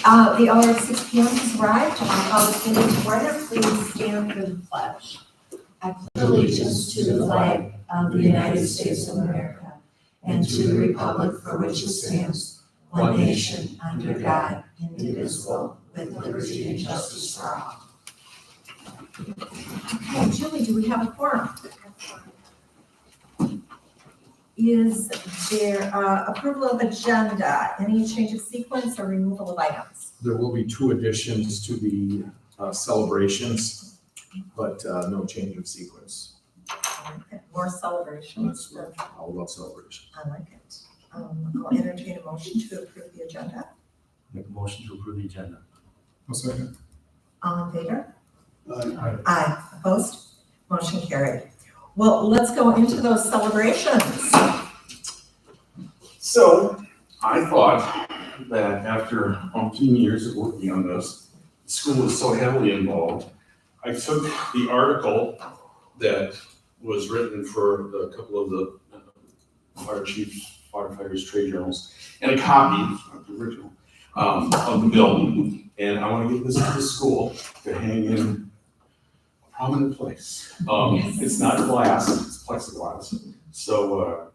The hour of 6 p.m. has arrived. I'll call this meeting to order. Please stand for the pledge. I pledge allegiance to the flag of the United States of America and to the republic for which it stands, one nation, under God, indivisible, with liberty and justice for all. Okay, Julie, do we have a quorum? Is there approval of agenda? Any change of sequence or removal of items? There will be 2 additions to the celebrations, but no change of sequence. More celebrations. That's all about celebration. I like it. I'll entertain a motion to approve the agenda. Make a motion to approve the agenda. I'll second. All in favor? Aye. Aye. Opposed? Motion carried. Well, let's go into those celebrations. So I thought that after 15 years of working on this, the school was so heavily involved. I took the article that was written for a couple of the fire chiefs, firefighters, trade journals, and a copy, not the original, of the bill. And I want to give this to the school to hang in a prominent place. It's not glass, it's plexiglass. So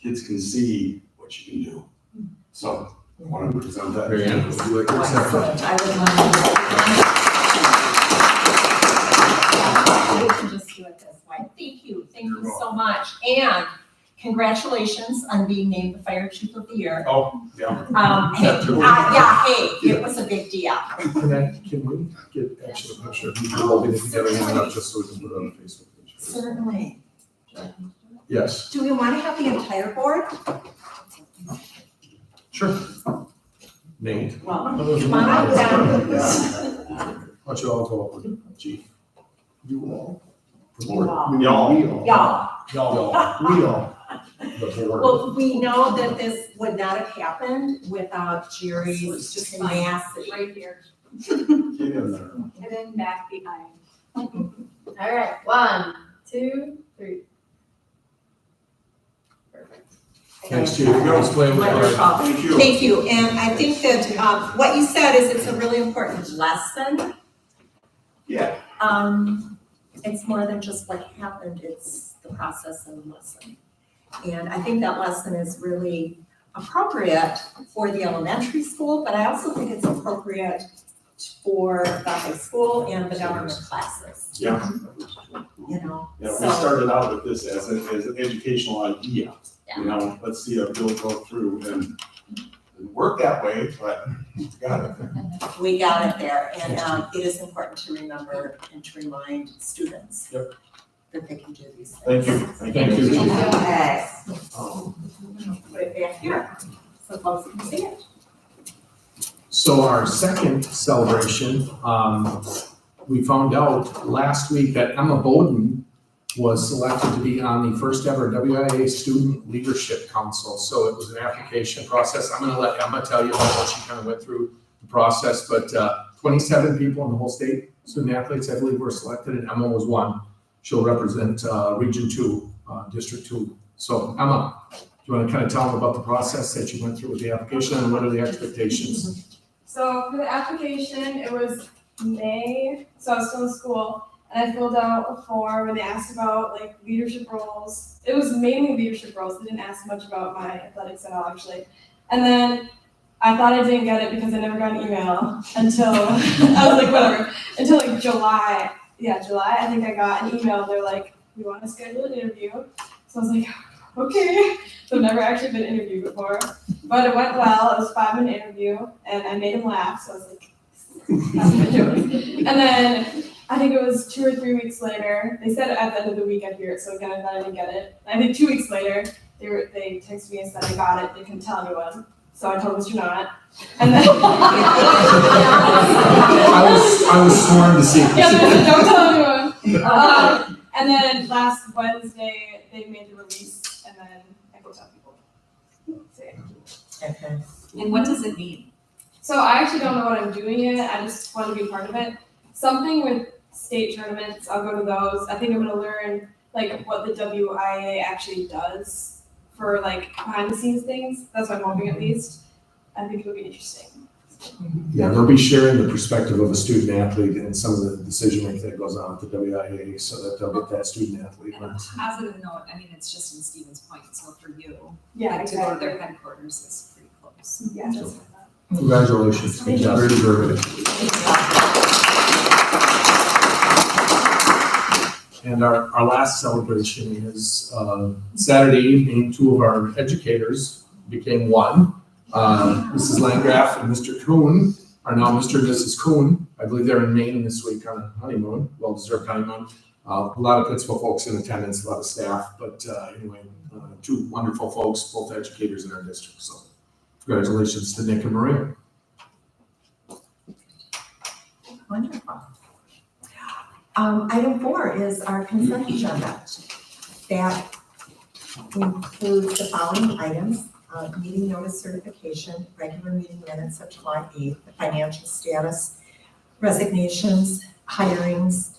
kids can see what you can do. So I want to present that. Mary Ann, would you like to accept that? I would love to just do it this way. Thank you. Thank you so much. And congratulations on being named the Fire Chief of the Year. Oh, yeah. Hey, it was a big deal. Can we get actually a picture of you holding it together and up just so we can put it on the Facebook page? Certainly. Yes. Do we want to have the entire board? Sure. Nate. Well, Why come on up, Dan. don't you all go up with Chief? You all? The board. Y'all. Y'all. Y'all. We all. The board. Well, we know that this would not have happened without Jerry's just tenacity. Right here, Get in there. and then back behind. All right, 1, 2, 3. Perfect. Thanks, Chief. Explain what Wonderful. Thank you. Thank you, and I think that what you said is it's a really important lesson. Yeah. It's more than just what happened, it's the process and the lesson. And I think that lesson is really appropriate for the elementary school, but I also think it's appropriate for the high school and the government classes. Yeah. You know, Yeah, we so, started out with this as an educational idea. You know, let's see a bill go through and work that way, but got it. we got it there, and it is important to remember and to remind students Yep. that they can do these Thank things. you. Thank you. Okay. Put it back here, so folks can see it. So our second celebration, we found out last week that Emma Bowden was selected to be on the first ever WIA Student Leadership Council. So it was an application process. I'm gonna let Emma tell you about what she kind of went through the process, but 27 people in the whole state, student athletes, I believe, were selected, and Emma was one. She'll represent Region 2, District 2. So Emma, do you want to kind of tell them about the process that you went through with the application and what are the expectations? So for the application, it was May, so I was still in school, and I filled out a form and they asked about like leadership roles. It was mainly leadership roles. They didn't ask much about my athletics at all, actually. And then I thought I didn't get it because I never got an email until, I was like, whatever, until like July. Yeah, July, I think I got an email. They're like, we want to schedule an interview. So I was like, okay. So I've never actually been interviewed before, but it went well. It was a 5-minute interview and I made him laugh. So I was like, that's my joke. And then I think it was 2 or 3 weeks later, they said at the end of the week I'd hear it. So again, I thought I didn't get it. I think 2 weeks later, they texted me and said I got it. They couldn't tell anyone. So I told Mr. Not. And then I was sworn to secrecy. yeah, they said, don't tell anyone. And then last Wednesday, they made the release, and then I go tell people. So, yeah. Okay. And what does it mean? So I actually don't know what I'm doing yet. I just want to be part of it. Something with state tournaments, I'll go to those. I think I'm going to learn like what the WIA actually does for like behind the scenes things. That's what I'm hoping at least. I think it'll be interesting. Yeah, they'll be sharing the perspective of a student athlete and some of the decision making that goes on at the WIA so that they'll get that student athlete And a lens. positive note, I mean, it's just in Stevens Point, so for you, Yeah, like to go to exactly. their headquarters is pretty close. Yeah, that's Congratulations, very deserving. And our last celebration is Saturday evening. Two of our educators became one. Mrs. Landgraf and Mr. Kuhn are now Mr. and Mrs. Kuhn. I believe they're in Maine this week on a honeymoon, well-deserved honeymoon. A lot of Pittsville folks in attendance, a lot of staff, but anyway, two wonderful folks, both educators in our district. So congratulations to Nick and Maria. Wonderful. Item 4 is our consent agenda. That includes the following items: meeting notice certification, regular meeting minutes of July 8th, the financial status, resignations, hirings,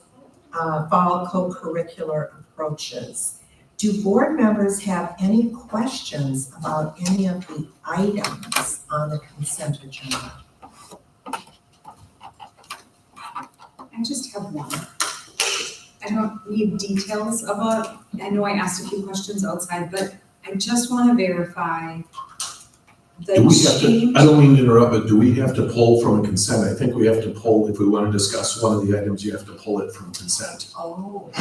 fall co-curricular approaches. Do board members have any questions about any of the items on the consent agenda? I just have one. I don't need details about, I know I asked a few questions outside, but I just want to verify the Do we have change. to, I don't mean to interrupt, but do we have to pull from a consent? I think we have to pull, if we want to discuss one of the items, you have to pull it from consent. Oh,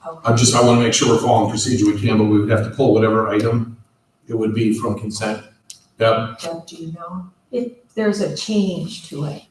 I want to make sure we're following procedure we can, but we would have to pull whatever item it would be from consent. Deb? Deb, do you know? There's a change to it.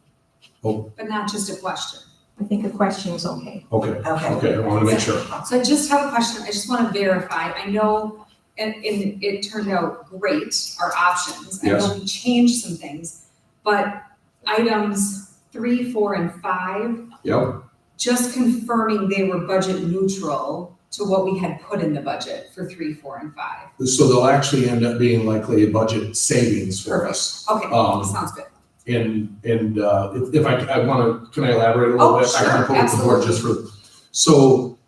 But not just a question. I think a question is okay. Okay, Okay. okay, I want to make sure. So I just have a question, I just want to verify, I know, and it turned out great, our options. I know we changed some things, but items 3, 4, and 5, Yep, just confirming they were budget neutral to what we had put in the budget for 3, 4, and 5. so they'll actually end up being likely a budget savings for us. Okay, sounds good. And if I want to, can I elaborate a little Oh, bit? I can sure, pull it to the board just for, so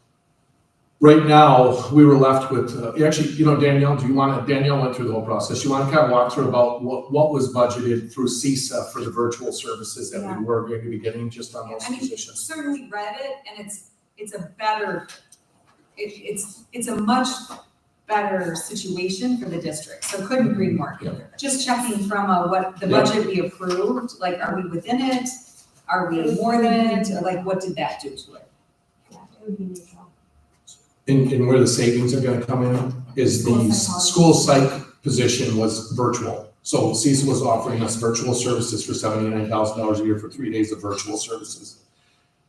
right now, we were left with, actually, Danielle, Danielle went through the whole process. You want to kind of walk through about what was budgeted through CISA for the virtual services that we were going to be getting just on those I mean, positions? certainly read it, and it's a better, it's a much better situation for the district, so couldn't agree more. Yeah. Just checking from what the budget we approved, like, are we within it? Are we more than it? Or, like, what did that do to it? Yeah, it would be neutral. And where the savings are gonna come in is the school psych position was virtual. So CISA was offering us virtual services for $79,000 a year for 3 days of virtual services.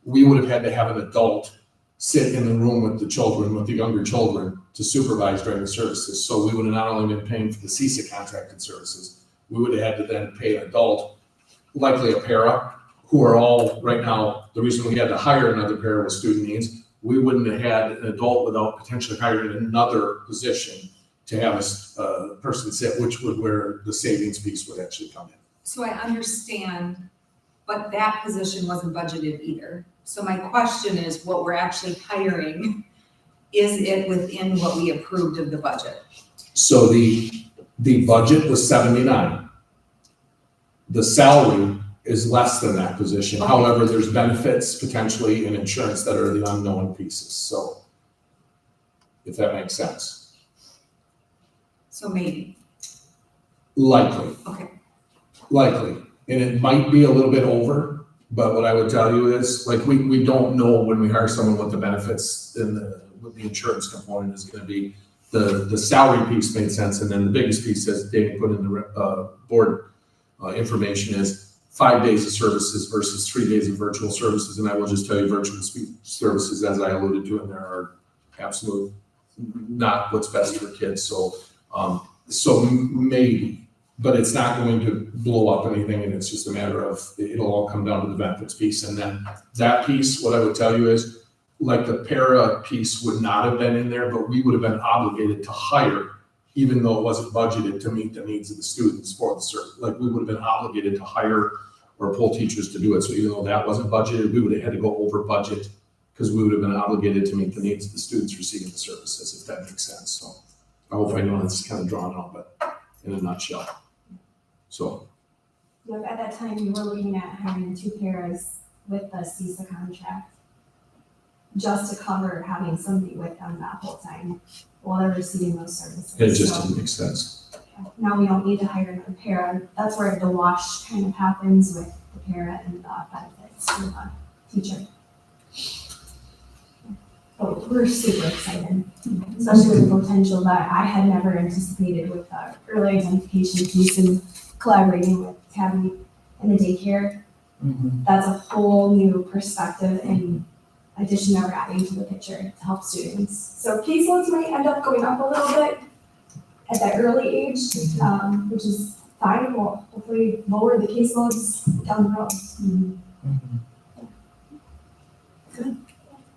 We would have had to have an adult sit in the room with the children, with the younger children, to supervise during the services. So we would have not only been paying for the CISA contracted services, we would have had to then pay an adult, likely a para, who are all, right now, the reason we had to hire another para with student needs, we wouldn't have had an adult without potentially hiring another position to have a person sit, which would where the savings piece would actually come in. So I understand, but that position wasn't budgeted either. So my question is, what we're actually hiring, is it within what we approved of the budget? So the budget was 79. The salary is less than that position. Okay. However, there's benefits potentially and insurance that are the unknown pieces. So if that makes sense. So maybe, Likely. okay. Likely. And it might be a little bit over, but what I would tell you is, like, we don't know when we hire someone what the benefits and what the insurance component is gonna be. The salary piece made sense, and then the biggest piece, as Danny put in the board information, is 5 days of services versus 3 days of virtual services. And I will just tell you, virtual services, as I alluded to in there, are absolute not what's best for kids. So, maybe, but it's not going to blow up anything, and it's just a matter of, it'll all come down to the benefits piece. And then that piece, what I would tell you is, like, the para piece would not have been in there, but we would have been obligated to hire, even though it wasn't budgeted to meet the needs of the students for the service. Like, we would have been obligated to hire or pull teachers to do it. So even though that wasn't budgeted, we would have had to go over budget because we would have been obligated to meet the needs of the students receiving the services, if that makes sense. So I hope I know that's kind of drawn out, but in a nutshell. So. Like at that time, we were looking at hiring 2 paras with the CISA contract, just to cover having somebody with them that whole time while they're receiving those services. It just So, didn't make sense. now we don't need to hire another para. That's where the wash kind of happens with the para and the benefits for the teacher. But we're super excited, especially with the potential that I had never anticipated with the early identification piece and collaborating with Tabby and the daycare. That's a whole new perspective and addition that we're adding to the picture to help students. So caseloads might end up going up a little bit at that early age, which is fine. We'll hopefully lower the caseloads down the road.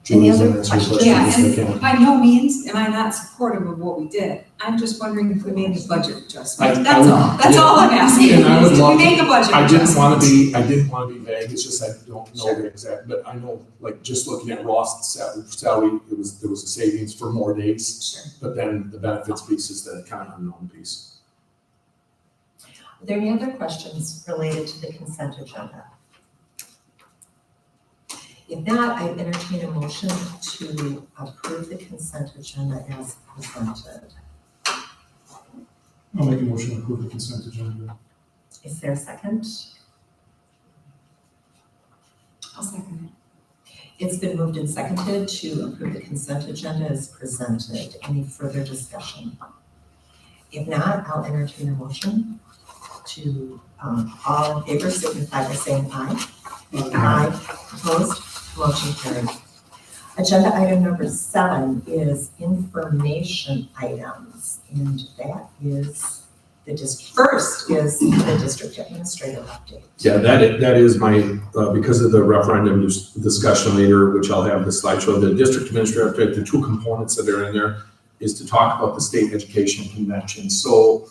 Julie's other answer your questions? Yeah, questions, they and can. by no means am I not supportive of what we did. I'm just wondering if we made a budget adjustment. I That's would- all. That's all I'm asking. And I would Did love we make a budget I adjustment? didn't wanna be vague, it's just I don't know the exact, but I know, like, just looking at Ross's salary, there was a savings for more days. Sure. But then the benefits piece is the kind of unknown piece. Are there any other questions related to the consent agenda? If not, I entertain a motion to approve the consent agenda as presented. I'll make a motion to approve the consent agenda. Is there a second? I'll second It's been moved and seconded to approve the consent agenda as presented. Any further discussion? If not, I'll entertain a motion to, all in favor signify by saying aye. Aye. Opposed? Motion carried. Agenda item number 7 is information items, and that is first is the district administrator update. Yeah, that is my, because of the referendum discussion later, which I'll have the slideshow, the district administrator update, the 2 components that are in there is to talk about the state education convention. So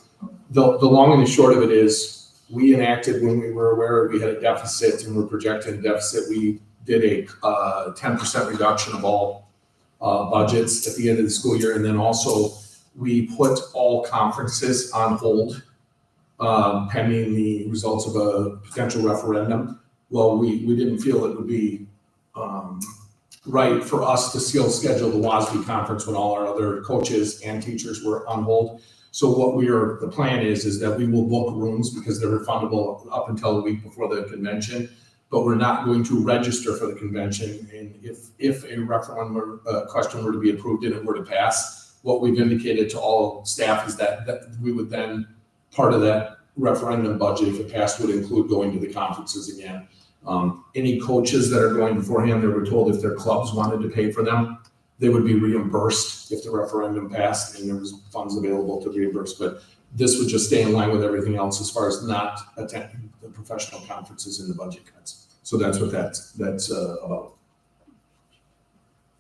the long and the short of it is, we enacted when we were aware we had a deficit and we're projecting a deficit, we did a 10% reduction of all budgets at the end of the school year. And then also we put all conferences on hold pending the results of a potential referendum. Well, we didn't feel it would be right for us to still schedule the WASB conference when all our other coaches and teachers were on hold. So what the plan is that we will book rooms because they're refundable up until the week before the convention. But we're not going to register for the convention. And if a referendum question were to be approved and it were to pass, what we've indicated to all staff is that we would then, part of that referendum budget, if it passed, would include going to the conferences again. Any coaches that are going beforehand, they were told if their clubs wanted to pay for them, they would be reimbursed if the referendum passed and there was funds available to reimburse. But this would just stay in line with everything else as far as not attending the professional conferences and the budget cuts. So that's what that's about.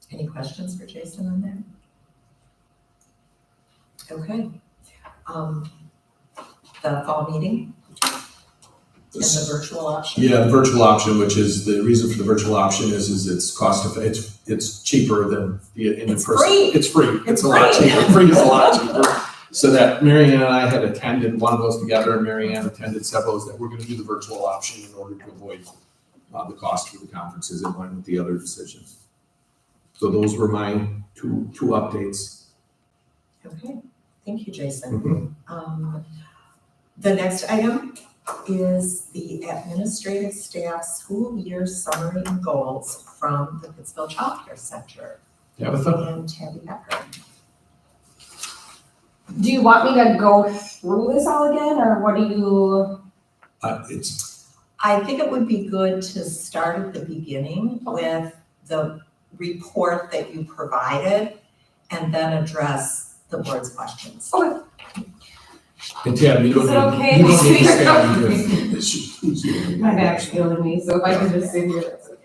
Any questions for Jason on that? Okay. The fall meeting and the virtual option? Yeah, the virtual option, which is the reason for the virtual option is it's it's cheaper than the in-person. Free. It's free. It's a lot free. cheaper. Free is a lot cheaper. So that Mary Ann and I had attended one of those together, and Mary Ann attended several, that we're gonna do the virtual option in order to avoid the cost for the conferences in line with the other decisions. So those were my two updates. Okay, thank you, Jason. The next item is the administrative staff school year summary and goals from the Pittsville Childcare Center. Tabitha? And Tabby Becker. Do you want me to go through this all again, or what do you? I think it would be good to start at the beginning with the report that you provided and then address the board's questions. Okay. And Tab, you don't Is it need, okay? you don't need to stand. My back's killing me, so if I can just sit here, that's okay.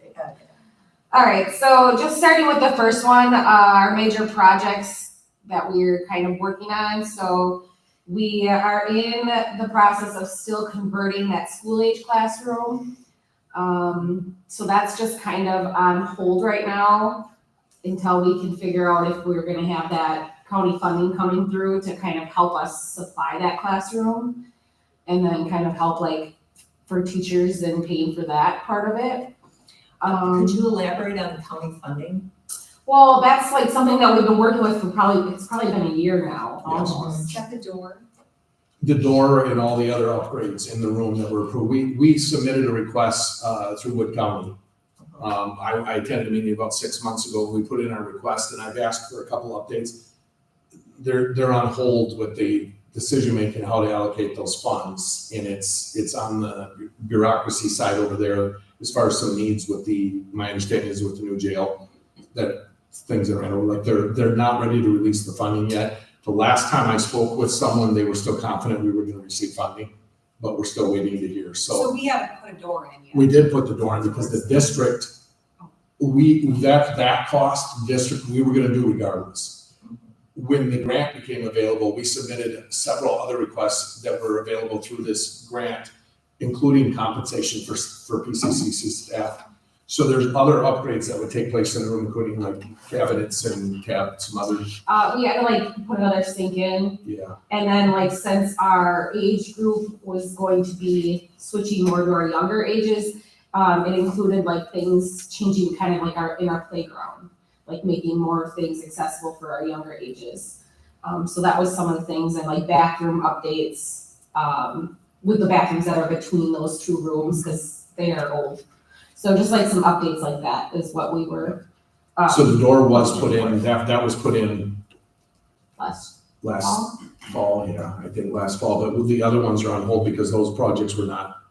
All right, so just starting with the first one, our major projects that we're kind of working on. So we are in the process of still converting that school age classroom. So that's just kind of on hold right now until we can figure out if we're gonna have that county funding coming through to kind of help us supply that classroom. And then kind of help like for teachers and paying for that part of it. Could you elaborate on the county funding? Well, that's like something that we've been working with for it's probably been a year now, Yes. almost. Shut the door. The door and all the other upgrades in the room that were approved. We submitted a request through Wood County. I attended a meeting about 6 months ago. We put in our request and I've asked for a couple updates. They're on hold with the decision-making, how to allocate those funds. And it's on the bureaucracy side over there as far as some needs with my understanding is with the new jail, that things are, like they're not ready to release the funding yet. The last time I spoke with someone, they were still confident we were gonna receive funding, but we're still waiting to hear. So we haven't put a door in yet. We did put the door in because the district, that cost district, we were gonna do regardless. When the grant became available, we submitted several other requests that were available through this grant, including compensation for PCCC staff. So there's other upgrades that would take place in the room, including like cabinets and some other, We had to like put another sink in. yeah. And then like since our age group was going to be switching more to our younger ages, it included like things changing kind of like in our playground, like making more things accessible for our younger ages. So that was some of the things, and like bathroom updates, with the bathrooms that are between those two rooms, because they are old. So just like some updates like that is what we were. So the door was put in, that was put in Last last fall, yeah, I think last fall, but the other ones are on hold because those projects were not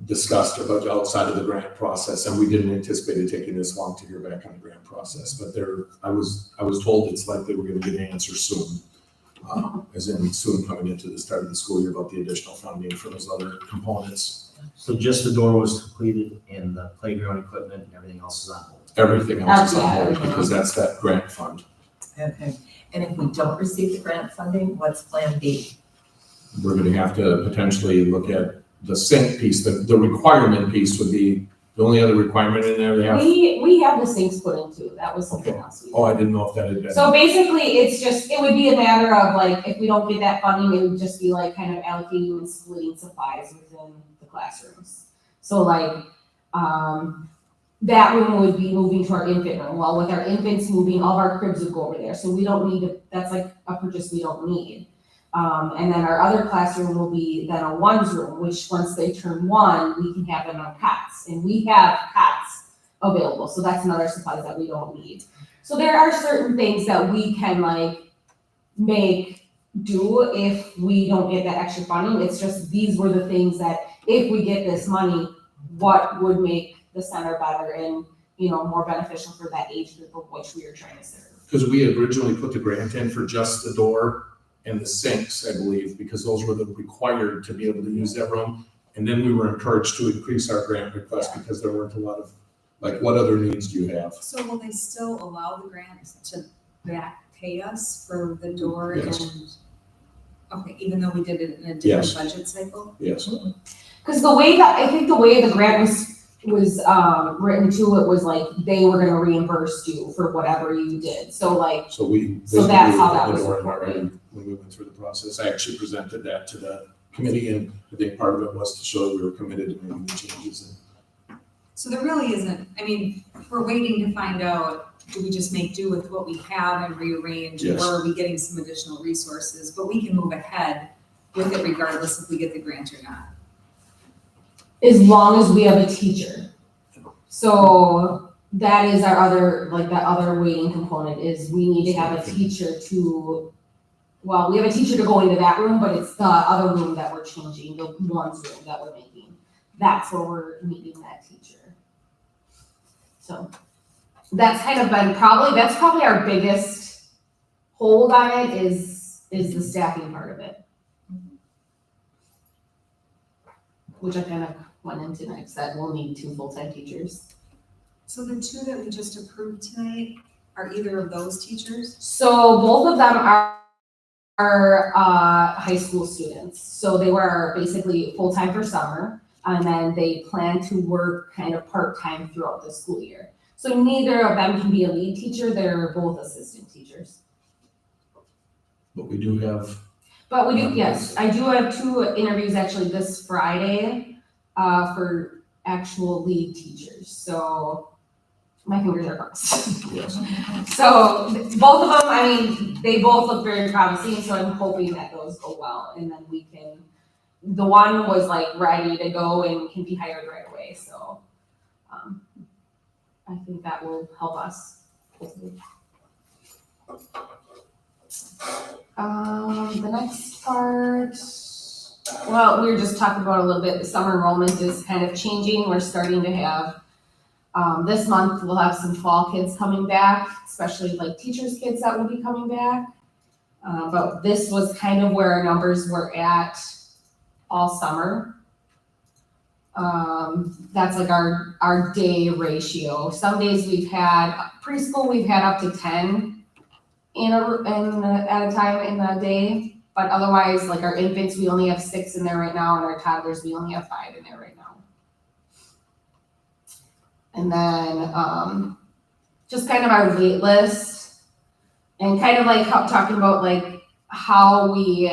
discussed or outside of the grant process, and we didn't anticipate it taking this long to hear back on the grant process, but I was told it's likely we're gonna get an answer soon. As in soon coming into the start of the school year about the additional funding for those other components. So just the door was completed and the playground equipment and everything else is on hold. Everything else is on Yeah, hold everything because that's that grant fund. Okay. And if we don't receive the grant funding, what's plan B? We're gonna have to potentially look at the sink piece, the requirement piece would be, the only other requirement in there, they have, we have the sinks put in too. That was something else. We did. I didn't know if that had been. So basically, it would be a matter of like, if we don't get that funding, it would just be like kind of allocating and splitting supplies within the classrooms. So like, that room would be moving to our infant room. Well, with our infants moving, all of our cribs would go over there. So we don't need that's like a purchase we don't need. And then our other classroom will be then a ones room, which once they turn 1, we can have them on cots, and we have cots available. So that's another supply that we don't need. So there are certain things that we can like make do if we don't get that extra funding. It's just, these were the things that if we get this money, what would make the center better and, more beneficial for that age group of which we are trying to serve. Because we had originally put the grant in for just the door and the sinks, I believe, because those were the required to be able to use that room. And then we were encouraged to increase our grant request because there weren't a lot of, like, what other needs do you have? So will they still allow the grant to back pay us for the door Yes. and, okay, even though we did it in a different Yes. budget cycle? Yes. Because I think the way the grant was written to it was like, they were gonna reimburse you for whatever you did. So like, So we. So that's how that basically was opened the door reported. already when we went through the process. I actually presented that to the committee, and I think part of it was to show that we were committed to making the changes. So there really isn't, we're waiting to find out, do we just make do with what we have and rearrange? Yes. Or are we getting some additional resources? But we can move ahead with it regardless if we get the grant or not. as long as we have a teacher. So that is our other, like that other waiting component is we need to have a teacher we have a teacher to go into that room, but it's the other room that we're changing, the ones room that we're making. That's where we're needing that teacher. So that's kind of been that's probably our biggest hold on it is the staffing part of it. Which I kind of went into next, that we'll need 2 full-time teachers. So the 2 that we just approved tonight, are either of those teachers? So both of them are high school students. So they were basically full-time for summer, and then they plan to work kind of part-time throughout the school year. So neither of them can be a lead teacher, they're both assistant teachers. But we do have, But we do, yes, I do have 2 interviews actually this Friday. for actual lead teachers, so my fingers are crossed. Yes. So both of them, I mean, they both look very promising, so I'm hoping that those go well, and then we can, the one was like ready to go and can be hired right away, so I think that will help us. The next part, well, we were just talking about a little bit, the summer enrollment is kind of changing. We're starting to have, this month we'll have some fall kids coming back, especially like teachers' kids that will be coming back. But this was kind of where our numbers were at all summer. That's like our day ratio. Some days we've had, preschool, we've had up to 10 at a time in the day, but otherwise, like our infants, we only have 6 in there right now, and our toddlers, we only have 5 in there right now. And then, just kind of our wait list, and kind of like talking about like how we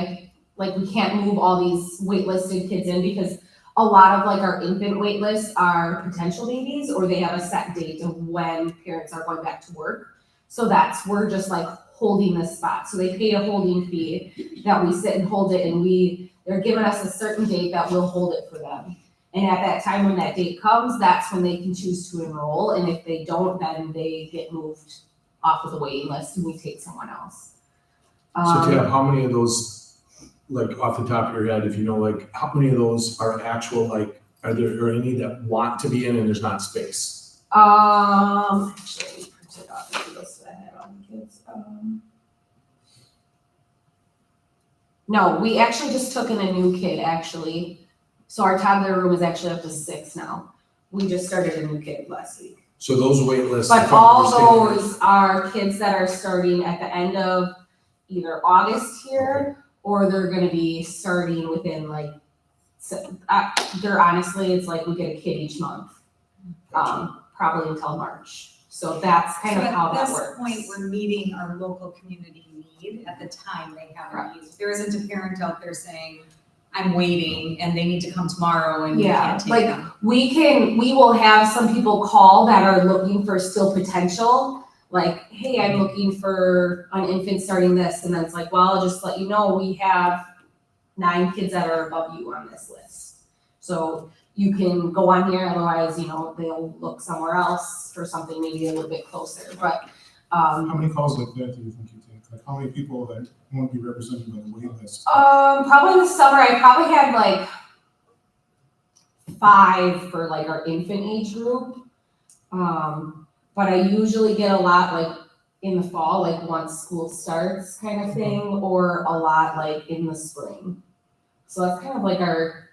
can't move all these waitlisted kids in, because a lot of like our infant wait lists are potential babies, or they have a set date of when parents are going back to work. So we're just like holding this spot. So they pay a holding fee that we sit and hold it, and they're giving us a certain date that we'll hold it for them. And at that time, when that date comes, that's when they can choose to enroll. And if they don't, then they get moved off of the waiting list and we take someone else. So Tab, how many of those, like off the top of your head, if you know, like how many of those are actual, like, are there any that want to be in and there's not space? Actually, printed off the list that I had on the kids. No, we actually just took in a new kid, actually. So our toddler room is actually up to 6 now. We just started a new kid last week. So those wait lists. But all those are kids that are starting at the end of either August here, or they're gonna be starting within like, they're honestly, it's like we get a kid each month. Probably until March. So that's kind of how that works. At this point, we're meeting our local community need at the time they have a need. There isn't a parent out there saying, I'm waiting and they need to come tomorrow and you can't take them. We will have some people call that are looking for still potential, like, hey, I'm looking for an infant starting this, and then it's like, well, I'll just let you know, we have 9 kids that are above you on this list. So you can go on here, otherwise, they'll look somewhere else for something maybe a little bit closer, but. How many calls like that do you think you take? Like how many people that want to be represented by the wait list? Probably this summer, I probably had like 5 for like our infant age group. But I usually get a lot like in the fall, like once school starts kind of thing, or a lot like in the spring. So that's kind of like our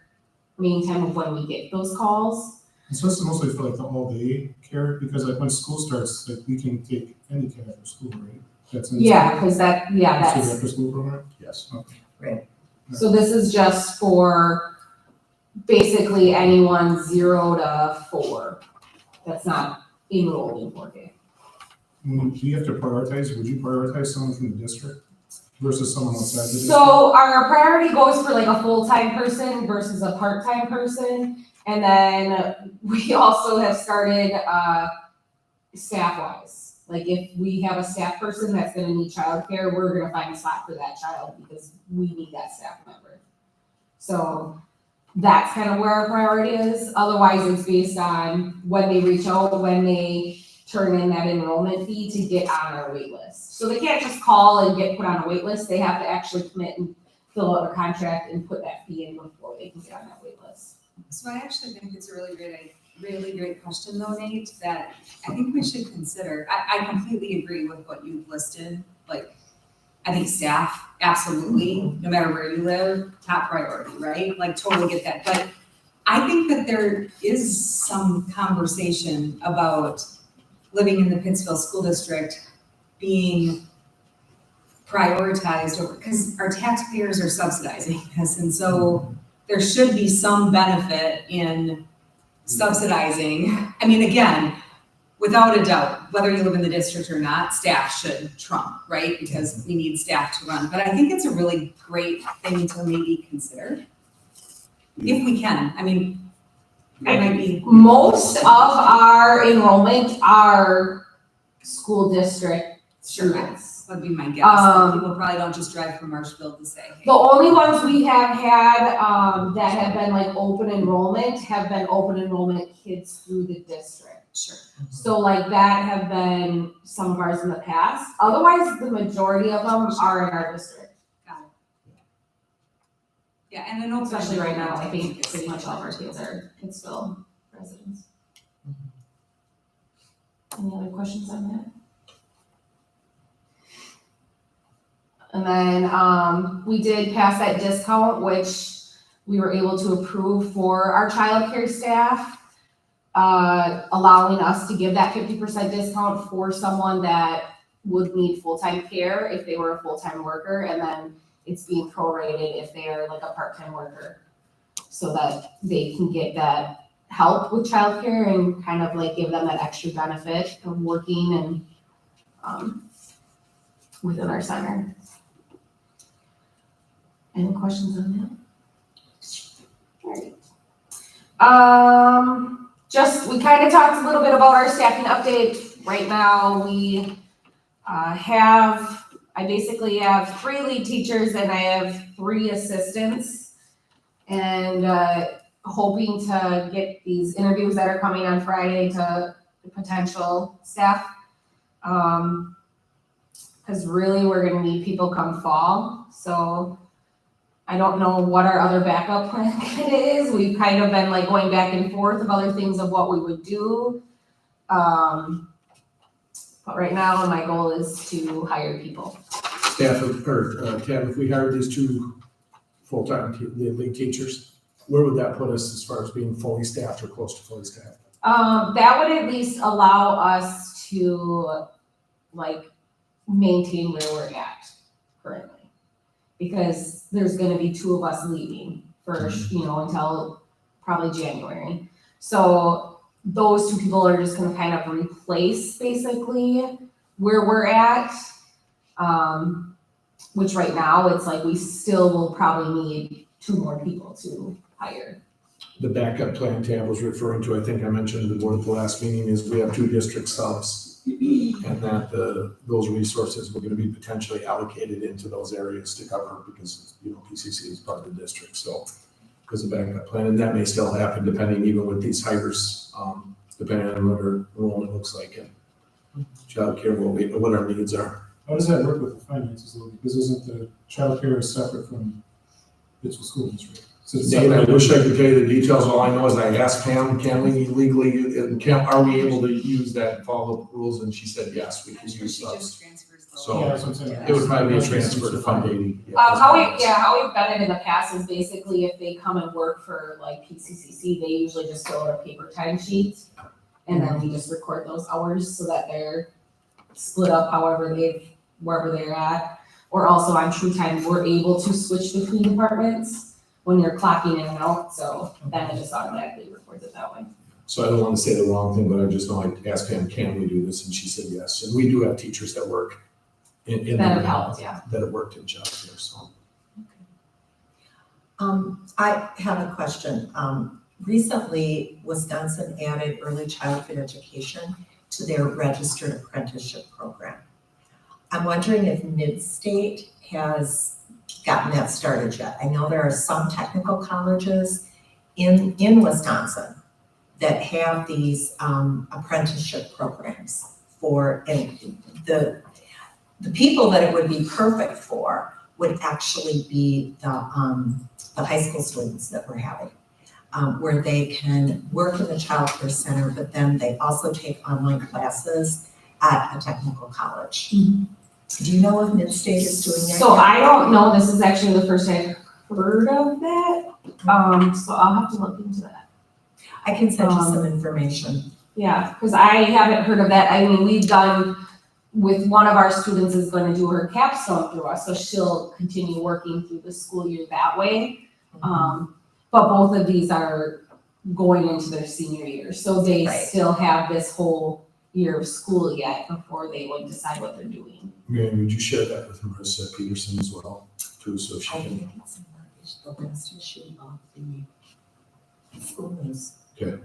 main time of when we get those calls. And so it's mostly for like the all day care, because like when school starts, like we can take any kid after school, right? That's Because the that's, after school program? Yes. Okay. so this is just for basically anyone 0 to 4 that's not enrolled in 4K. Do you have to prioritize? Would you prioritize someone from the district versus someone outside the district? So our priority goes for like a full-time person versus a part-time person. And then we also have started staff-wise. Like if we have a staff person that's gonna need childcare, we're gonna find a spot for that child because we need that staff member. So that's kind of where our priority is. Otherwise, it's based on when they reach out, when they turn in that enrollment fee to get on our wait list. So they can't just call and get put on a wait list. They have to actually commit and fill out a contract and put that fee in before they can get on that wait list. So I actually think it's a really great question though, Nate, that I think we should consider. I completely agree with what you've listed. Like, I think staff, absolutely, no matter where you live, top priority, right? Like totally get that. But I think that there is some conversation about living in the Pittsville School District being prioritized over, because our taxpayers are subsidizing this. And so there should be some benefit in subsidizing. I mean, again, without a doubt, whether you live in the district or not, staff should trump, right? Because we need staff to run. But I think it's a really great thing to maybe consider if we can. I mean, It might be. Most of our enrollment are school district students. That'd be my guess. Like, Um, people probably don't just drive from Marshfield to say, hey. The only ones we have had, that have been like open enrollment have been open enrollment kids through the district. Sure. So like that have been some of ours in the past. Otherwise, the majority of them are in our district. Got it. Yeah, and I know. Especially right now, I think pretty much all of our kids are Pittsville residents. Any other questions on that? And then, we did pass that discount, which we were able to approve for our childcare staff, allowing us to give that 50% discount for someone that would need full-time care if they were a full-time worker, and then it's being prorated if they are like a part-time worker, so that they can get that help with childcare and kind of like give them that extra benefit of working and within our center. Any questions on that? Alright. We kind of talked a little bit about our staffing update. Right now, I basically have 3 lead teachers and I have 3 assistants. And hoping to get these interviews that are coming on Friday to the potential staff. Because really, we're gonna need people come fall. So I don't know what our other backup plan is. We've kind of been like going back and forth of other things of what we would do. But right now, my goal is to hire people. Tab, if we hired these 2 full-time lead teachers, where would that put us as far as being fully staffed or close to fully staffed? That would at least allow us to like maintain where we're at currently. Because there's gonna be 2 of us leaving first, until probably January. So those 2 people are just gonna kind of replace basically where we're at. Which right now, it's like we still will probably need 2 more people to hire. The backup plan Tab was referring to, I think I mentioned to the board at the last meeting, is we have 2 district subs. And that those resources were gonna be potentially allocated into those areas to cover, because, PCC is part of the district, so. Because of backup plan, and that may still happen depending, even with these hires, depending on what our enrollment looks like and childcare, what our needs are. How does that work with the finances, though? Because isn't the childcare separate from Pittsville School District? So it's Dave, I separate. wish I could tell you the details. All I know is I asked Pam, are we able to use that and follow the rules? And she said, yes, we can I'm sure use she subs. just transfers the. So, Yeah, that's what I'm saying. It would probably be a transfer to fund 80. How we've done it in the past is basically if they come and work for like PCCC, they usually just fill out a paper timesheet. And then we just record those hours so that they're split up wherever they're at. Or also on True Time, we're able to switch between departments when you're clocking in and out, so then it just automatically records it that way. So I don't want to say the wrong thing, but I just know I asked Pam, can we do this? And she said yes. And we do have teachers that work in That have helped, yeah. that have worked in childcare, so. I have a question. Recently, Wisconsin added early childhood education to their registered apprenticeship program. I'm wondering if Mid-State has gotten that started yet. I know there are some technical colleges in Wisconsin that have these apprenticeship programs for, and the people that it would be perfect for would actually be the high school students that we're having, where they can work in the childcare center, but then they also take online classes at a technical college. Mm-hmm. Do you know if Mid-State is doing that? So yet? I don't know, this is actually the first I've heard of that, so I'll have to look into that. I can send you some information. Yeah, because I haven't heard of that. I mean, we've done, with one of our students is gonna do her capstone through us, so she'll continue working through the school year that way. But both of these are going into their senior year, so they Right. still have this whole year of school yet before they would decide what they're doing. Mary, would you share that with Marissa Peterson as well, too, so she I can? think it's the last issue of the school news. Are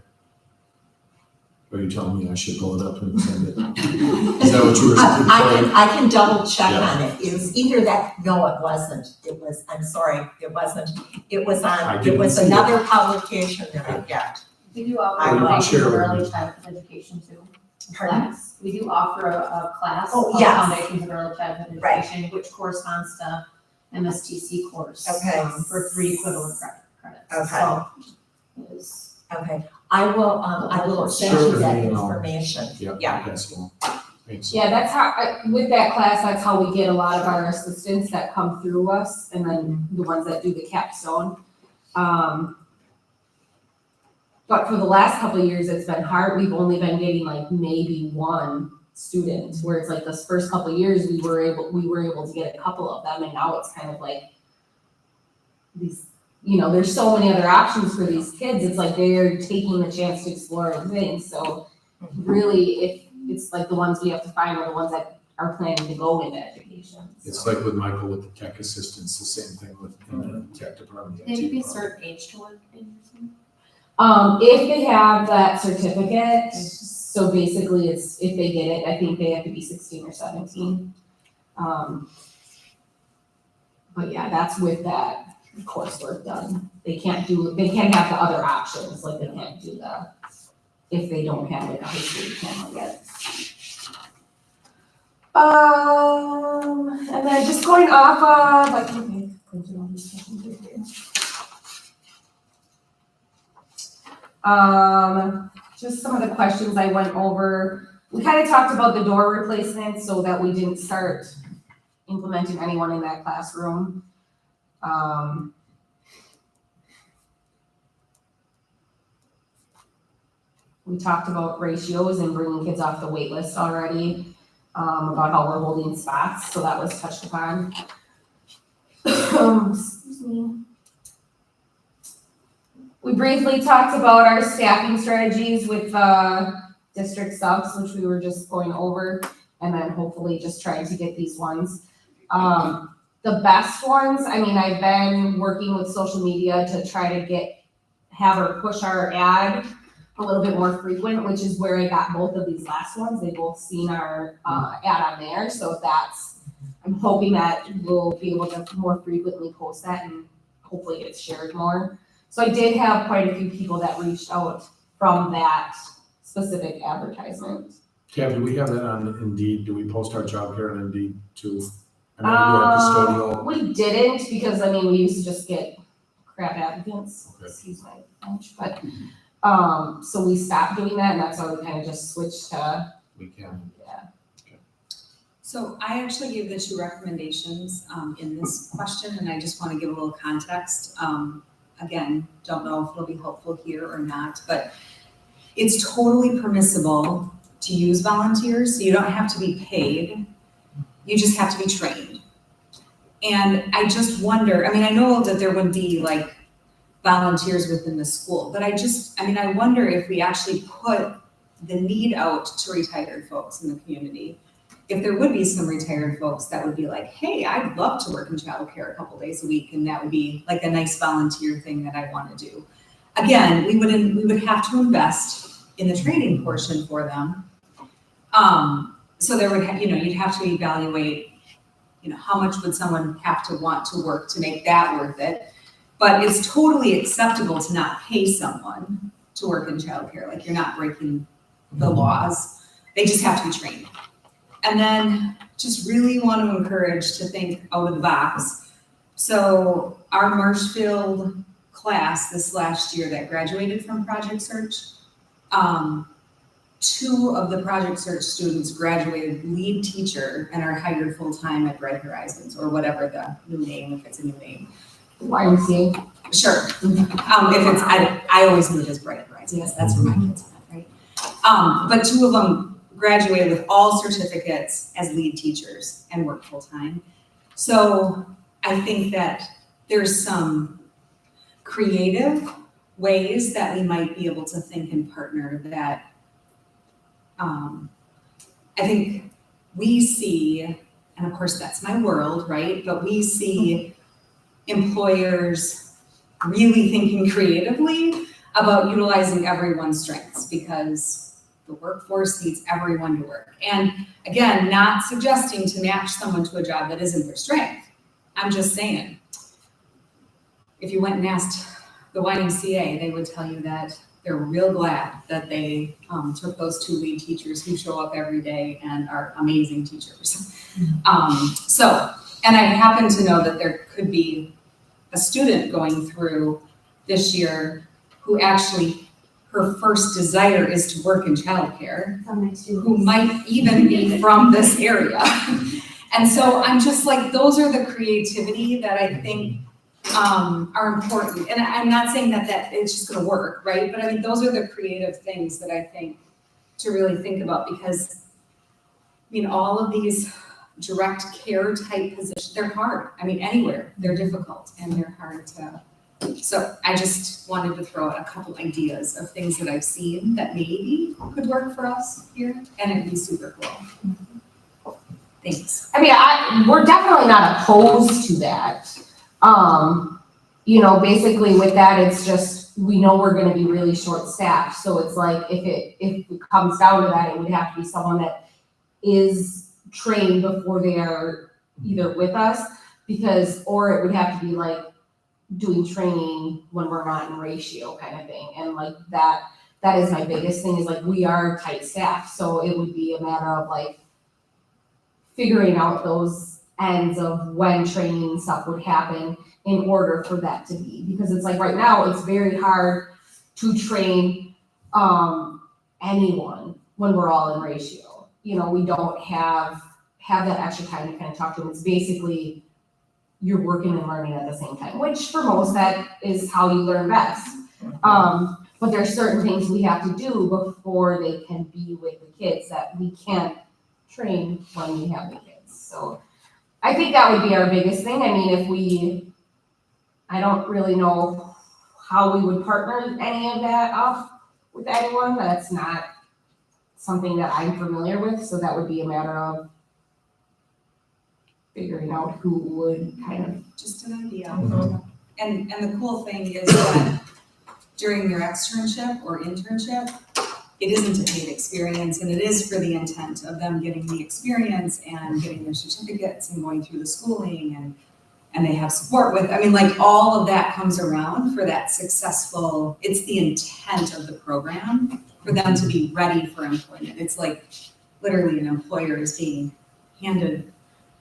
you telling me I should pull it up and send it? Is that what you were saying? I can double check Yeah. on it. It was either that, no, it wasn't. It was, I'm sorry, it wasn't. It was I on, it didn't was see it. another publication that I got. We do I offer will foundations share of with early you. childhood education too. Pardon? Class. We do offer a class Oh, called yes. Foundations of Early Childhood Right. Education, which corresponds to MSTC course. Okay. For 3 equivalent credits. Okay. So it is. Okay, I will send Sure, you that you know. information. Yeah, Yeah. that's cool. Thanks. Yeah, that's how, with that class, that's how we get a lot of our assistants that come through us, and then the ones that do the capstone. But for the last couple of years, it's been hard. We've only been getting like maybe one student, where it's like this first couple of years, we were able to get a couple of them, and now it's kind of like these, you know, there's so many other options for these kids. It's like they're taking the chance to explore other things. So really, if it's like the ones we have to find are the ones that are planning to go into education. It's like with Michael with the tech assistants, the same thing with in the tech department. the IT Maybe a department. certain age to work in or something? If they have that certificate, so basically it's, if they get it, I think they have to be 16 or 17. But yeah, that's with that coursework done. They can't have the other options, like they can't do if they don't have like a high school diploma yet. And then just going off of, I can printed all these questions right here. Just some of the questions I went over. We kind of talked about the door replacement so that we didn't start implementing anyone in that classroom. We talked about ratios and bringing kids off the wait list already, about how we're holding spots, so that was touched upon. Excuse me. We briefly talked about our staffing strategies with district subs, which we were just going over, and then hopefully just trying to get these ones. The best ones, I mean, I've been working with social media to try to have her push our ad a little bit more frequent, which is where I got both of these last ones. They both seen our ad on there, so I'm hoping that we'll be able to more frequently post that and hopefully get shared more. So I did have quite a few people that reached out from that specific advertisement. Tab, do we have that on Indeed? Do we post our childcare on Indeed too? And then we do our custodial. We didn't, because I mean, we used to just get crap applicants, Okay. excuse my French, but, so we stopped doing that, and that's why we kind of just switched to, We can. yeah. So I actually gave the 2 recommendations in this question, and I just want to give a little context. Again, don't know if it'll be helpful here or not, but it's totally permissible to use volunteers, so you don't have to be paid. You just have to be trained. And I just wonder, I mean, I know that there would be like volunteers within the school, but I wonder if we actually put the need out to retired folks in the community. If there would be some retired folks that would be like, hey, I'd love to work in childcare a couple days a week, and that would be like a nice volunteer thing that I want to do. Again, we would have to invest in the training portion for them. So there would, you'd have to evaluate, how much would someone have to want to work to make that worth it. But it's totally acceptable to not pay someone to work in childcare. Like, you're not breaking the laws. They just have to be trained. And then just really want to encourage to think out of the box. So our Marshfield class this last year that graduated from Project Search, 2 of the Project Search students graduated lead teacher and are hired full-time at Bright Horizons, or whatever the new name, if it's a new name. YMCA. Sure. If it's, I always knew it as Bright Horizons, that's where my kids went, right? But 2 of them graduated with all certificates as lead teachers and work full-time. So I think that there's some creative ways that we might be able to think and partner that I think we see, and of course that's my world, right? But we see employers really thinking creatively about utilizing everyone's strengths because the workforce needs everyone to work. And again, not suggesting to match someone to a job that isn't their strength. I'm just saying, if you went and asked the YMCA, they would tell you that they're real glad that they took those 2 lead teachers who show up every day and are amazing teachers. And I happen to know that there could be a student going through this year who actually, her first desire is to work in childcare, who might even be from this area. And so I'm just like, those are the creativity that I think are important. And I'm not saying that it's just gonna work, right? But I mean, those are the creative things that I think to really think about, because I mean, all of these direct care type positions, they're hard. I mean, anywhere, they're difficult and they're hard to. So I just wanted to throw out a couple ideas of things that I've seen that maybe could work for us here, and it'd be super cool. Thanks. I mean, we're definitely not opposed to that. You know, basically with that, it's just, we know we're gonna be really short-staffed, so it's like, if it comes down to that, it would have to be someone that is trained before they are either with us, or it would have to be like doing training when we're not in ratio kind of thing, and like that is my biggest thing, is like, we are tight staffed, so it would be a matter of like figuring out those ends of when training and stuff would happen in order for that to be, because it's like right now it's very hard to train anyone when we're all in ratio. You know, we don't have that extra time to kind of talk to them. It's basically you're working and learning at the same time, which for most that is how you learn best. But there's certain things we have to do before they can be with the kids that we can't train when we have the kids. So I think that would be our biggest thing. I mean, I don't really know how we would partner any of that off with anyone. That's not something that I'm familiar with, so that would be a matter of figuring out who would kind of. Just an idea. And the cool thing is that during their externship or internship, it isn't a paid experience, and it is for the intent of them getting the experience and getting their certificates and going through the schooling, and they have support with, I mean, like all of that comes around for that successful, it's the intent of the program for them to be ready for employment. It's like literally an employer is being handed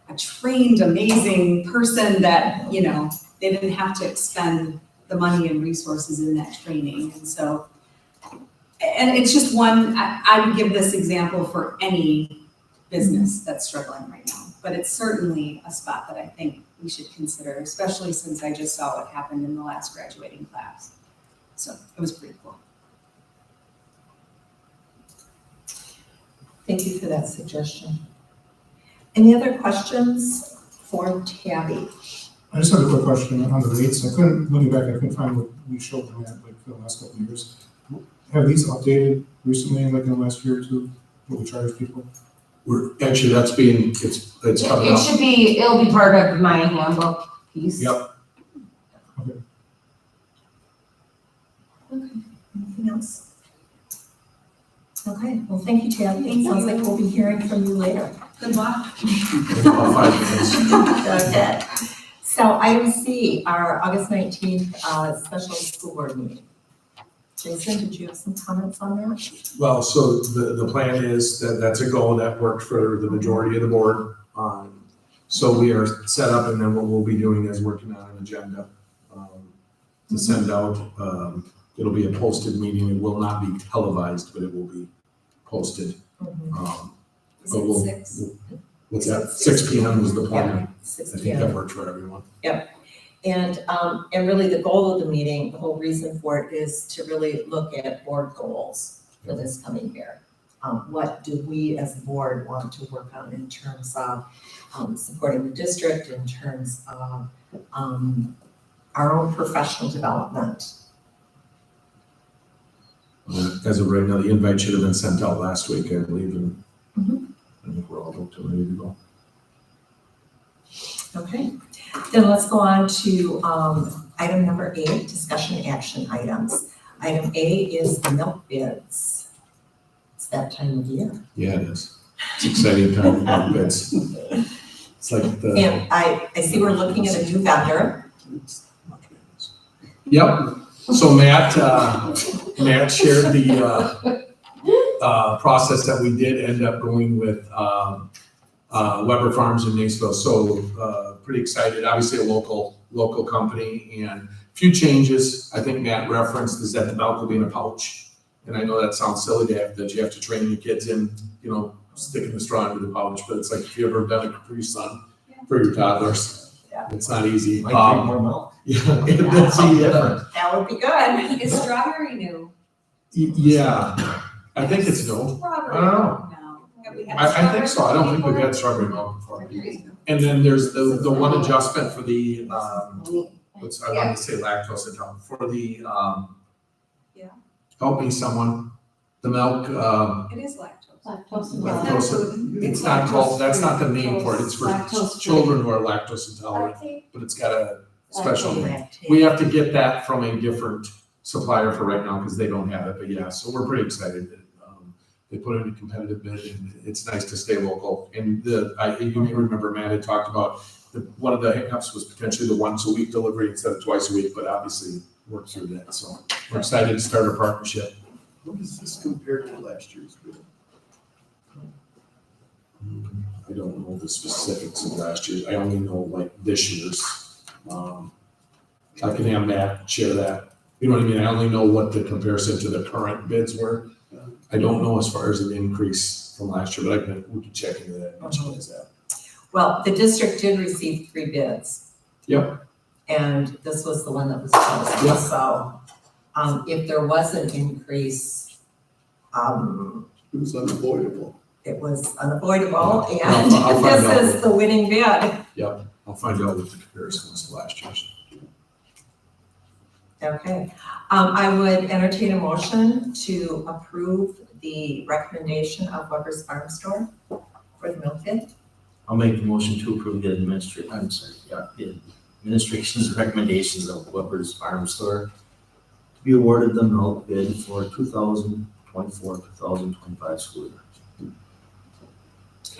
a trained, amazing person that, you know, they didn't have to expend the money and resources in that training. And so, and it's just one, I would give this example for any business that's struggling right now, but it's certainly a spot that I think we should consider, especially since I just saw what happened in the last graduating class. So it was pretty cool. Thank you for that suggestion. Any other questions for Tabby? I just had a quick question on the rates. Looking back, I couldn't find what we showed them at like for the last couple of years. Have these updated recently, like in the last year or two, what we charge people? Actually, that's it's coming It up. should be, it'll be part of my handbook piece. Yep. Okay. Okay, anything else? Okay, well, thank you, Tabby. It sounds like we'll be hearing from you later. Good luck. In about 5 minutes. Okay. So item C, our August 19th special school board meeting. Jason, did you have some comments on that? Well, so the plan is that that's a goal that worked for the majority of the board. So we are set up, and then what we'll be doing is working on an agenda to send out. It'll be a posted meeting. It will not be televised, but it will be posted. Is it 6? What's that? 6 p.m. is the plan. Yeah, 6 I think p.m. that works for everyone. And really the goal of the meeting, the whole reason for it is to really look at board goals for this coming year. What do we as a board want to work on in terms of supporting the district, in terms of our own professional development? As of right now, the invite should have been sent out last week, I believe, and I think we're all booked and ready to go. Okay, then let's go on to item number 8, discussion action items. Item A is the milk bids. It's that time of year. Yeah, it is. It's exciting time for bids. It's like the. And I see we're looking at a new vendor. Yep, so Matt shared the, process that we did end up going with, Weber Farms in Niceville, so, pretty excited, obviously a local company, and a few changes, I think Matt referenced, is that the milk will be in a pouch. And I know that sounds silly that you have to train your kids in, sticking the straw into the pouch, but it's like, if you ever done a Capri Sun for your toddlers, it's not easy. Might drink more milk. Yeah, that's different. That would be good. Is strawberry new? Yeah, I think it's no. Strawberry. I don't know. No. Have we had I think so. I don't think we've strawberry had strawberry milk before. before? And then there's the one adjustment for the, I wanted to say lactose intolerant, for the, Yeah. help me someone, the milk, It is lactose. lactose, it's not called, that's not the name for it, it's for Lactose-free. children who are lactose intolerant, but it's got a special name. Lactate. We have to get that from a different supplier for right now, because they don't have it, but yeah, so we're pretty excited that, they put in a competitive bid, and it's nice to stay local. And you may remember Matt had talked about, one of the hiccups was potentially the once a week delivery instead of twice a week, but obviously worked through that, so we're excited to start our partnership. What does this compare to last year's bid? I don't know the specifics of last year, I only know like this year's. I can have Matt share that, you know what I mean, I only know what the comparison to the current bids were. I don't know as far as an increase from last year, but we can check into that, and what is that. Well, the district did receive 3 bids. Yep. And this was the one that was chosen. Yep. So, if there was an increase, It was unavoidable. it was unavoidable, and I'll find out. this is the winning bid. I'll find out what the comparison was to last year's. Okay, I would entertain a motion to approve the recommendation of Weber's Farm Store for the milk bid. I'll make the motion to approve the administration's recommendations of Weber's Farm Store to be awarded the milk bid for 2024-2025 school year.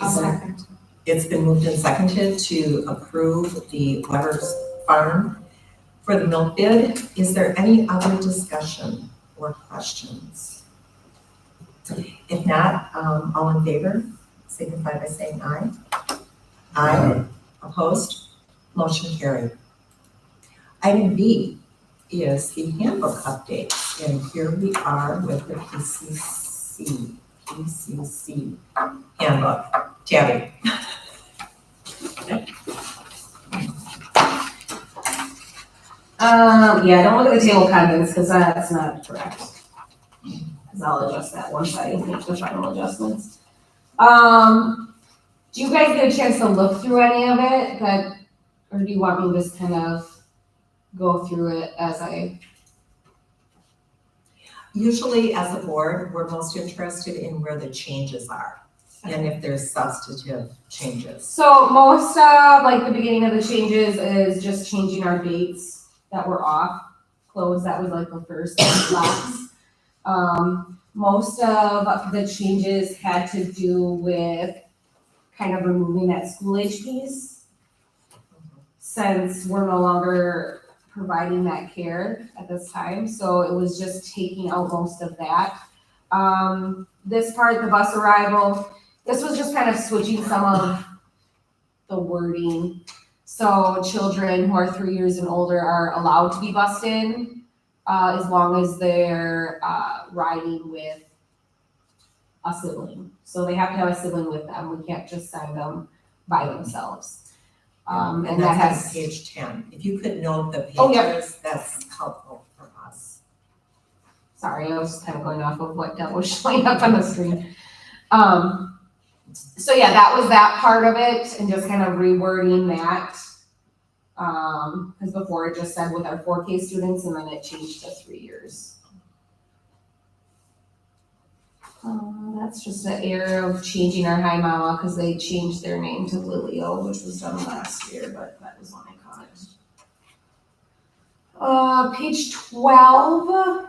I'll second. It's been moved and seconded to approve the Weber's Farm for the milk bid. Is there any other discussion or questions? If not, all in favor, signify by saying aye. Aye. Opposed? Motion carried. Item B is the handbook updates, and here we are with the PCC handbook. Tabby. Yeah, don't look at the table of contents, because that's not correct. Because I'll adjust that once I make the final adjustments. Do you guys get a chance to look through any of it, or do you want me to just kind of go through it as I? Usually, as a board, we're most interested in where the changes are and if there's substantive changes. So most of, like, the beginning of the changes is just changing our dates that were off, closed, that was like the first class. Most of the changes had to do with kind of removing that school age piece, since we're no longer providing that care at this time, so it was just taking out most of that. This part, the bus arrival, this was just kind of switching some of the wording. So children who are 3 years and older are allowed to be bused in, as long as they're riding with a sibling. So they have to have a sibling with them. We can't just send them by themselves. And that that's has, on page 10. If you could note the pages, Oh, yeah. that's helpful for us. sorry, I was just kind of going off of what was showing up on the screen. So yeah, that was that part of it, and just kind of rewording that. Because before it just said with our 4K students, and then it changed to 3 years. That's just an error of changing our Hi Mama, because they changed their name to Lilio, which was done last year, but that was when I caught it. Page 12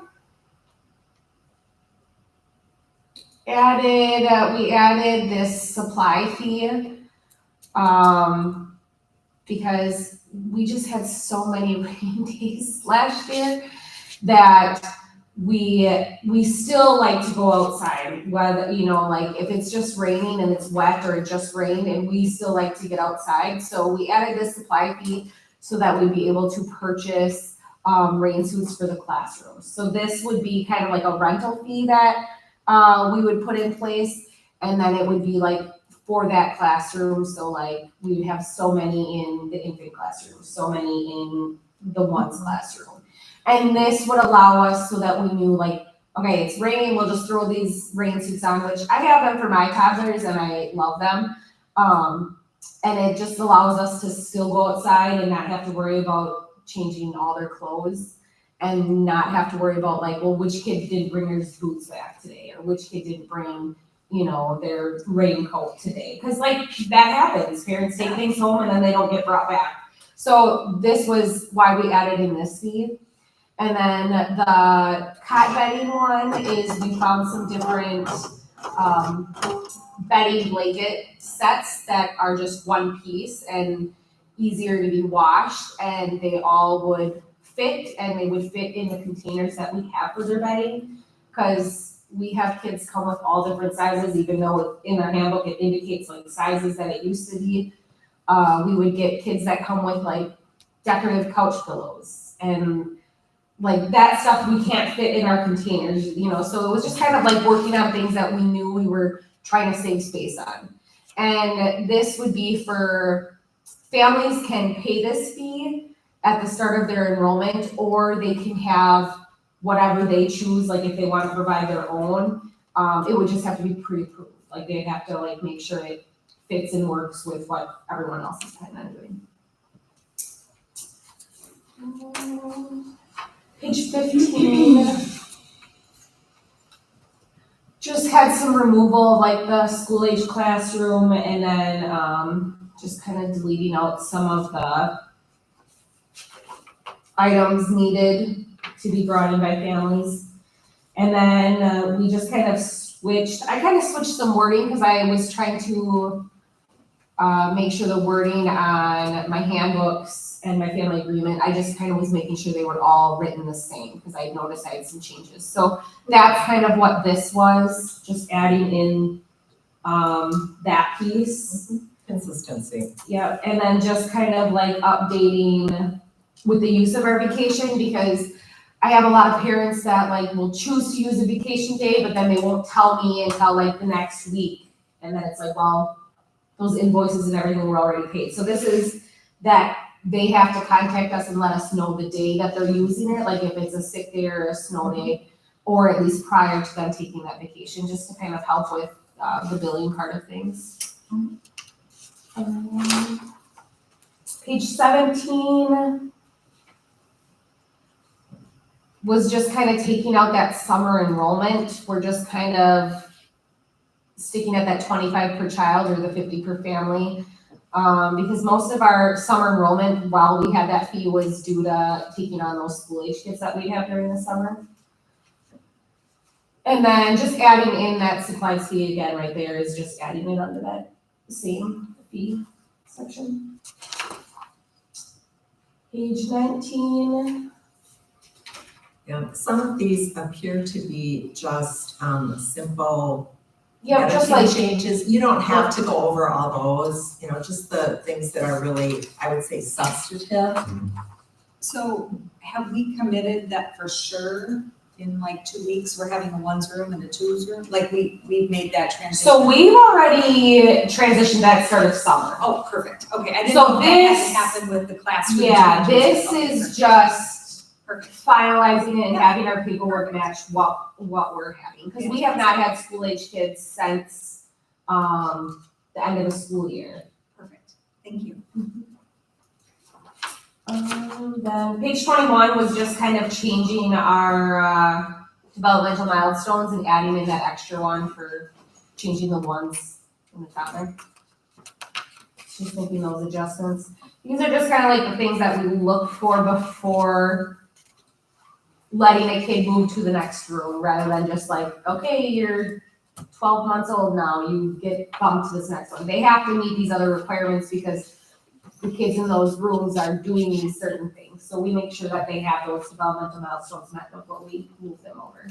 we added this supply fee, because we just had so many rain days last year that we still like to go outside, whether, you know, like if it's just raining and it's wet or it just rained, and we still like to get outside. So we added this supply fee so that we'd be able to purchase rain suits for the classrooms. So this would be kind of like a rental fee that we would put in place, and then it would be like for that classroom. So like we would have so many in the infant classroom, so many in the ones classroom. And this would allow us so that we knew like, okay, it's raining, we'll just throw these rain suits on, which I have them for my toddlers and I love them. And it just allows us to still go outside and not have to worry about changing all their clothes, and not have to worry about like, well, which kid didn't bring their boots back today, or which kid didn't bring, you know, their raincoat today. Cause like that happens, parents take things home and then they don't get brought back. So this was why we added in this fee. And then the cot bedding one is we found some different bedding blanket sets that are just one piece and easier to be washed, and they all would fit, and they would fit in the containers that we have for their bedding, because we have kids come with all different sizes, even though in our handbook it indicates like sizes that it used to be. We would get kids that come with like decorative couch pillows and like that stuff we can't fit in our containers, you know, so it was just kind of like working on things that we knew we were trying to save space on. And this would be for families can pay this fee at the start of their enrollment, or they can have whatever they choose, like if they want to provide their own, it would just have to be pre-approved. Like they'd have to like make sure it fits and works with what everyone else is planning on doing. Page 15 just had some removal of like the school age classroom, and then just kind of deleting out some of the items needed to be brought in by families. And then we just kind of switched some wording, because I was trying to make sure the wording on my handbooks and my family agreement, I just kind of was making sure they were all written the same, because I noticed I had some changes. So that's kind of what this was, just adding in that piece. Consistency. Yeah, and then just kind of like updating with the use of our vacation, because I have a lot of parents that like will choose to use a vacation day, but then they won't tell me until like the next week. And then it's like, well, those invoices and everything were already paid. So this is that they have to contact us and let us know the day that they're using it, like if it's a sick day or a snow day, or at least prior to them taking that vacation, just to kind of help with the billing part of things. Page 17 was just kind of taking out that summer enrollment. We're just kind of sticking at that 25 per child or the 50 per family. Because most of our summer enrollment, while we had that fee, was due to taking on those school age kids that we have during the summer. And then just adding in that supply fee again right there is just adding it under that same fee section. Page 19. Yeah, some of these appear to be just simple. Yep, just like changes. You don't have to go over all those, you know, just the things that are really, I would say, substantive. So have we committed that for sure in like 2 weeks, we're having a ones room and a twos room? Like we've made that transition? So we've already transitioned that start of summer. Oh, perfect. Okay, I didn't So know that this- had happened with the classroom. Yeah, changes. this Okay, is perfect. just Perfect. finalizing it and having our paperwork match what we're having. Because we have not had school age kids since the end of the school year. Perfect. Thank you. Then page 21 was just kind of changing our developmental milestones and adding in that extra one for changing the ones in the top there. Just making those adjustments. These are just kind of like the things that we look for before letting a kid move to the next room, rather than just like, okay, you're 12 months old now, you get bumped to this next one. They have to meet these other requirements because the kids in those rooms are doing these certain things. So we make sure that they have those developmental milestones met before we move them over.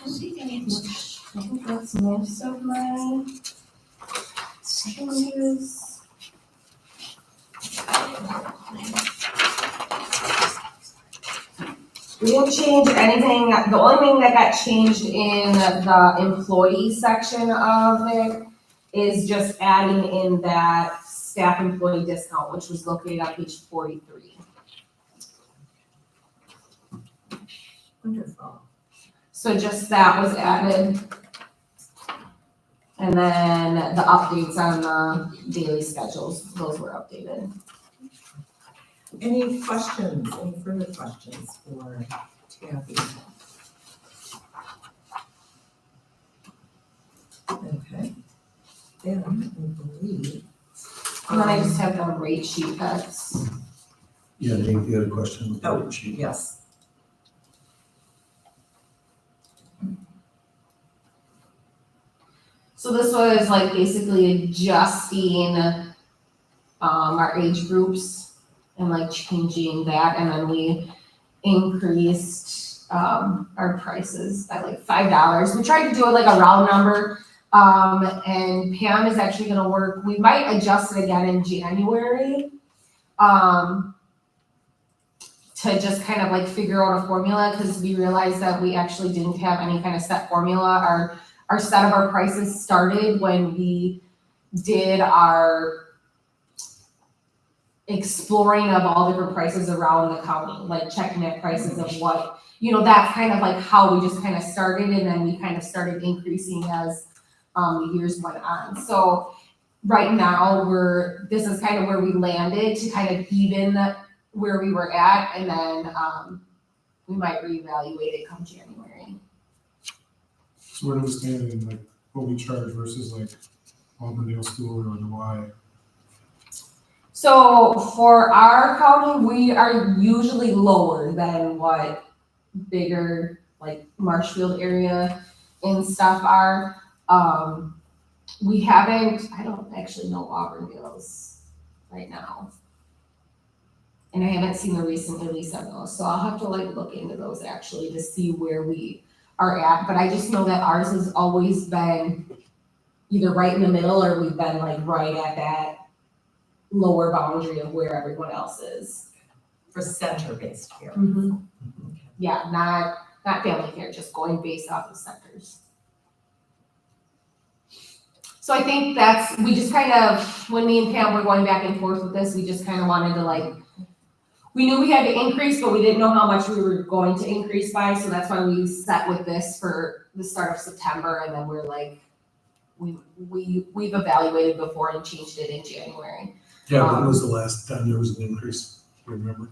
I think that's most of my changes. We didn't change anything. The only thing that got changed in the employee section of it is just adding in that staff employee discount, which was located on page 43. Wonderful. So just that was added. And then the updates on the daily schedules, those were updated. Any questions, any further questions for Tabby? Okay. Then I believe. And then I just have the rate sheet that's. Yeah, Nate, you had a question with the Oh, rate sheet. yes. So this was like basically adjusting our age groups and like changing that, and then we increased our prices by like $5. We tried to do it like a round number, and Pam is actually gonna work, we might adjust it again in January to just kind of like figure out a formula, because we realized that we actually didn't have any kind of set formula. Our set of our prices started when we did our exploring of all different prices around the county, like checking at prices of what, that's kind of like how we just kind of started, and then we kind of started increasing as the years went on. So right now this is kind of where we landed to kind of even where we were at, and then we might reevaluate it come January. So where do we stand in like what we charge versus like Auburndale School or the Y? So for our county, we are usually lower than what bigger like Marshfield area and stuff are. We haven't, I don't actually know Auburndale's right now. And I haven't seen the recent release of those, so I'll have to like look into those actually to see where we are at. But I just know that ours has always been either right in the middle, or we've been like right at that lower boundary of where everyone else is. For center-based care. Mm-hmm. Okay. Yeah, not family care, just going based off of centers. So I think we just kind of, when me and Pam were going back and forth with this, we just kind of wanted to like, we knew we had to increase, but we didn't know how much we were going to increase by, so that's why we set with this for the start of September, and then we're like, we've evaluated before and changed it in January. Yeah, when was the last time there was an increase? Do you remember?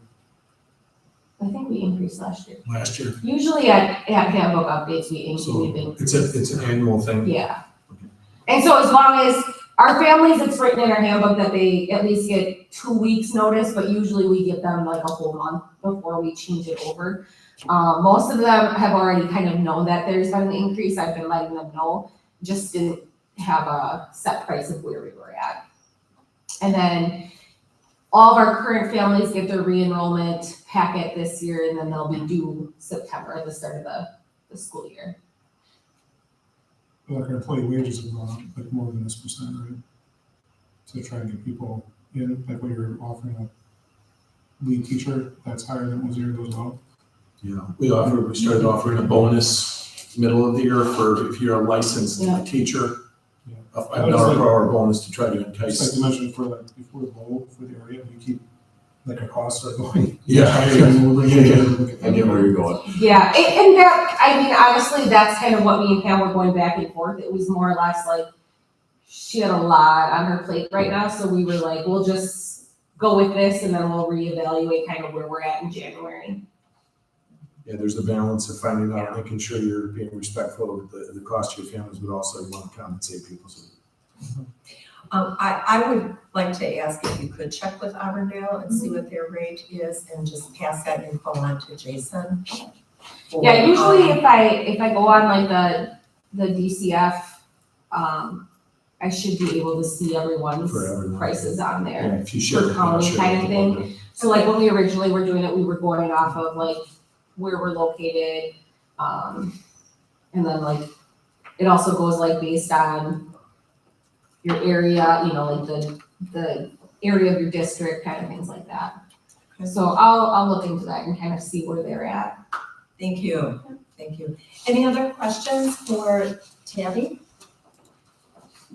I think we increased last year. Last year? Usually at handbook updates, we've So increased. It's an annual thing. Yeah. And so as long as our families, it's written in our handbook that they at least get 2 weeks notice, but usually we give them like a whole month before we change it over. Most of them have already kind of known that there's been an increase. I've been letting them know, just didn't have a set price of where we were at. And then all of our current families get their re-enrollment packet this year, and then they'll be due September at the start of the school year. Like our employee wages have gone up like more than this percent, right? To try and get people in, like when you're offering a lead teacher, that's higher than what was here as well. Yeah, we started offering a bonus middle of the year for if you're a licensed teacher. Yeah. A $5 per hour bonus to try to Just like entice. you mentioned for like before the bowl for the area, we keep like our costs are going. Yeah. higher and we're bringing it in. I get where you're going. Yeah, and that, I mean, honestly, that's kind of what me and Pam were going back and forth. It was more or less like, she had a lot on her plate right now, so we were like, we'll just go with this, and then we'll reevaluate kind of where we're at in January. Yeah, there's a balance of finding out, making sure you're being respectful of the cost to your families, but also you want to compensate people. So I would like to ask if you could check with Auburndale and see what their rate is and just pass that info on to Jason. for, Yeah, usually um, if I go on like the DCF, I should be able to see everyone's For everyone. prices on there. Yeah, if you share. For county share kind of with thing. them. So like when we originally were doing it, we were going off of like where we're located. And then like, it also goes like based on your area, you know, like the area of your district, kind of things like that. So I'll look into that and kind of see where they're at. Thank you, thank you. Any other questions for Tabby?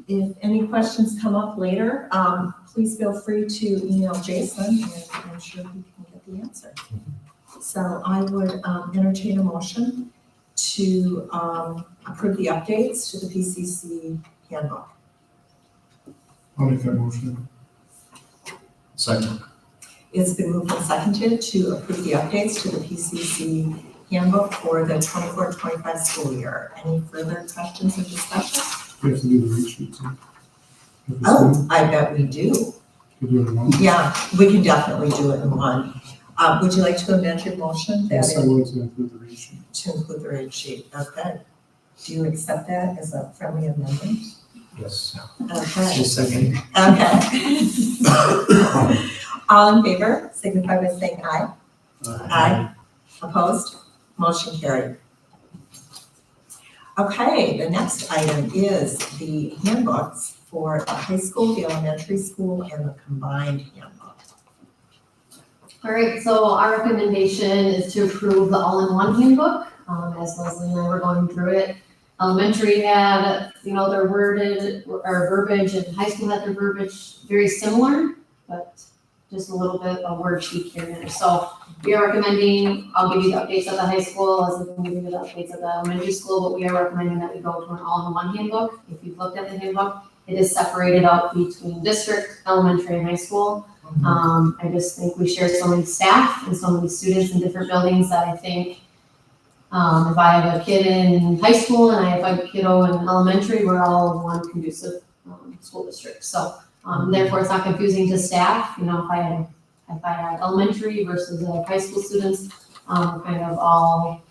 If any questions come up later, please feel free to email Jason and I'm sure he can get the answer. So I would entertain a motion to approve the updates to the PCC handbook. I'll make that motion. Second. It's been moved and seconded to approve the updates to the PCC handbook for the 24-25 school year. Any further questions or discussion? We have to do the rate sheet too. If it's Oh, new, I bet we do. we do it in one. Yeah, we can definitely do it in one. Would you like to amend your motion Yes, I would to include the rate sheet. to include the rate sheet? Okay. Do you accept that as a friendly amendment? Yes. Okay. Second. Okay. All in favor, signify by saying aye. Aye. Opposed? Motion carried. Okay, the next item is the handbooks for the high school, the elementary school, and the combined handbook. All right, so our recommendation is to approve the all-in-one handbook. As Leslie and I were going through it, elementary had, their worded or verbiage, and high school had their verbiage very similar, but just a little bit of word tweak here and there. So we are recommending, I'll give you the updates at the high school, as I can give you the updates at the elementary school, but we are recommending that we go to an all-in-one handbook. If you've looked at the handbook, it is separated out between district, elementary, and high school. I just think we share so many staff and so many students in different buildings that I think if I have a kid in high school and I have a kiddo in elementary, we're all one conducive school district. So therefore, it's not confusing to staff. If I had elementary versus high school students, kind of all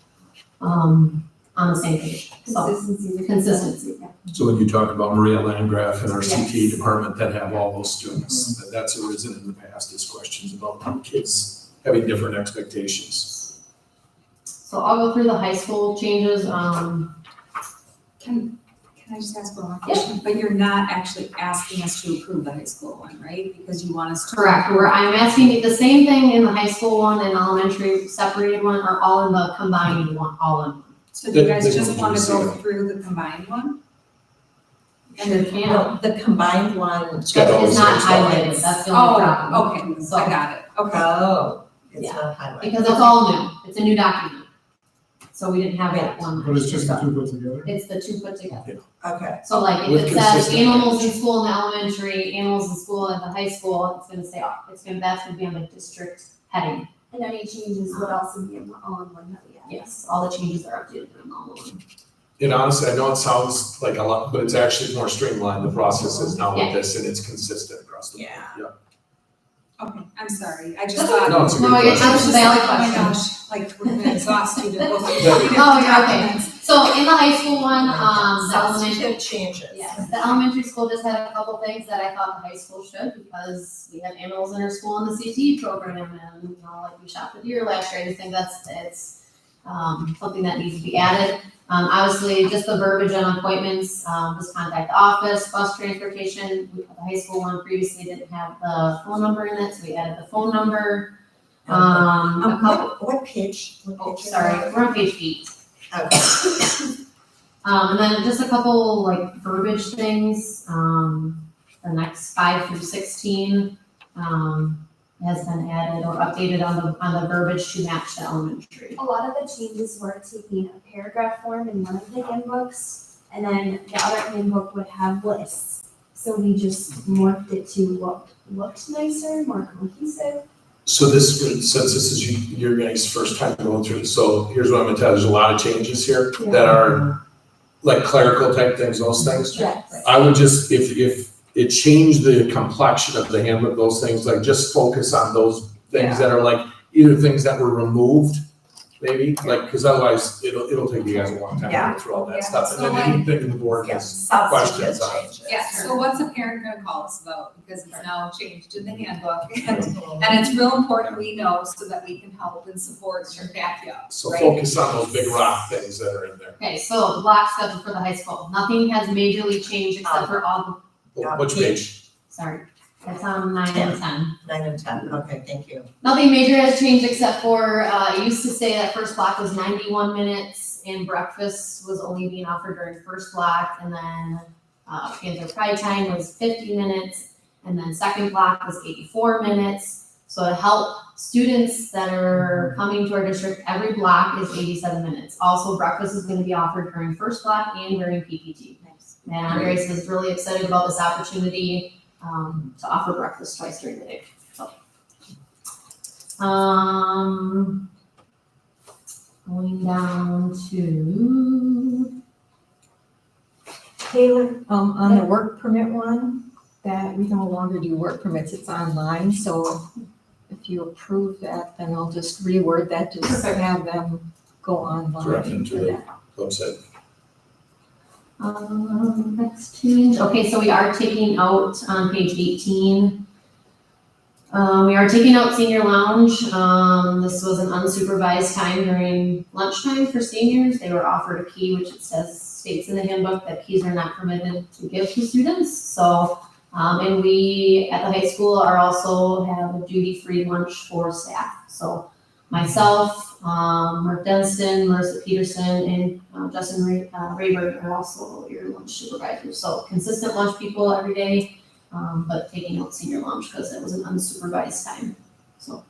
on the same page. So consistency. Yeah. So when you talk about Maria Landgraf and our Yes. CTE department that have all those students, that's arisen in the past is questions about kids having different expectations. So I'll go through the high school changes. Can I just ask one more question? But you're not actually asking us to approve the high school one, right? Because you want us to. Correct, I'm asking the same thing in the high school one and elementary separated one, or all in the combined one, all in one. So do you guys They just don't want to do go so. through the combined one? And they can, Well, the combined one. It's got all it's the not same stuff. highlighted, that's the only problem. Oh, okay, So- I got it, okay. Oh, it's Yeah. not highlighted. Because it's all new, it's a new document. So we didn't have that one. But it's just the two put together? It's the two put together. Okay, So like With if it says consistent animals in language. school in the elementary, animals in school at the high school, it's gonna say, that's gonna be on the district heading. And any changes would also be in all in one that we have. Yes, all the changes are updated in all of them. And honestly, I know it sounds like a lot, but it's actually more streamlined. The process is now with Yeah. this and it's consistent across the board. Yeah. Okay, I'm sorry, I just That's thought. No, it's a good No, it's question. I was just valid like, oh my question. gosh, like, we're gonna exhaust you to go through. Yeah. three different Oh, you're okay. documents. So in the high school one, the elementary, substantive changes. yes, the elementary school just had a couple things that I thought the high school should, because we had animals in our school in the CTE program, and, like we shot the deer last year, I just think it's something that needs to be added. Obviously, just the verbiage on appointments, just contact the office, bus transportation. The high school one previously didn't have the phone number in it, so we added the phone number. A couple, What page? oh, sorry, we're on page 8. Okay. And then just a couple like verbiage things, the next 5 through 16, has been added or updated on the verbiage to match the elementary. A lot of the changes were taking a paragraph form in one of the handbooks, and then the other handbook would have lists. So we just morphed it to what looked nicer, more cohesive. So this, since this is your guys' first time going through, so here's what I'm gonna tell you, there's a lot of changes here that are like clerical type things, those things. Yes. I would just, if it changed the complexion of the handbook, those things, like just focus on those things that are like, either things that were removed, maybe, like, cause otherwise it'll take you guys a long time to go through all that stuff. So And like- then anything in the board Yeah, has substantive questions on. changes. Yeah, so what's a parent gonna call us about, because it's now changed in the handbook, and it's real important we know so that we can help and support and back you up, So right? focus on those big rock things that are in there. Okay, so the block schedule for the high school, nothing has majorly changed except for all Which page? sorry, that's on 9 and 10. 9 and 10, okay, thank you. Nothing major has changed except for, it used to say that first block was 91 minutes and breakfast was only being offered during first block, and then, Panther Pride Time was 50 minutes, and then second block was 84 minutes. So to help students that are coming to our district, every block is 87 minutes. Also, breakfast is gonna be offered during first block and during PPT. And Andres is really excited about this opportunity, to offer breakfast twice during the day, so. Going down to, Taylor, on the work permit one, that we no longer do work permits, it's online, so if you approve that, then I'll just reword that, just Perfect. have them go online. Direct them to for the that. website. next change, okay, so we are taking out on page 18. We are taking out senior lounge, this was an unsupervised time during lunchtime for seniors, they were offered a key, which it states in the handbook that keys are not permitted to give to students, so, and we at the high school are also have a duty-free lunch for staff, so myself, Mark Dunstan, Marissa Peterson, and Justin Rayburn are also your lunch supervisors. So consistent lunch people every day, but taking out senior lunch because it was an unsupervised time. So,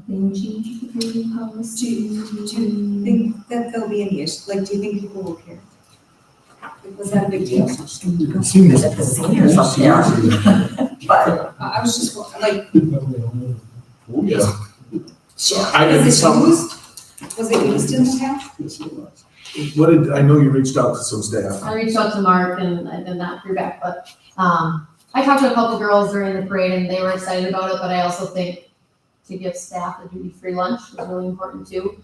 change the grading policy. Do you think that there'll be any issue, like, do you think people will care? Was that a big deal? There's at the seniors up there. But I was just, like, Oh, yeah. So I did is it some, used? Was it used in the past? what did, I know you reached out to some staff. I reached out to Mark and I did not hear back, but, I talked to a couple girls during the parade and they were excited about it, but I also think to give staff a duty-free lunch is really important too.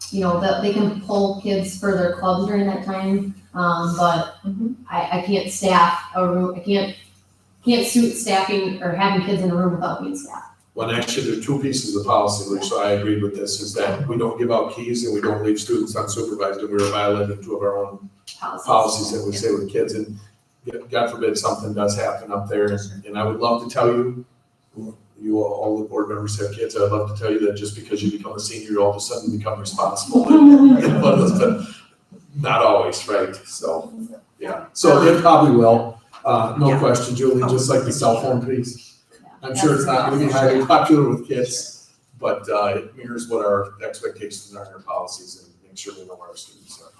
You know, that they can pull kids for their clubs during that time, but I can't staff a room, I can't suit staffing or having kids in a room without being staffed. Well, actually, there are two pieces of policy, which I agreed with this, is that we don't give out keys and we don't leave students unsupervised, and we were violating two of our own policies that we say with kids, and God forbid something does happen up there, and I would love to tell you, you all the board members have kids, I'd love to tell you that just because you become a senior, you all of a sudden become responsible. But not always, right? So, yeah, so it probably will, no question, Julie, just like the cell phone piece. I'm sure it's not gonna be highly popular with kids, but it mirrors what our expectations are in our policies and make sure we know where our students are.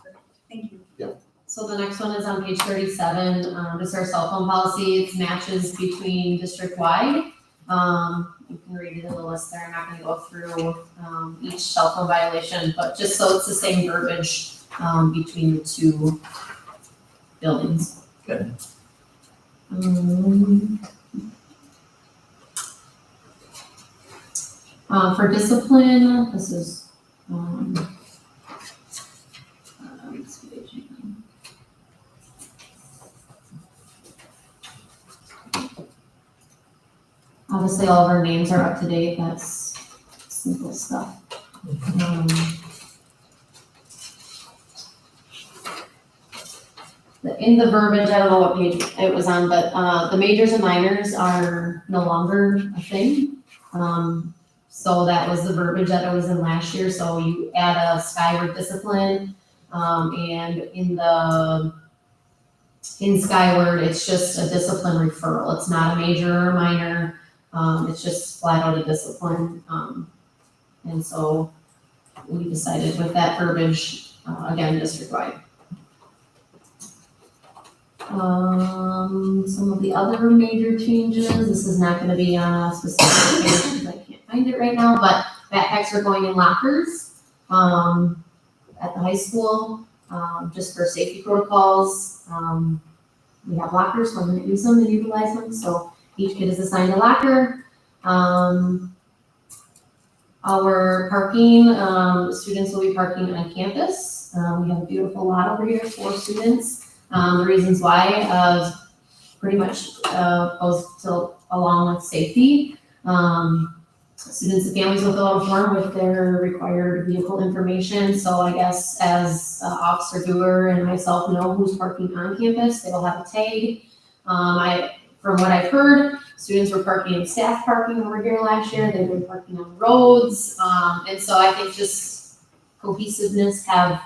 Thank you. So the next one is on page 37, this is our cell phone policy, it's matches between district-wide. You can read it in the list there, I'm not gonna go through, each cell phone violation, but just so it's the same verbiage, between the two buildings. Good. For discipline, this is, obviously all of our names are up to date, that's simple stuff. In the verbiage, I don't know what page it was on, but the majors and minors are no longer a thing. So that was the verbiage that it was in last year, so you add a skyward discipline, and in skyward, it's just a discipline referral, it's not a major or minor, it's just flat out a discipline. And so we decided with that verbiage, again, district-wide. Some of the other major changes, this is not gonna be on a specific page because I can't find it right now, but backpacks are going in lockers, at the high school, just for safety protocols. We have lockers, we're gonna use them and utilize them, so each kid is assigned a locker. Our parking, students will be parking on campus. We have a beautiful lot over here for students. The reasons why, pretty much, goes to along with safety. Students and families will fill out a form with their required vehicle information. So I guess as Officer Dewar and myself know who's parking on campus, they will have a tag. From what I've heard, students were parking in staff parking over here last year. They've been parking on roads. And so I think just cohesiveness, have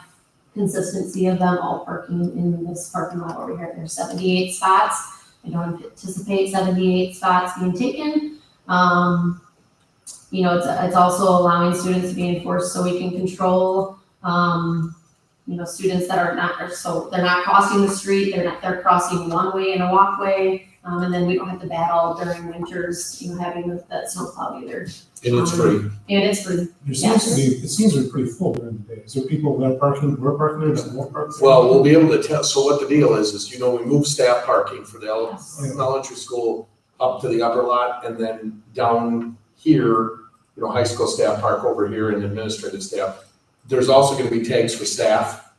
consistency of them all parking in this parking lot over here. There's 78 spots. I don't anticipate 78 spots being taken. You know, it's also allowing students to be enforced so we can control, you know, students that are not, so they're not crossing the street, they're crossing one way in a walkway. And then we don't have to battle during winters, you know, having that snowplow either. And it's free. And it's free. It seems to be pretty full during the day. Is there people that are parking, we're parking there, that won't park there? Well, we'll be able to tell, so what the deal is, you know, we move staff parking for the elementary school up to the upper lot, and then down here, you know, high school staff park over here and administrative staff. There's also gonna be tags for staff,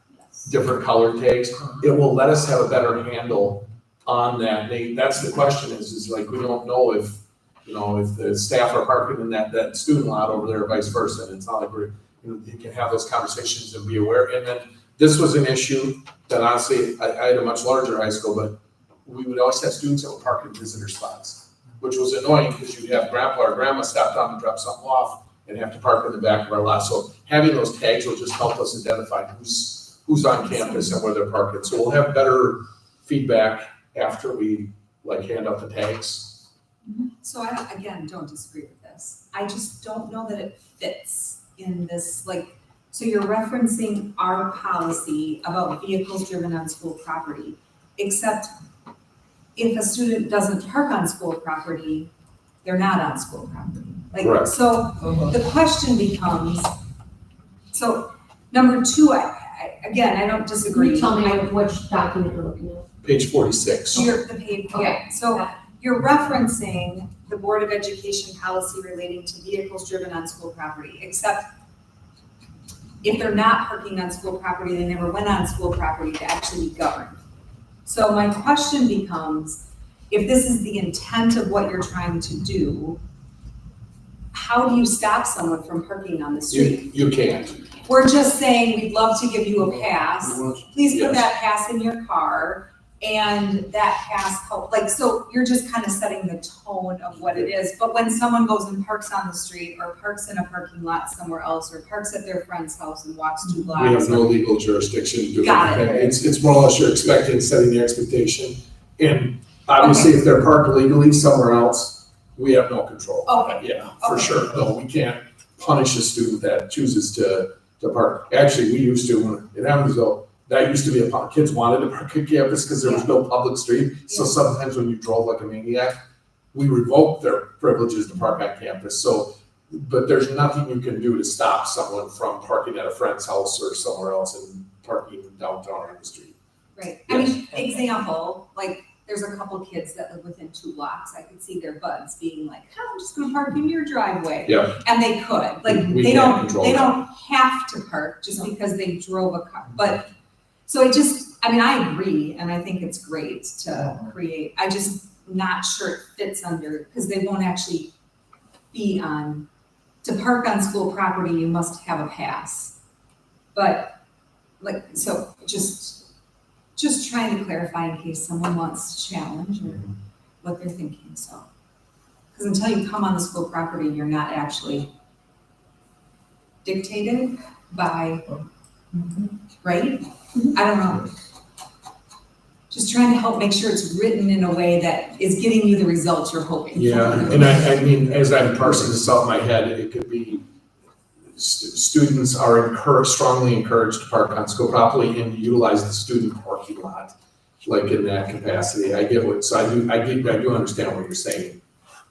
different colored tags. It will let us have a better handle on that. That's the question is like, we don't know if, you know, if the staff are parking in that student lot over there or vice versa. And it's not like we're, you know, you can have those conversations and be aware. And then this was an issue that honestly, I had a much larger high school, but we would always have students that would park in visitor spots, which was annoying because you'd have grandpa or grandma stop down and drop something off and have to park in the back of our lot. So having those tags will just help us identify who's on campus and where they're parking. So we'll have better feedback after we like hand out the tags. So I, again, don't disagree with this. I just don't know that it fits in this, like, so you're referencing our policy about vehicles driven on school property, except if a student doesn't park on school property, they're not on school property. Like, Correct. so the question becomes, so number two, again, I don't disagree. Can you tell me which document you're looking at? Page 46. The page, okay, so you're referencing the Board of Education policy relating to vehicles driven on school property, except if they're not parking on school property, they never went on school property to actually be governed. So my question becomes, if this is the intent of what you're trying to do, how do you stop someone from parking on the street? You can't. We're just saying, we'd love to give you a pass. Please put Yes. that pass in your car, and that pass, like, so you're just kind of setting the tone of what it is. But when someone goes and parks on the street, or parks in a parking lot somewhere else, or parks at their friend's house and walks 2 blocks. We have no legal jurisdiction to do Got anything. it. It's more or less you're expecting, setting the expectation. And obviously, if they're parked illegally somewhere else, we have no control. Okay. Yeah, for Okay. sure. No, we can't punish a student that chooses to park. Actually, we used to, when in Evansville, that used to be kids wanted to park at campus because there was no public street. So sometimes when you drove like a maniac, we revoked their privileges to park on campus. So, but there's nothing you can do to stop someone from parking at a friend's house or somewhere else and parking downtown on the street. Right, I mean, example, like, there's a couple kids that live within 2 blocks, I could see their buds being like, oh, I'm just gonna park in your driveway. Yeah. And they could, like, We they can't don't, control they that. don't have to park just because they drove a car, but, so it just, I mean, I agree, and I think it's great to create, I just not sure it fits under, because they won't actually be on, to park on school property, you must have a pass. But, like, so just trying to clarify in case someone wants to challenge or what they're thinking, so. Because until you come on the school property, you're not actually dictated by, right? I don't know. Just trying to help make sure it's written in a way that is getting you the results you're hoping for. Yeah, and I mean, as I'm parsing this out in my head, it could be students are strongly encouraged to park on school property and utilize the student parking lot, like in that capacity. I get what, so I do understand what you're saying.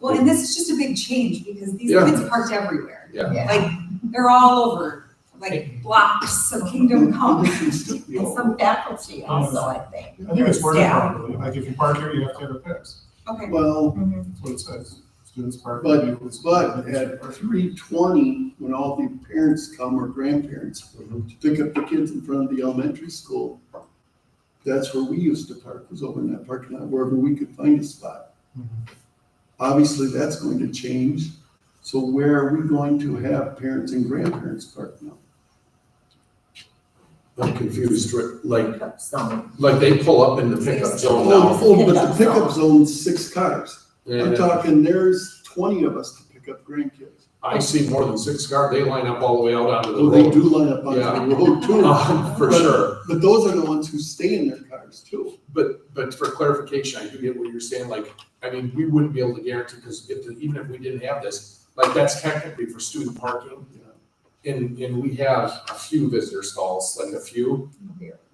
Well, and this is just a big change because these Yeah. kids parked everywhere. Yeah. Like, they're all over, like blocks of Kingdom Come. And some faculty also, I think. I think it's worded Staff. properly, like if you park here, you have to have a pass, Okay, Well, that's what it says. Students park. but vehicles. at 3:20, when all the parents come or grandparents to pick up the kids in front of the elementary school, that's where we used to park, was over in that parking lot, wherever we could find a spot. Mhm. Obviously, that's going to change. So where are we going to have parents and grandparents park now? I'm confused, like, Pickup zone. like they pull up in the pickup zone now. Oh, but the pickup zone's 6 cars. I'm And talking, there's 20 of us to pick up grandkids. I see more than 6 cars, they line up all the way out onto the Oh, they road. do line up onto the road too. For sure. But those are the ones who stay in their cars too. But for clarification, I do get what you're saying, like, I mean, we wouldn't be able to guarantee, because even if we didn't have this, like, that's technically for student parking. And we have a few visitor stalls, like a few,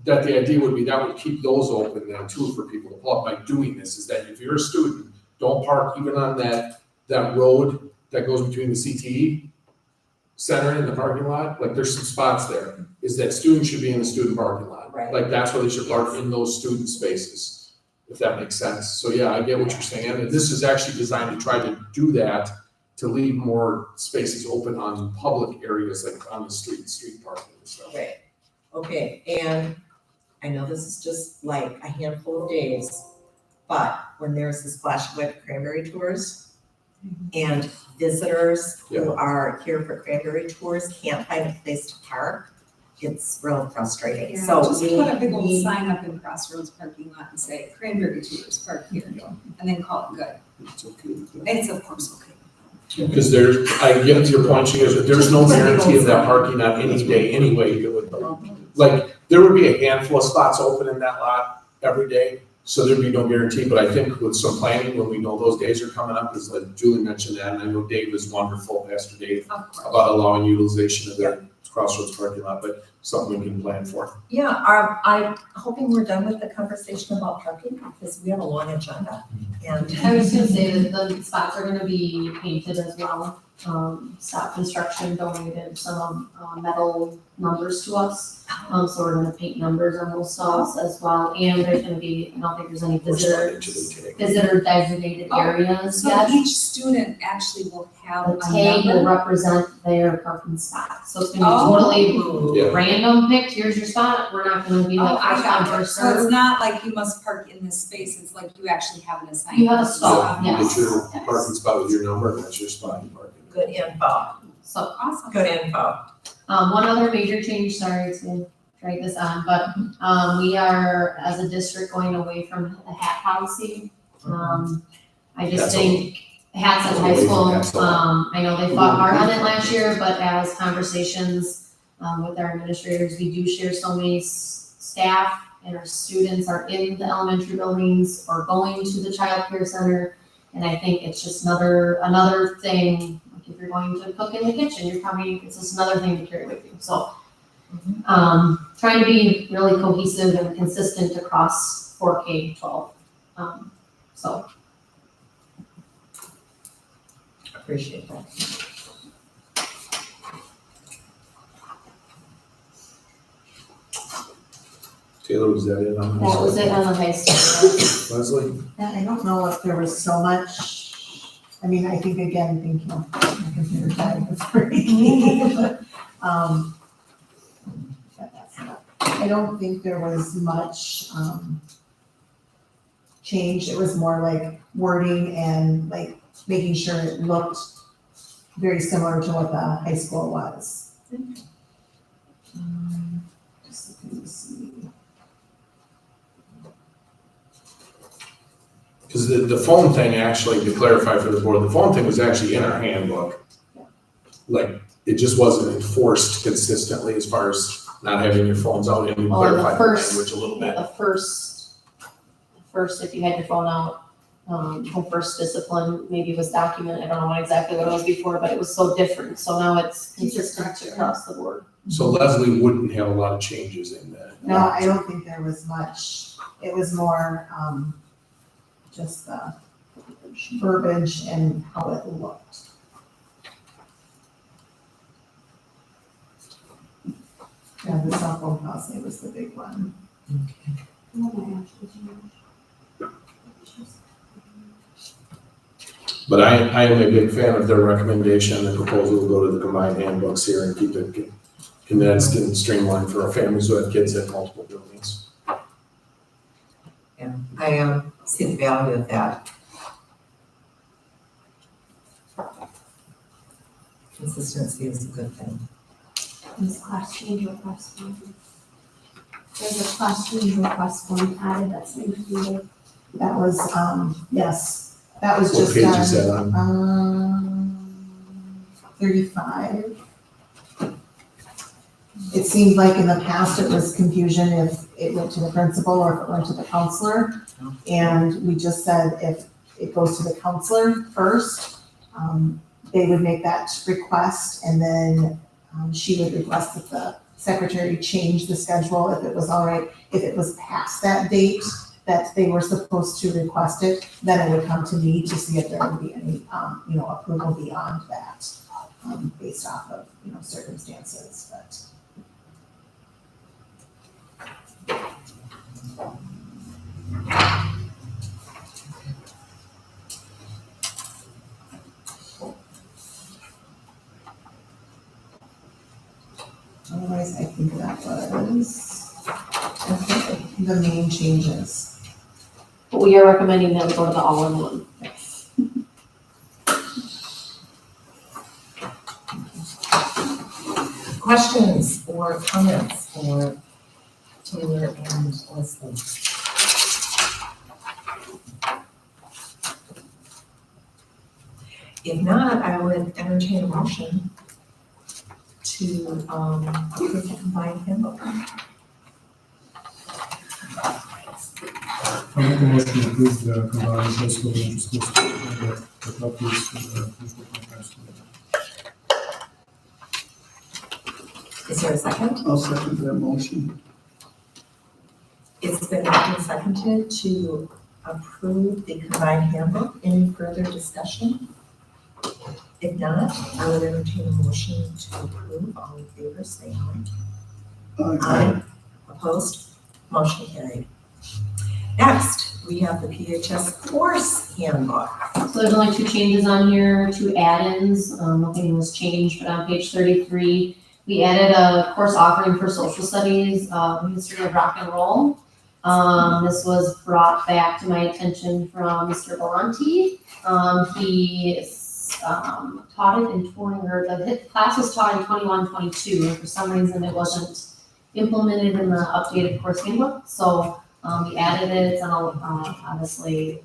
that the idea would be that would keep those open then too for people to pull up. By doing this, is that if you're a student, don't park even on that road that goes between the CTE center and the parking lot, like there's some spots there, is that students should be in the student parking lot. Right. Like that's where they should park, in those student spaces, if that makes sense. So yeah, I get what you're saying, and this is actually designed to try to do that, to leave more spaces open on public areas, like on the street parking and stuff. Right, okay, and I know this is just like a handful of days, but when there's the Splash of Wet Cranberry Tours and visitors who are here for cranberry tours can't find a place to park, it's real frustrating, yeah, so just put a big old we- sign up in Crossroads parking lot and say Cranberry Tours park here, and then call it good. It's okay with that. It's of course okay. Because I get to your point, there's no guarantee of that parking on any day anyway. Like, there would be a handful of spots open in that lot every day, so there'd be no guarantee, but I think with some planning, when we know those days are coming up, is like Julie mentioned that, and I know Dave is wonderful, Pastor Dave, Of course. about allowing utilization of the Crossroads parking lot, but something we can plan for. Yeah, I'm hoping we're done with the conversation about parking, because we have a long agenda, and I was gonna say that the spots are gonna be painted as well. Stop Construction donated some metal numbers to us. So we're gonna paint numbers on those stalls as well. And there's gonna be, I don't think there's any We're starting to visitor designated areas So yet. each student actually will have The a tag will number. represent their parking spot. So it's gonna Oh. be totally Yeah. random picked, here's your spot. We're not gonna be Oh, like I first got come, it. first So it's served. not like you must park in this space, it's like you actually have an assigned. You have a stall, spot. yeah. You get your Yes. parking spot with your number, and that's your spot you park in. good info, So Awesome. good info. one other major change, sorry to drag this on, but, we are, as a district, going away from the hat policy. I just That's think hats at high Away from school, hats, so- I know they fought hard on it last year, but as conversations, with our administrators, we do share so many staff and our students are in the elementary buildings or going to the childcare center. And I think it's just another thing, like if you're going to cook in the kitchen, it's just another thing to carry with you, so. Trying to be really cohesive and consistent across 4K-12, so. Appreciate that. Taylor, was that it on? That was it on the high school. Leslie? Yeah, I don't know if there was so much, I mean, I think again, thank you, my computer died before you came, but that's not- I don't think there was much, change, it was more like wording and like making sure it looked very similar to what the high school was. Just looking to see. Because the phone thing, actually, to clarify for the board, the phone thing was actually in our handbook. Like, it just wasn't enforced consistently as far as not having your phones out, and we Oh, and the clarified the first- language a little bit. The first, if you had your phone out, the first discipline maybe was documented, I don't know exactly what it was before, but it was so different, so now it's consistent across the board. So Leslie wouldn't have a lot of changes in that. No, I don't think there was much, it was more, just the verbiage and how it looked. Yeah, the cell phone policy was the big one. But I am a big fan of their recommendation, the proposal to go to the combined handbooks here and keep it condensed and streamlined for our families who have kids at multiple buildings. Yeah, I see the value of that. Consistency is a good thing. There's class change request form. There's a class change request form added that's included. That was, yes, that was What just page is that on? 35. It seemed like in the past it was confusion if it went to the principal or if it went to the counselor. And we just said if it goes to the counselor first, they would make that request and then she would request that the secretary change the schedule if it was all right. If it was past that date that they were supposed to request it, then it would come to me to see if there would be any, approval beyond that, based off of, circumstances, but. Otherwise, I think that was the main changes. But we are recommending that we go to the all-in-one. Yes. Questions or comments for Taylor and Leslie? If not, I would entertain a motion to approve the combined handbook. I'll make a motion to approve the combined high school and interschools handbook with updates for the Pittsville high school. Is there a second? I'll second that motion. It's been moved and seconded to approve the combined handbook. Any further discussion? If not, I would entertain a motion to approve. All in favor, say aye. Aye. Opposed? Motion carried. Next, we have the PHS course handbook. So there's only 2 changes on here, 2 add-ins, nothing was changed, but on page 33, we added a course offering for social studies, history of rock and roll. This was brought back to my attention from Mr. Valenti. He taught it in the class was taught in 21-22, and for some reason it wasn't implemented in the updated course handbook. So we added it. It's obviously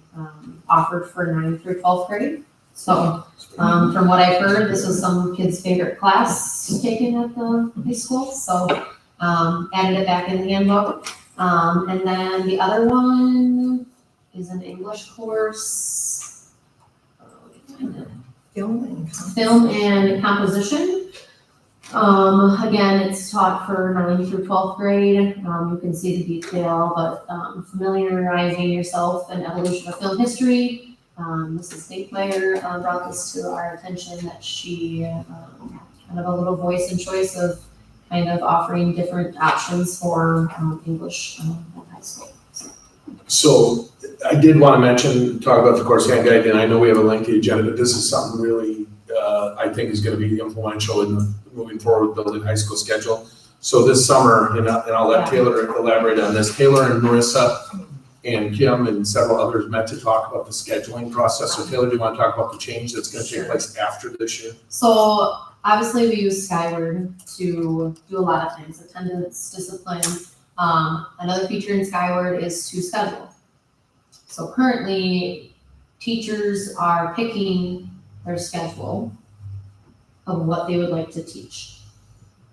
offered for 9th through 12th grade. So from what I've heard, this was some kids' favorite class taken at the high school. So added it back in the handbook. And then the other one is an English course. Film and composition. Again, it's taught for 9th through 12th grade. You can see the detail, but familiarizing yourself and evolution of film history. Mrs. Dinkmeyer brought this to our attention that she kind of a little voice and choice of kind of offering different options for English in high school. So I did want to talk about the course hand guide, and I know we have a lengthy agenda, but this is something really I think is going to be influential in moving forward building high school schedule. So this summer, and I'll let Taylor elaborate on this, Taylor and Marissa and Kim and several others met to talk about the scheduling process. So Taylor, do you want to talk about the change that's going to take place after this year? So obviously we use Skyward to do a lot of things, attendance, discipline. Another feature in Skyward is to schedule. So currently teachers are picking their schedule of what they would like to teach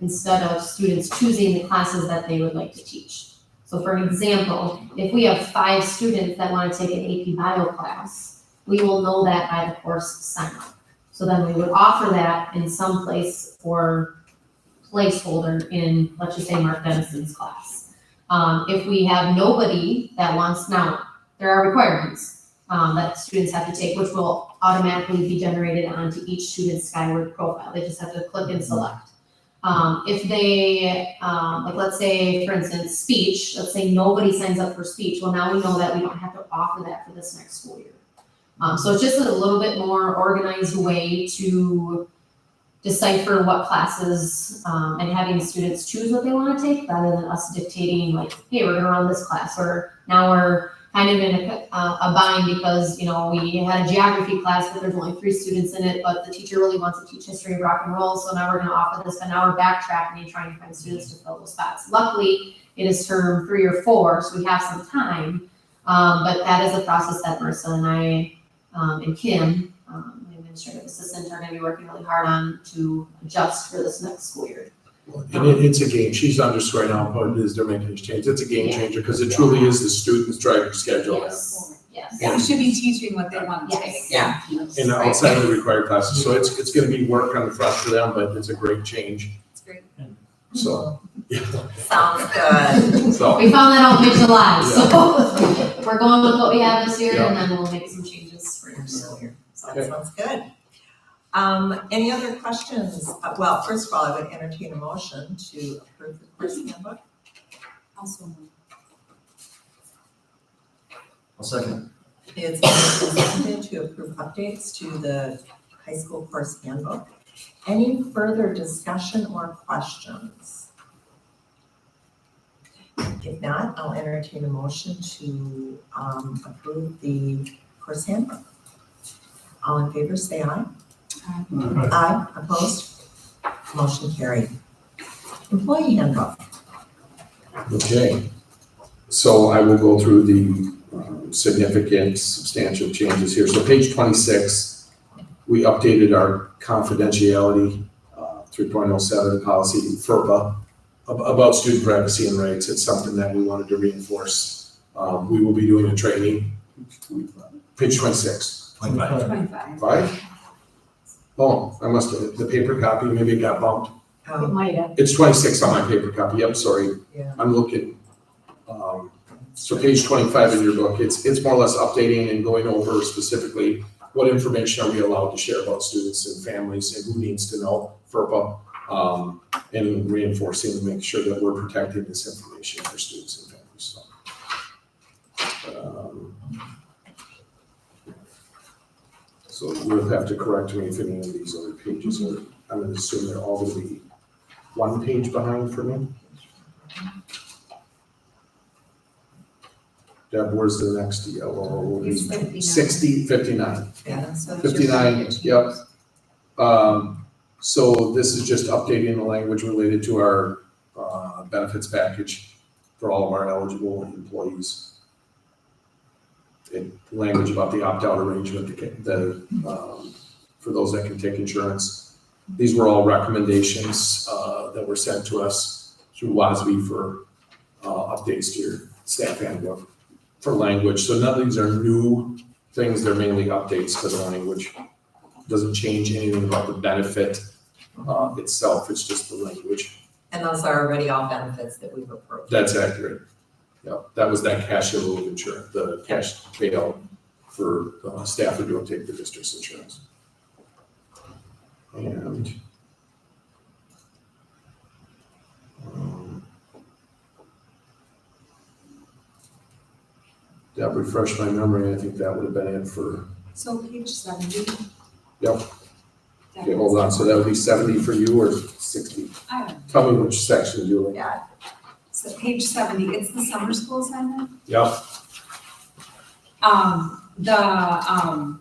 instead of students choosing the classes that they would like to teach. So for example, if we have 5 students that want to take an AP Bio class, we will know that by the course sign up. So then we would offer that in some place or placeholder in, let's just say, Mark Denison's class. If we have nobody that wants, now there are requirements. that students have to take, which will automatically be generated onto each student's Skyward profile. They just have to click and select. If they, like let's say, for instance, speech, let's say nobody signs up for speech, well, now we know that we don't have to offer that for this next school year. So it's just a little bit more organized way to decipher what classes, and having students choose what they want to take rather than us dictating like, hey, we're gonna run this class, or now we're kind of in a bind because, you know, we had a geography class, but there's only 3 students in it, but the teacher really wants to teach history of rock and roll, so now we're gonna offer this, but now we're backtracking and trying to find students to fill those spots. Luckily, it is term 3 or 4, so we have some time, but that is a process that Marissa and I, and Kim, the administrative assistant, are gonna be working really hard on to adjust for this next school year. And it's a game, she's underscoring how important it is they're making these changes. It's a game changer because it truly is the student's driving schedule. Yes, yes. Yeah, we should be teaching what they want to take. Yes. Yeah. And outside of the required classes, so it's gonna be work on the front for them, but it's a great change, It's great. so. Yeah. Sounds good. So, We found that out mid-July, so we're going with what we have this year, and then we'll make some changes for next school year. That sounds good. Any other questions? Well, first of all, I would entertain a motion to approve the course handbook. Also, I'll second. It's been presented to approve updates to the high school course handbook. Any further discussion or questions? If not, I'll entertain a motion to approve the course handbook. All in favor, say aye. Aye, opposed? Motion carried. Employee handbook. okay, so I will go through the significant, substantial changes here. So page 26, we updated our confidentiality 3.07 policy, FERPA, about student privacy and rights. It's something that we wanted to reinforce. We will be doing a training. Page 26. 25. 5? Oh, I must have, the paper copy, maybe it got bumped. It might have. It's 26 on my paper copy, I'm sorry. Yeah. I'm looking. So page 25 in your book, it's more or less updating and going over specifically what information are we allowed to share about students and families and who needs to know FERPA, and reinforcing and make sure that we're protecting this information for students and families. So you'll have to correct me if any of these other pages are, I'm gonna assume they're all gonna be 1 page behind for me. Deb, where's the next yellow? It's 59. 59. Yeah, so 59, yep. So this is just updating the language related to our benefits package for all of our eligible employees. And language about the opt-out arrangement, for those that can take insurance. These were all recommendations that were sent to us through WASB for updates to your staff handbook for language. So none of these are new things, they're mainly updates to the language. Doesn't change anything about the benefit itself, it's just the language. And those are already all benefits that we've approved. That's accurate. Yeah, that was that cash in lieu of insurance, the cash payout for staff who don't take the district's insurance. And that refreshed my memory, I think that would have been it for, So page 70. yep. Okay, hold on, so that would be 70 for you or 60? I don't know. Tell me which section you like. Yeah. So page 70, it's the summer school assignment. Yep,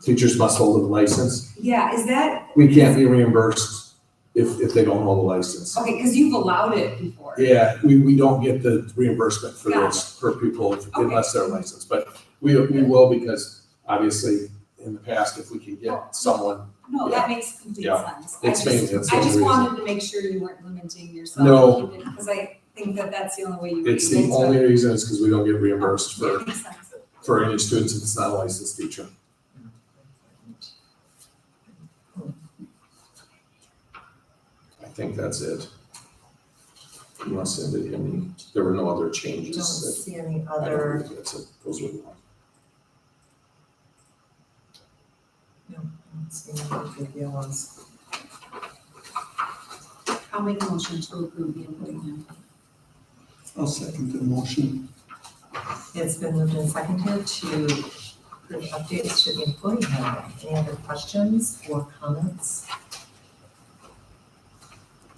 teachers must hold a license. Yeah, is that, We can't be reimbursed if they don't hold a license. okay, because you've allowed it before. Yeah, we don't get the reimbursement for Got this, for people unless they're licensed, but we will because obviously in the past, if we can get someone. No, that makes complete Yeah. sense. It's mainly, that's the I only just reason. wanted to make sure you weren't limiting yourself. No. Because I think that that's the only way you. It's the only reason is because we don't get reimbursed Yeah, makes sense. for any students if it's not a licensed teacher. I think that's it. Unless there were no other changes. Don't see any I don't other. believe that's it. Those were the ones. seeing what the deal was. I'll make a motion to approve the employee handbook. I'll second the motion. It's been moved and seconded to approve updates to the employee handbook. Any other questions or comments?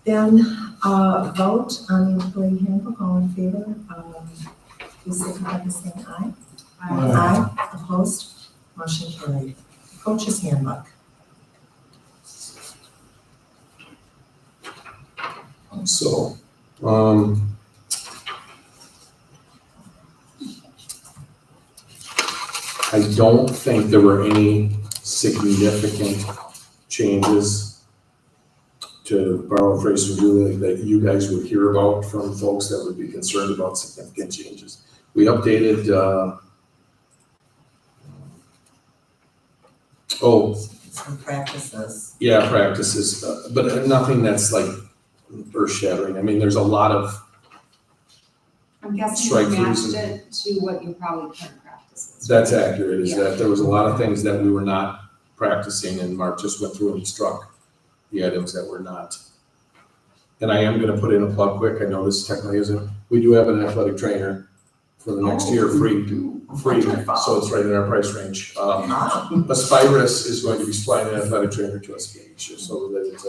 Then, vote on the employee handbook, all in favor, please signify by saying aye. Aye. Opposed, motion carried. Coach's handbook. So, I don't think there were any significant changes, to borrow a phrase from Julie, that you guys would hear about from folks that would be concerned about significant changes. We updated, Some practices. yeah, practices, but nothing that's like earth shattering. I mean, there's a lot of, I'm guessing Strike you throughs matched it to what you probably current practices. that's accurate, is that there was a lot of things that we were not practicing, and Mark just went through and struck the items that were not. And I am gonna put in a plug quick, I know this technically isn't, we do have an athletic trainer for the next year, free, so it's right in our price range. Aspirus is going to be supplying an athletic trainer to us again this year, so that it's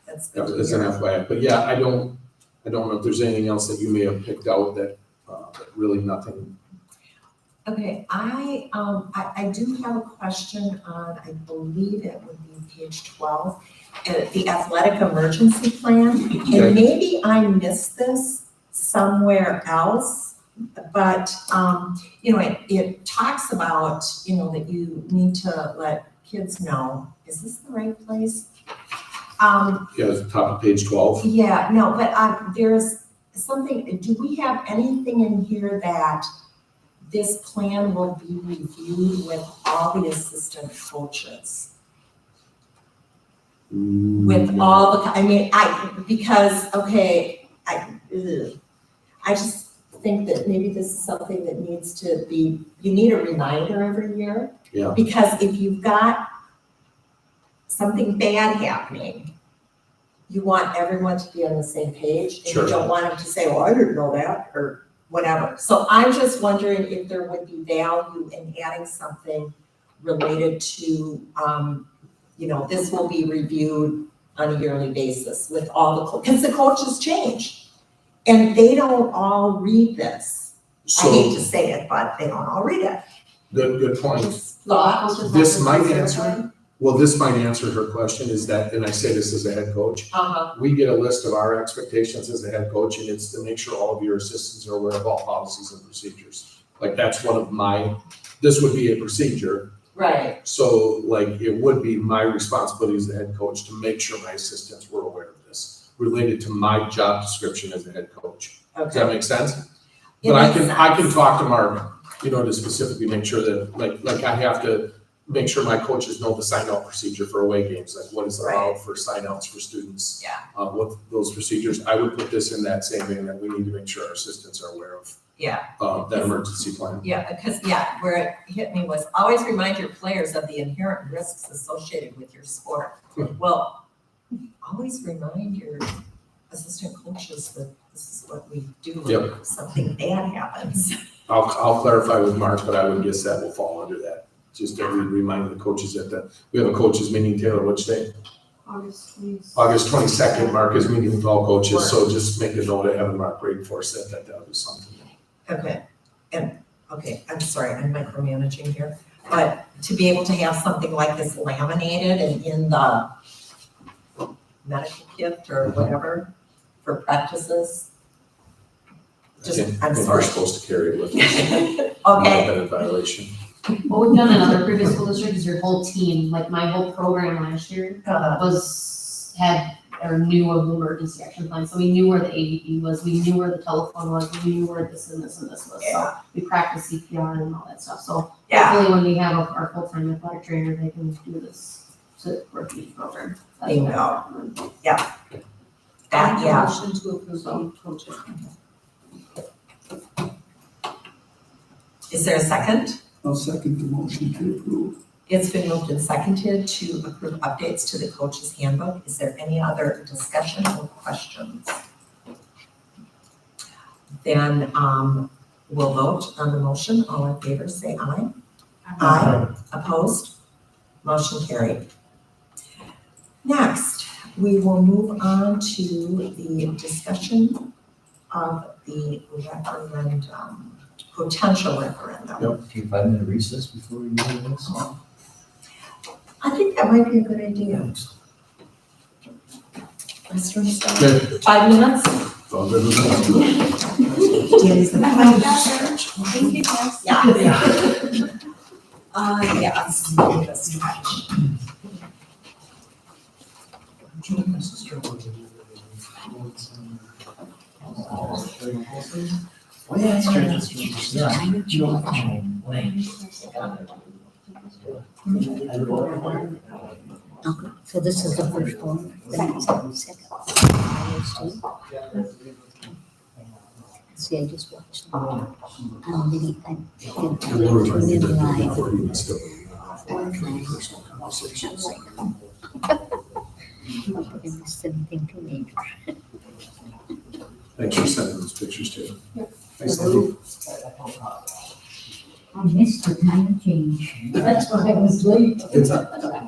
That's good to as an hear. FYI. But yeah, I don't know if there's anything else that you may have picked out that really nothing. Okay, I do have a question on, I believe it would be page 12, the athletic emergency plan. Okay. And maybe I missed this somewhere else, but, it talks about, that you need to let kids know, is this the right place? Yeah, it's the top of page 12. Yeah, no, but there's something, do we have anything in here that this plan will be reviewed with all the assistant coaches? With all the, because, okay, I just think that maybe this is something that needs to be, you need a reminder every year. Yeah. Because if you've got something bad happening, you want everyone to be on the same page, and Sure. you don't want them to say, well, I didn't know that, or whatever. So I'm just wondering if there would be value in adding something related to, this will be reviewed on a yearly basis with all the, because the coaches change. And they don't all read this. I hate to say it, but they don't all read it. Good point. Just thought. This might answer, this might answer her question, is that, and I say this as a head coach, we get a list of our expectations as a head coach, and it's to make sure all of your assistants are aware of all policies and procedures. Like, that's one of this would be a procedure. Right. So like, it would be my responsibility as the head coach to make sure my assistants were aware of this, related to my job description as a head coach. Does that make sense? But I can talk to Mark, to specifically make sure that, like I have to make sure my coaches know the sign-out procedure for away games, like what is allowed for sign-outs for students. Yeah. What those procedures, I would put this in that same vein, that we need to make sure our assistants are aware of. Yeah. That emergency plan. Yeah, because, where it hit me was, always remind your players of the inherent risks associated with your sport. Well, always remind your assistant coaches that this is what we do when something bad happens. I'll clarify with Mark, but I would guess that will fall under that. Just to remind the coaches we have a coaches meeting, Taylor, which day? August 22nd, Mark is meeting with all coaches, so just make a note of having Mark reinforce that would be something. Okay, I'm sorry, I'm micromanaging here, but to be able to have something like this laminated and in the medical kit or whatever for practices. I'm We're sorry. supposed to carry it with us. Okay. Not a violation. What we've done in other previous school districts is your whole team, like my whole program last year knew of the emergency action plan. So we knew where the AED was, we knew where the telephone was, we knew where this and this and this was. So we practiced CPR and all that stuff. So hopefully when we have our full-time athletic trainer, they can do this to work each program. Bingo. Yeah. I make a motion to approve the coaches. Is there a second? I'll second the motion to approve. It's been moved and seconded to approve updates to the coach's handbook. Is there any other discussion or questions? Then, we'll vote on the motion. All in favor, say aye. Aye. Opposed? Motion carried. Next, we will move on to the discussion of the referendum, potential referendum. Do you 5-minute recess before we do this? I think that might be a good idea. Restroom stop. Okay. 5 minutes? It's all good with me. Danny's the Thank you, Jess. Yeah. Yes. Okay, so this is the first one, then it's the second. See, I just watched them on video, I didn't tune in live. And the same thing to me. Thanks for sending those pictures too. Thanks, Cindy. I missed the time of change. That's why I was late.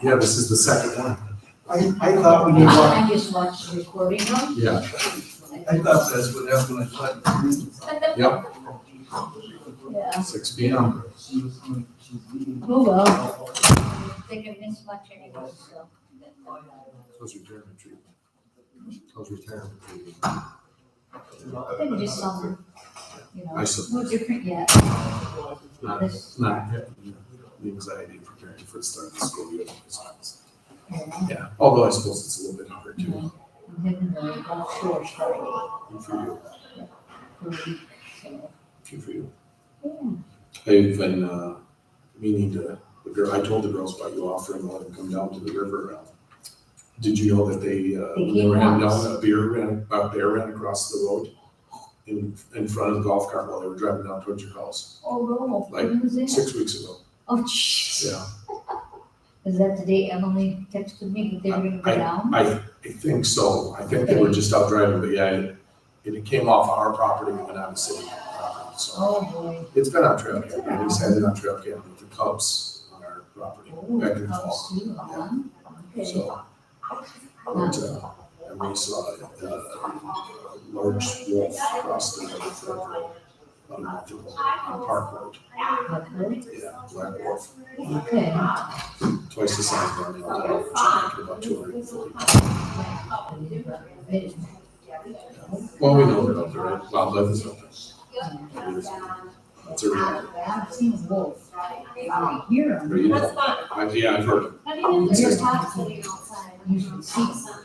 Yeah, this is the second one. I thought when you walked, I just watched the recording of. Yeah. I thought that's what happened when I thought. Yep, Yeah. 6 p.m. Oh, well. They can miss much anyway, so. How's retirement treatment? How's retirement treatment? Maybe just some, I no suppose, different yet. not the anxiety of preparing for the start of the school year. Yeah, although I suppose it's a little bit harder too. I'm having the golf course Friday Good for you. for a week, so. Good for you. Yeah. I've been, meaning to, I told the girls about you offering to let them come down to the river. Did you know that they came ran once. down, a bear ran across the road in front of the golf cart while they were driving down towards your house, Oh, no. Like, When was it? 6 weeks ago. Oh, jeez. Yeah, Is that the day Emily texted me that they were gonna go down? I think so. I think they were just out driving, but yeah, it came off our property and went on the city property, so. Oh, boy. It's been on trail camp, and he's headed on trail camp with the cubs on our property back in the fall. Cubs too, huh? Okay. So, and we saw a large wolf cross the river for on Park Road. Yeah, black wolf, Okay. twice the size of our mill, which is making about 240. Well, we know they're out there, right? Wildlife is out there. It's a reality. I've seen a wolf. I hear them. Or, you know, yeah, I've heard it. I didn't hear cops sitting outside. I usually see some.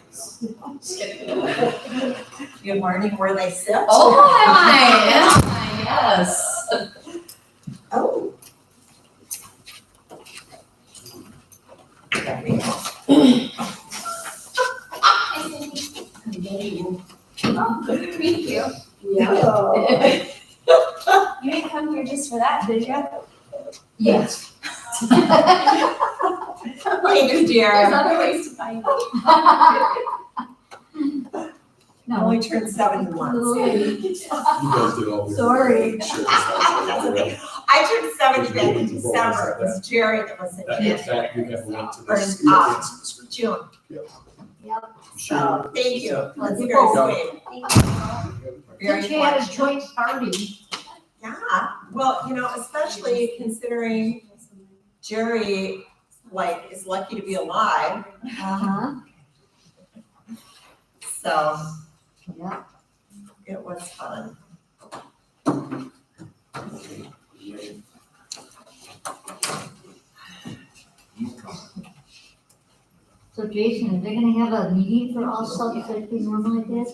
Good morning, where they sit. Oh, hi, yes. Oh. Oh, good to meet you. Yeah. You didn't come here just for that, did you? Yes. Later, dear. There's other ways to find me. I only turned 7 once. You guys did all. Sorry. Sure, That's okay. I turned 70 back in December. It was Jerry that was in That, in fact, you have went to Or this. in, June. Yep. So, thank you. That's very Yeah. sweet. Very Since you had a much. joint party. Yeah, well, especially considering Jerry, is lucky to be alive, Uh-huh. so Yeah. it was fun. So Jason, are they gonna have a meeting for all subs like we normally did?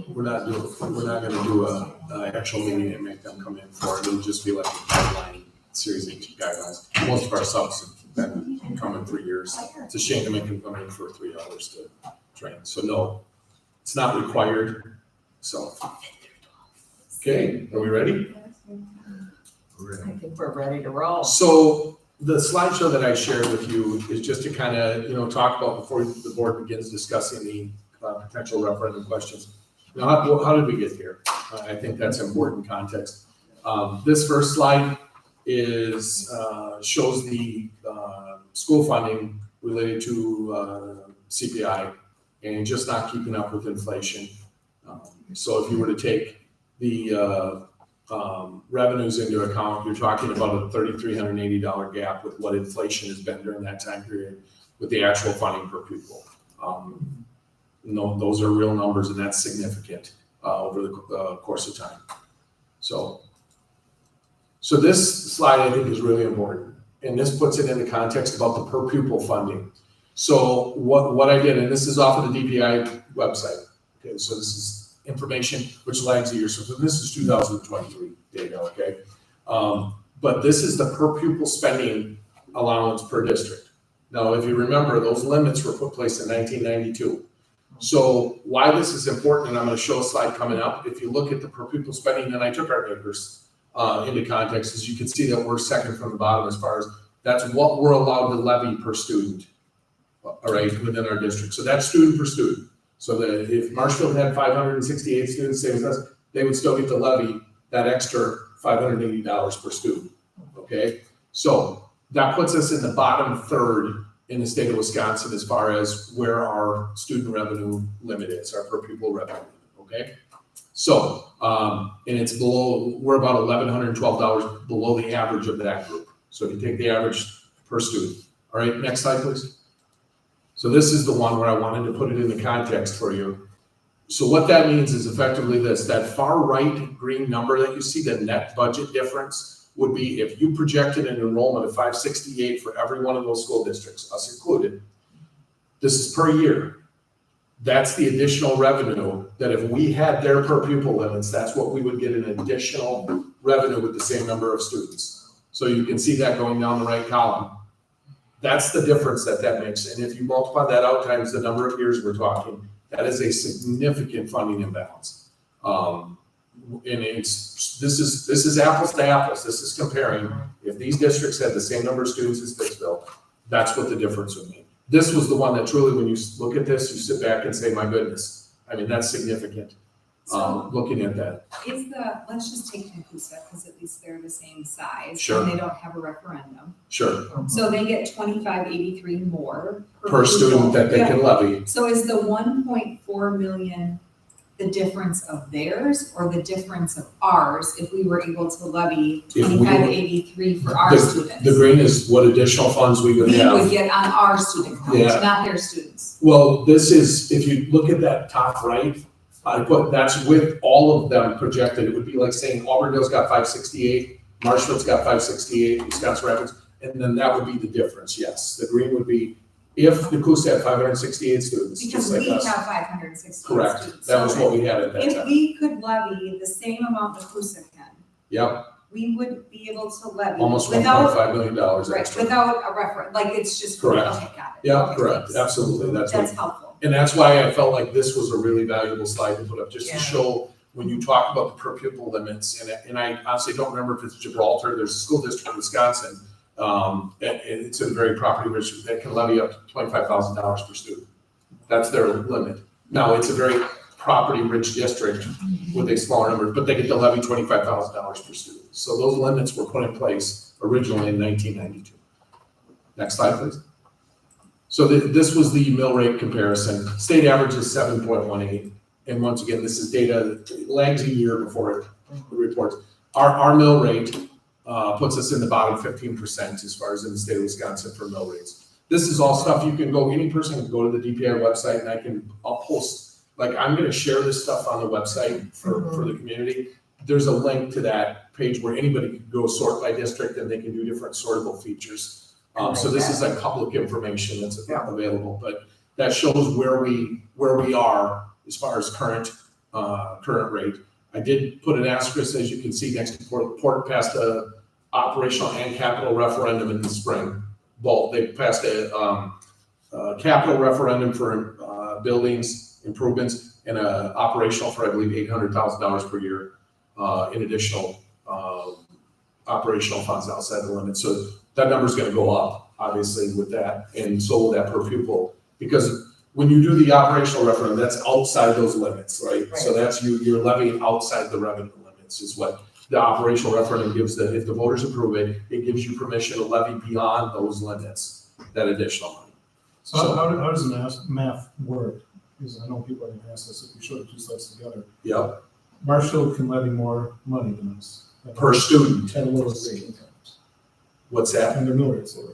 We're not gonna do a actual meeting and make them come in for it. It'll just be like a guideline, series of guidelines. Most of our subs have been coming for years. It's a shame to make them come in for 3 hours to train. So no, it's not required, so. Okay, are we ready? I think we're ready to roll. So the slideshow that I shared with you is just to kind of, talk about before the board begins discussing the potential referendum questions. Now, how did we get here? I think that's important context. This first slide shows the school funding related to CPI and just not keeping up with inflation. So if you were to take the revenues into account, you're talking about a $3,380 gap with what inflation has been during that time period with the actual funding per pupil. No, those are real numbers, and that's significant over the course of time. So this slide I think is really important, and this puts it into context about the per pupil funding. So what I did, and this is off of the DPI website. Okay, so this is information which lags a year. So this is 2023 data, okay? But this is the per pupil spending allowance per district. Now, if you remember, those limits were put in place in 1992. So why this is important, and I'm going to show a slide coming up. If you look at the per pupil spending, and I took our neighbors into context, as you can see that we're second from the bottom as far as that's what we're allowed to levy per student, all right, within our district. So that's student per student. So that if Marshfield had 568 students, same as us, they would still get to levy that extra $580 per student, okay? So that puts us in the bottom third in the state of Wisconsin as far as where our student revenue limit is, our per pupil revenue, okay? So, and it's below, we're about $1,112 below the average of that group. So if you take the average per student. All right, next slide, please. So this is the one where I wanted to put it into context for you. So what that means is effectively this, that far right green number that you see, the net budget difference, would be if you projected an enrollment of 568 for every one of those school districts, us included. This is per year. That's the additional revenue that if we had their per pupil limits, that's what we would get an additional revenue with the same number of students. So you can see that going down the right column. That's the difference that makes. And if you multiply that out times the number of years we're talking, that is a significant funding imbalance. And this is apples to apples. This is comparing. If these districts had the same number of students as Pittsville, that's what the difference would mean. This was the one that truly, when you look at this, you sit back and say, my goodness. I mean, that's significant. Looking at that. Let's just take Nakusa, because at least they're the same size. Sure. And they don't have a referendum. Sure. So they get $25.83 more Per student that they can levy. So is the 1.4 million the difference of theirs or the difference of ours if we were able to levy $25.83 for our students? The green is what additional funds we would have. We would get on our student count, not their students. Well, this is, if you look at that top right, that's with all of them projected. It would be like saying Auburndale's got 568, Marshfield's got 568, Wisconsin Rapids, and then that would be the difference, yes. The green would be if Nakusa had 568 students, Because just like we us. have 568 Correct. students. That was what we had at that If time. we could levy the same amount Nakusa can, Yep, we would be able to levy almost without, $1.5 million right, extra. without a reference, like it's just. Correct. Okay, got it. Yeah, Okay, correct, thanks. absolutely, that's helpful. And that's why I felt like this was a really valuable slide to put up, just to Yeah. show when you talk about the per pupil limits, and I honestly don't remember if it's Gibraltar, there's a school district in Wisconsin, and it's a very property rich, that can levy up to $25,000 per student. That's their limit. Now, it's a very property rich district with a smaller number, but they get to levy $25,000 per student. So those limits were put in place originally in 1992. Next slide, please. So this was the mill rate comparison. State average is 7.18. And once again, this is data that lags a year before it reports. Our mill rate puts us in the bottom 15% as far as in the state of Wisconsin for mill rates. This is all stuff you can go, any person can go to the DPI website and I'll post, like I'm gonna share this stuff on the website for the community. There's a link to that page where anybody can go sort by district and they can do different sortable features. So this is like public information that's available, but that shows where we are as far as current rate. I did put an asterisk, as you can see, next to Port passed a operational and capital referendum in the spring. Both, they passed a capital referendum for buildings improvements and a operational for, I believe, $800,000 per year in additional operational funds outside the limit. So that number's gonna go up, obviously, with that, and so will that per pupil. Because when you do the operational referendum, that's outside those limits, right? So that's you're levying outside the revenue limits is what the operational referendum gives that if the voters approve it, it gives you permission to levy beyond those limits, that additional money. So how does math work? Because I know people are gonna ask us if we should have two slides together. Yep, Marshall can levy more money than us. per student. At a lower rate. What's that? And their mill rate's lower.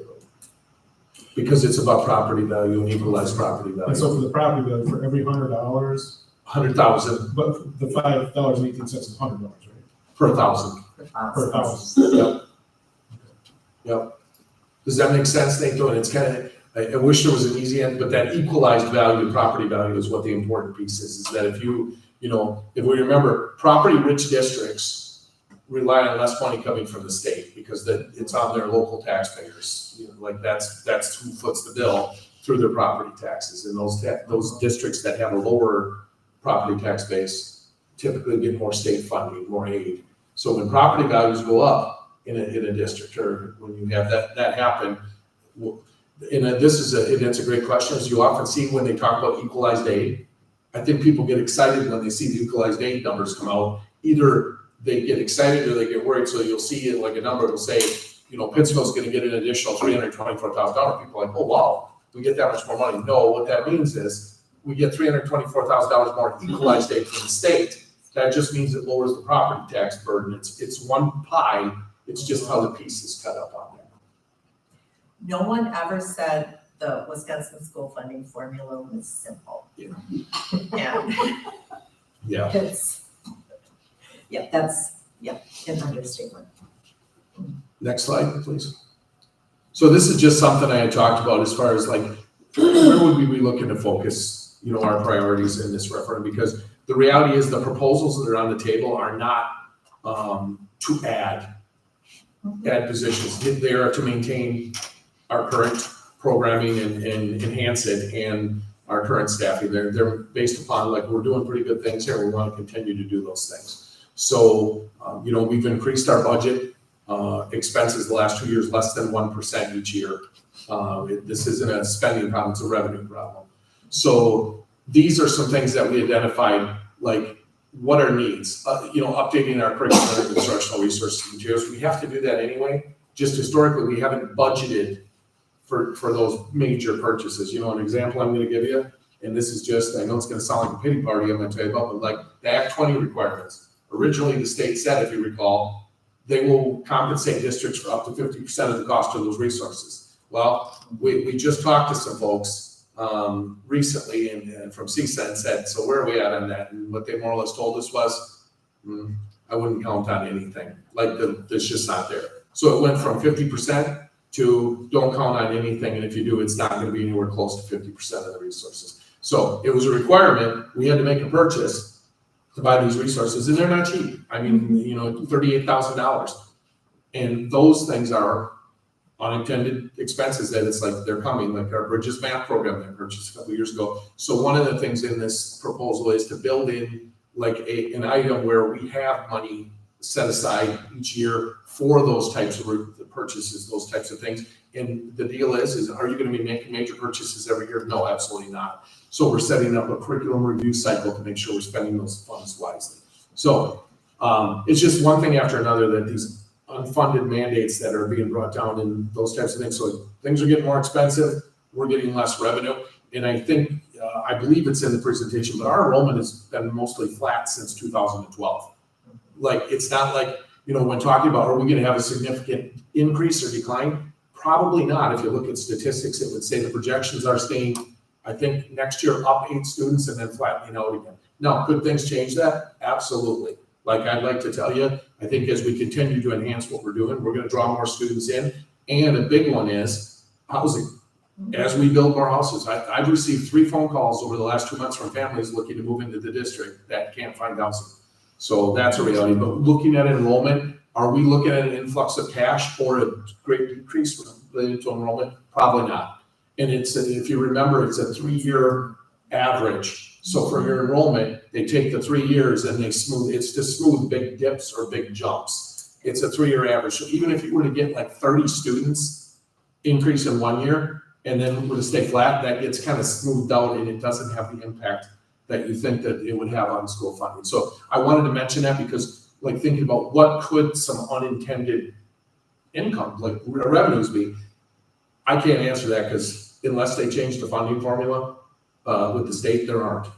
Because it's about property value and equalized property And value. so for the property value, for every $100, 100,000 but the $5.18 is $100, right? per thousand. Per thousand. Yep. Yep. Does that make sense, Nathan? And it's kind of, I wish there was an easy end, but that equalized value, property value is what the important piece is that if you know, if we remember, property-rich districts rely on less money coming from the state because it's on their local taxpayers. You know, like that's who foots the bill through their property taxes. And those districts that have a lower property tax base typically get more state funding, more aid. So when property values go up in a district, or when you have that happen, that's a great question. As you often see when they talk about equalized aid, I think people get excited when they see the equalized aid numbers come out. Either they get excited or they get worried. So you'll see it like a number, it'll say, Pittsville's gonna get an additional $324,000. People are like, oh, wow, we get that much more money. No, what that means is we get $324,000 more equalized aid from the state. That just means it lowers the property tax burden. It's one pie. It's just how the piece is cut up on there. No one ever said the Wisconsin school funding formula was simple. Yeah. Yeah. Yeah. That's an understatement. Next slide, please. So this is just something I had talked about as far as like, where would we be looking to focus, our priorities in this referendum? Because the reality is the proposals that are on the table are not to add positions. They are to maintain our current programming and enhance it and our current staffing. They're based upon like, we're doing pretty good things here. We want to continue to do those things. So, we've increased our budget expenses the last 2 years, less than 1% each year. This isn't a spending problem, it's a revenue problem. So these are some things that we identified, like what are needs? Updating our curriculum and instructional resources and materials. We have to do that anyway. Just historically, we haven't budgeted for those major purchases. An example I'm gonna give you, and this is just, I know it's gonna sound like a pity party I'm gonna tell you about, but like the Act 20 requirements. Originally, the state said, if you recall, they will compensate districts for up to 50% of the cost of those resources. Well, we just talked to some folks recently and from CISA and said, so where are we at on that? And what they more or less told us was, I wouldn't count on anything. Like it's just not there. So it went from 50% to don't count on anything. And if you do, it's not going to be anywhere close to 50% of the resources. So it was a requirement. We had to make a purchase to buy these resources, and they're not cheap. I mean, $38,000. And those things are unintended expenses that it's like they're coming, like our Bridges math program that I purchased a couple years ago. So one of the things in this proposal is to build in like an item where we have money set aside each year for those types of purchases, those types of things. And the deal is are you going to be making major purchases every year? No, absolutely not. So we're setting up a curriculum review cycle to make sure we're spending those funds wisely. So it's just one thing after another that these unfunded mandates that are being brought down and those types of things. So things are getting more expensive. We're getting less revenue. And I think, I believe it's in the presentation, but our enrollment has been mostly flat since 2012. Like, it's not like, when talking about, are we going to have a significant increase or decline? Probably not. If you look at statistics, it would say the projections are staying, I think next year up 8 students and then flattening out again. Now, could things change that? Absolutely. Like I'd like to tell you, I think as we continue to enhance what we're doing, we're going to draw more students in. And a big one is housing. As we build more houses, I've received 3 phone calls over the last 2 months from families looking to move into the district that can't find housing. So that's a reality. But looking at enrollment, are we looking at an influx of cash or a great decrease related to enrollment? Probably not. And if you remember, it's a 3-year average. So for your enrollment, they take the 3 years and it's to smooth big dips or big jumps. It's a 3-year average. So even if you were to get like 30 students increase in 1 year, and then were to stay flat, that gets kind of smoothed out and it doesn't have the impact that you think that it would have on school funding. So I wanted to mention that because like thinking about what could some unintended income, like revenues be, I can't answer that because unless they change the funding formula with the state, there aren't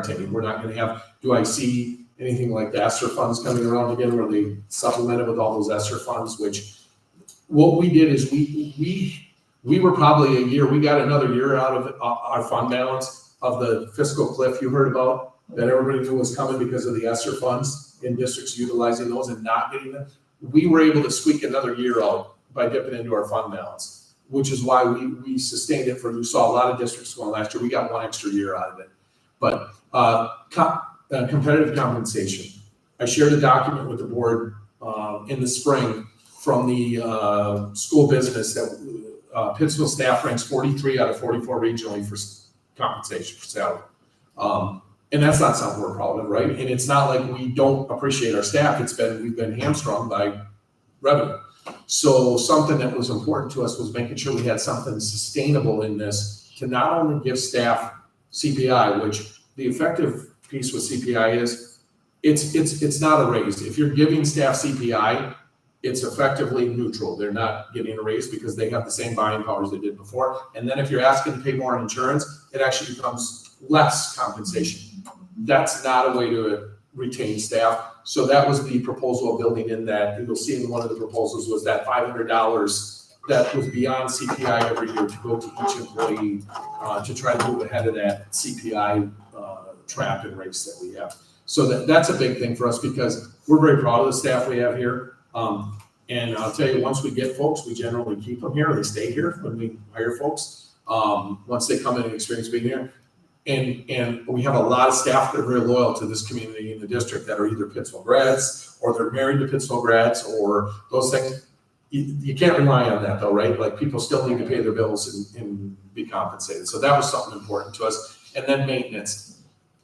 any. We're not gonna have, do I see anything like the ESSER funds coming around again where they supplemented with all those ESSER funds, which what we did is we were probably a year, we got another year out of our fund balance of the fiscal cliff you heard about that everybody knew was coming because of the ESSER funds in districts utilizing those and not getting them. We were able to squeak another year out by dipping into our fund balance, which is why we sustained it for, you saw a lot of districts going last year. We got 1 extra year out of it. But competitive compensation. I shared a document with the board in the spring from the school business that Pittsville staff ranks 43 out of 44 regionally for compensation for salary. And that's not something we're proud of, right? And it's not like we don't appreciate our staff. We've been hamstrung by revenue. So something that was important to us was making sure we had something sustainable in this to not only give staff CPI, which the effective piece with CPI is, it's not a raise. If you're giving staff CPI, it's effectively neutral. They're not getting a raise because they have the same buying power as they did before. And then if you're asking to pay more on insurance, it actually becomes less compensation. That's not a way to retain staff. So that was the proposal of building in that. You'll see in one of the proposals was that $500 that was beyond CPI every year to go to each employee to try to move ahead of that CPI trap and race that we have. So that's a big thing for us because we're very proud of the staff we have here. And I'll tell you, once we get folks, we generally keep them here. They stay here when we hire folks. Once they come in and experience being here. And we have a lot of staff that are very loyal to this community in the district that are either Pittsville grads or they're married to Pittsville grads or those things. You can't rely on that though, right? Like people still need to pay their bills and be compensated. So that was something important to us. And then maintenance.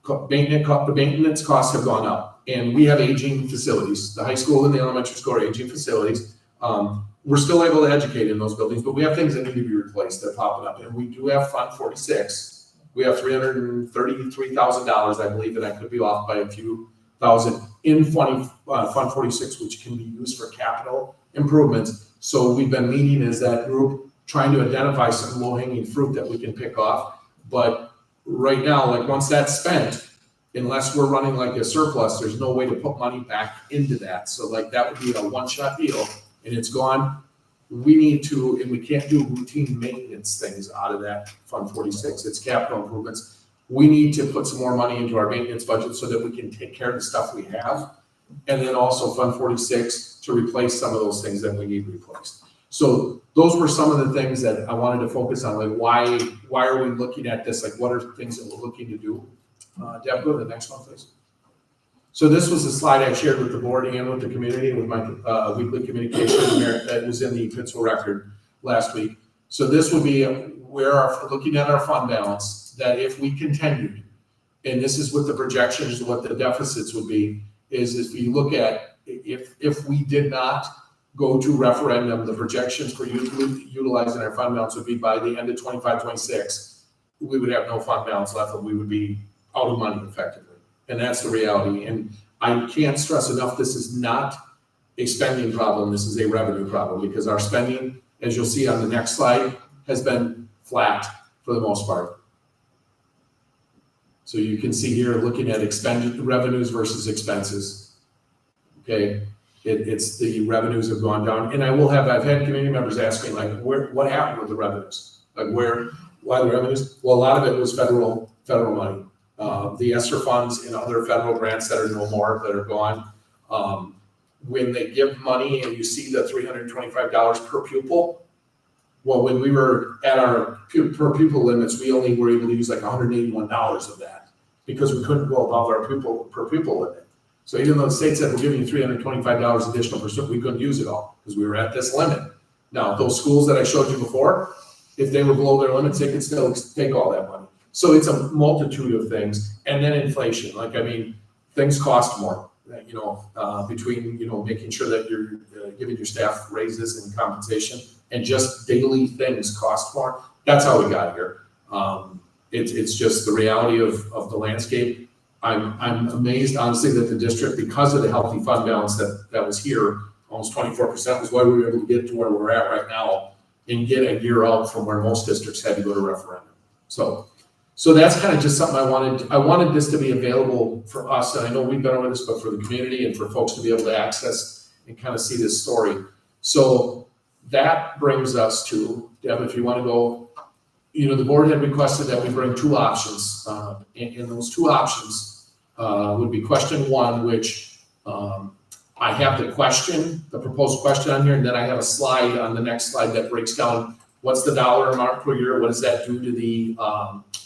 The maintenance costs have gone up and we have aging facilities. The high school and the elementary school are aging facilities. We're still able to educate in those buildings, but we have things that need to be replaced. They're popping up and we do have Fund 46. We have $333,000, I believe, and I could be off by a few thousand in Fund 46, which can be used for capital improvements. So we've been meeting as that group, trying to identify some low-hanging fruit that we can pick off. But right now, like once that's spent, unless we're running like a surplus, there's no way to put money back into that. So like that would be a one-shot deal and it's gone. We need to, and we can't do routine maintenance things out of that Fund 46. It's capital improvements. We need to put some more money into our maintenance budget so that we can take care of the stuff we have. And then also Fund 46 to replace some of those things that we need replaced. So those were some of the things that I wanted to focus on. Like why are we looking at this? Like what are things that we're looking to do? Deb, go to the next one, please. So this was a slide I shared with the board and with the community with my weekly communication that was in the Pittsville Record last week. So this would be looking at our fund balance, that if we continued, and this is what the projections, what the deficits would be, is if you look at, if we did not go to referendum, the projections for utilizing our fund balance would be by the end of 25-26, we would have no fund balance left and we would be out of money effectively. And that's the reality. And I can't stress enough, this is not a spending problem, this is a revenue problem because our spending, as you'll see on the next slide, has been flat for the most part. So you can see here looking at expended revenues versus expenses. Okay, it's the revenues have gone down. And I've had community members ask me like, what happened with the revenues? Like why the revenues? Well, a lot of it was federal money. The ESSER funds and other federal grants that are no more, that are gone. When they give money and you see the $325 per pupil, well, when we were at our per pupil limits, we only were able to use like $181 of that because we couldn't go above our per pupil limit. So even though the state said we're giving you $325 additional per student, we couldn't use it all because we were at this limit. Now, those schools that I showed you before, if they were below their limits, they could still take all that money. So it's a multitude of things. And then inflation, things cost more. between, making sure that you're giving your staff raises and compensation, and just daily things cost more. That's how we got here. It's just the reality of the landscape. I'm amazed, honestly, that the district, because of the healthy fund balance that was here, almost 24% was why we were able to get to where we're at right now and get a year out from where most districts had to go to referendum. So that's kind of just something I wanted this to be available for us, and I know we've been over this, but for the community and for folks to be able to access and kind of see this story. So that brings us to, Deb, if you want to go, the board had requested that we bring two options, and those two options would be question one, which I have the proposed question on here, and then I have a slide on the next slide that breaks down what's the dollar amount per year, what does that do to the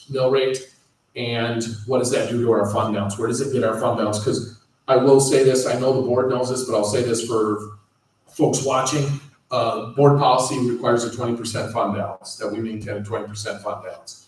mill rate, and what does that do to our fund balance? Where does it get our fund balance? Because I will say this, I know the board knows this, but I'll say this for folks watching. Board policy requires a 20% fund balance, that we maintain a 20% fund balance.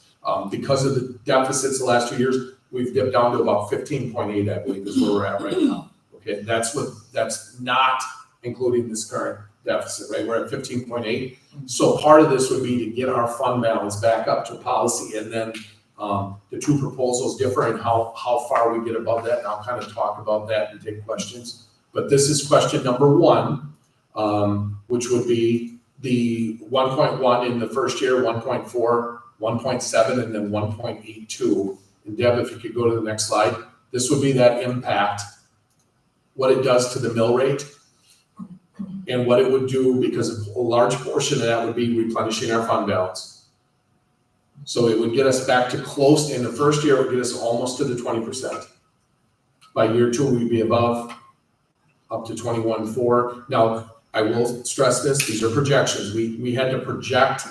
Because of the deficits the last 2 years, we've dipped down to about 15.8, I believe, is where we're at right now. Okay, that's not including this current deficit, right? We're at 15.8. So part of this would be to get our fund balance back up to policy, and then the two proposals differ in how far we get above that, and I'll kind of talk about that and take questions. But this is question number one, which would be the 1.1 in the first year, 1.4, 1.7, and then 1.82. And Deb, if you could go to the next slide, this would be that impact, what it does to the mill rate, and what it would do, because a large portion of that would be replenishing our fund balance. So it would get us back to close, in the first year, it would get us almost to the 20%. By year two, we'd be above, up to 21.4. Now, I will stress this, these are projections. We had to project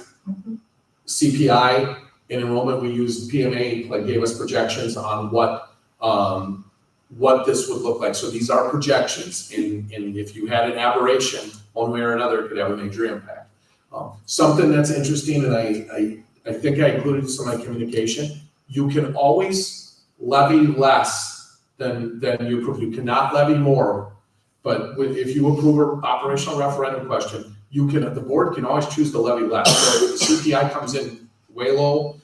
CPI and enrollment. We used PMA, gave us projections on what this would look like. So these are projections, and if you had an aberration one way or another, it could have a major impact. Something that's interesting, and I think I included this in my communication, you can always levy less than you approve. You cannot levy more, but if you approve an operational referendum question, the board can always choose to levy less. So if the CPI comes in way low,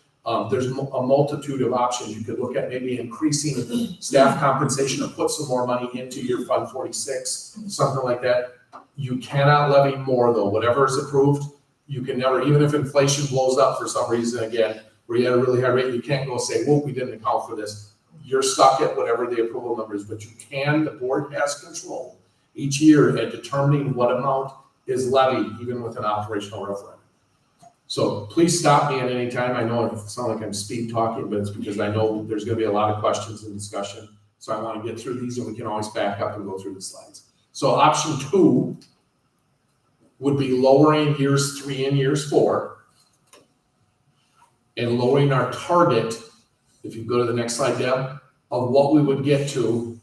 there's a multitude of options. You could look at maybe increasing staff compensation or put some more money into your Fund 46, something like that. You cannot levy more though. Whatever is approved, you can never, even if inflation blows up for some reason again, where you had a really high rate, you can't go say, well, we didn't account for this. You're stuck at whatever the approval number is, but the board has control each year at determining what amount is levied, even with an operational referendum. So please stop me at any time. I know it sounds like I'm speed talking, but it's because I know there's going to be a lot of questions and discussion. So I want to get through these, and we can always back up and go through the slides. So option two would be lowering years 3 and years 4, and lowering our target, if you go to the next slide, Deb, of what we would get to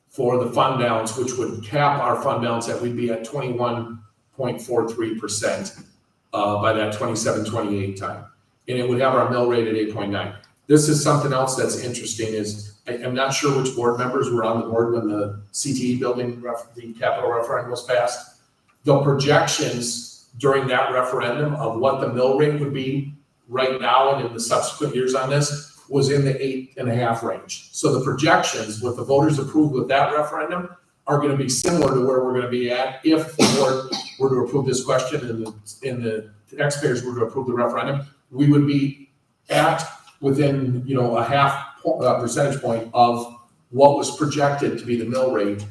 for the fund balance, which would cap our fund balance that we'd be at 21.43%. By that 27-28 time. And it would have our mill rate at 8.9. This is something else that's interesting is, I'm not sure which board members were on the board when the CTE building, the capital referendum was passed. The projections during that referendum of what the mill rate would be right now and in the subsequent years on this was in the 8.5 range. So the projections, what the voters approved with that referendum, are going to be similar to where we're going to be at if the board were to approve this question and the taxpayers were to approve the referendum. We would be at within a half percentage point of what was projected to be the mill rate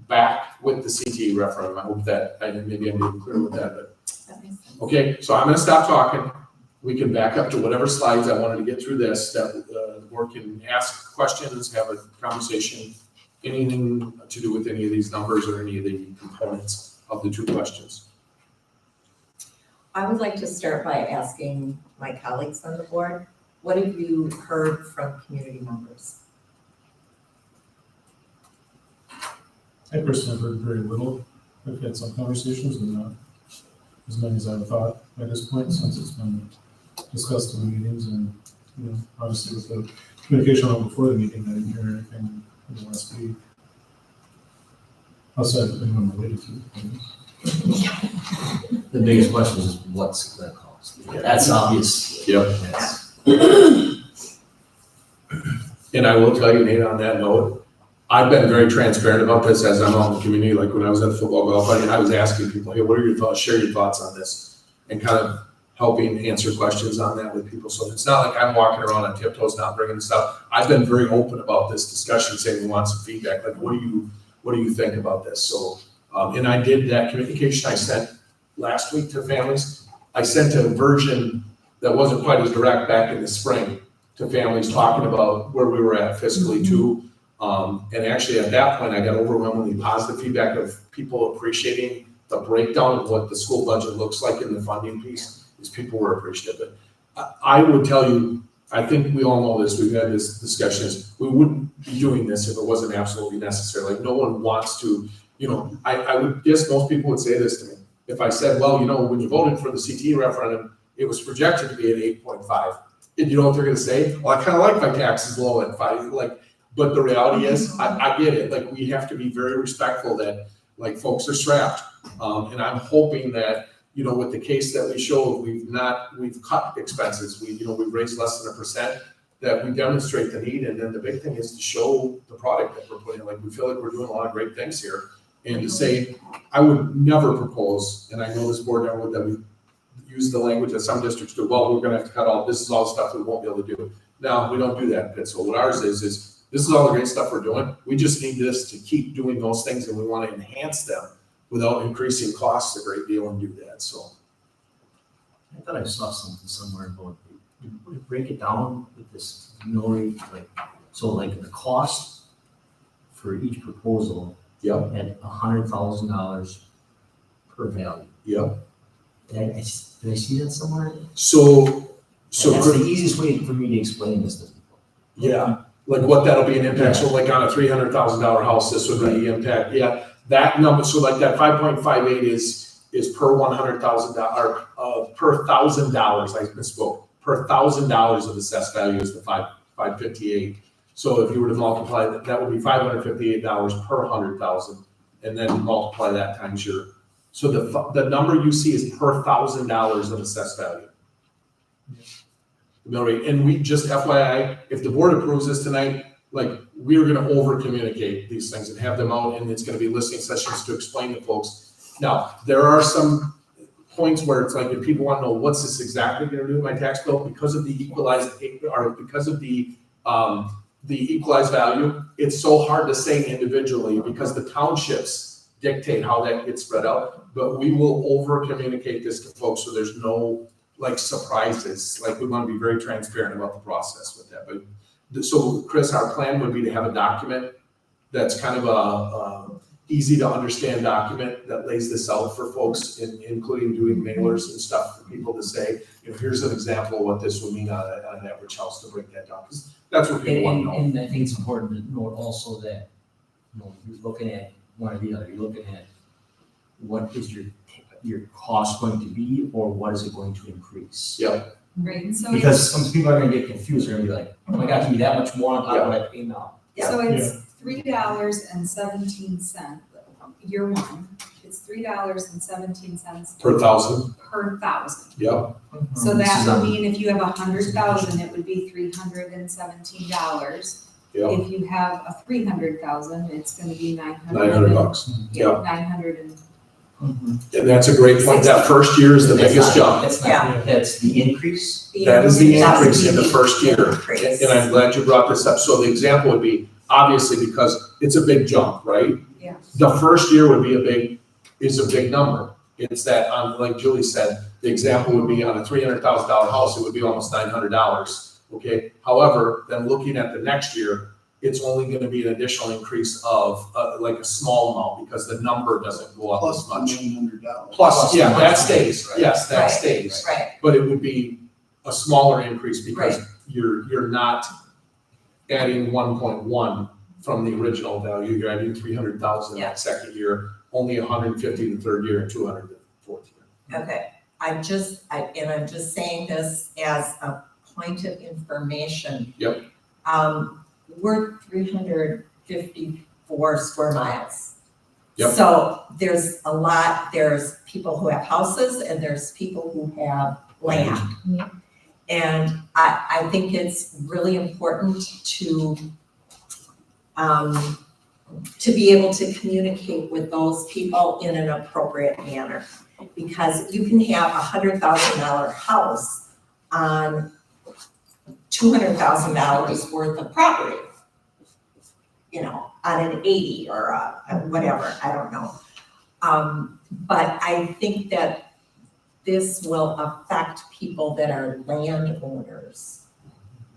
back with the CTE referendum. I hope that maybe I'm being clear with that. But okay, so I'm going to stop talking. We can back up to whatever slides I wanted to get through this. That the board can ask questions, have a conversation. Anything to do with any of these numbers or any of the components of the two questions? I would like to start by asking my colleagues on the board, what have you heard from community members? I personally heard very little. I've had some conversations and not as many as I thought at this point, since it's been discussed in the meetings, and obviously with the communication on before the meeting, I didn't hear anything in the last week. Outside of anyone related to it. The biggest question is what's the cost? That's obvious. Yep. That's- And I will tell you, Nate, on that note, I've been very transparent about this as I'm out in the community, like when I was at the football golf, I was asking people, hey, what are your thoughts? Share your thoughts on this, and kind of helping answer questions on that with people. So it's not like I'm walking around on tiptoes, not bringing stuff. I've been very open about this discussion, saying we want some feedback, like what do you think about this? So, and I did that communication I sent last week to families. I sent a version that wasn't quite as direct back in the spring to families talking about where we were at fiscally too. And actually at that point, I got overwhelmingly positive feedback of people appreciating the breakdown of what the school budget looks like in the funding piece, is people were appreciative. But I would tell you, I think we all know this, we've had this discussion, is we wouldn't be doing this if it wasn't absolutely necessary. Like no one wants to, I would guess most people would say this to me. If I said, well, when you voted for the CTE referendum, it was projected to be at 8.5. And you know what they're gonna say? Well, I kind of like my taxes low at 5. But the reality is, I get it. Like we have to be very respectful that like folks are strapped. And I'm hoping that, with the case that we showed, we've cut expenses. We've raised less than 1%, that we demonstrate the need. And then the big thing is to show the product that we're putting, like we feel like we're doing a lot of great things here. And to say, I would never propose, and I know this board never would, that we use the language that some districts do, well, we're gonna have to cut all, this is all stuff we won't be able to do. No, we don't do that in Pittsville. What ours is this is all the great stuff we're doing. We just need this to keep doing those things, and we want to enhance them without increasing costs a great deal and do that, so. I thought I saw something somewhere about, would it break it down with this mill rate, like the cost for each proposal Yep. at $100,000 per value. Yep. Did I see that somewhere? So That's the easiest way for me to explain this to people. Yeah, like what that'll be an impact, so like on a $300,000 house, this would be the impact, yeah. That number, so like that 5.58 is per $100,000, per $1,000, I misspoke. Per $1,000 of assessed value is the 558. So if you were to multiply that would be $558 per 100,000, and then multiply that times your, so the number you see is per $1,000 of assessed value. The mill rate, and we just FYI, if the board approves this tonight, like we're gonna over communicate these things and have them out, and it's gonna be listening sessions to explain to folks. Now, there are some points where it's like, if people wanna know what's this exactly gonna do to my tax bill, because of the equalized, or because of the equalized value, it's so hard to say individually because the townships dictate how that gets spread out, but we will over communicate this to folks so there's no like surprises. Like we want to be very transparent about the process with that. But so Chris, our plan would be to have a document that's kind of a easy to understand document that lays this out for folks, including doing mailers and stuff for people to say, here's an example of what this would mean on an average house to break that down. Because that's what people want to know. And I think it's important to note also that, you're looking at one or the other, you're looking at what is your cost going to be, or what is it going to increase? Yep. Right, and so Because some people are gonna get confused, they're gonna be like, oh my God, give me that much more on top of what I pay now. So it's $3.17, year one, it's $3.17 Per thousand. per thousand. Yep. So that would mean if you have 100,000, it would be $317. Yep. If you have a 300,000, it's gonna be $900. $900. Yeah, Yep. 900 and. And that's a great point. That first year is the biggest jump. That's the increase? That is the increase in the first year. And I'm glad you brought this up. So the example would be, obviously, because it's a big jump, right? Yeah. The first year would be a big number. It's that, like Julie said, the example would be on a $300,000 house, it would be almost $900, okay? However, then looking at the next year, it's only gonna be an additional increase of like a small amount because the number doesn't go up as much. $900. Plus, yeah, the that stays, right? yes, that Right, stays. Right. But it would be a smaller increase because you're not adding 1.1 from the original value, you're adding 300,000 that second year, only 150 the third year, and 200 the fourth year. Okay, I'm just saying this as a point of information. Yep. We're 354 square miles. Yep. So there's a lot, there's people who have houses and there's people who have land. And I think it's really important to be able to communicate with those people in an appropriate manner. Because you can have $100,000 house on $200,000 worth of property, you know, on an 80 or whatever, I don't know. But I think that this will affect people that are landowners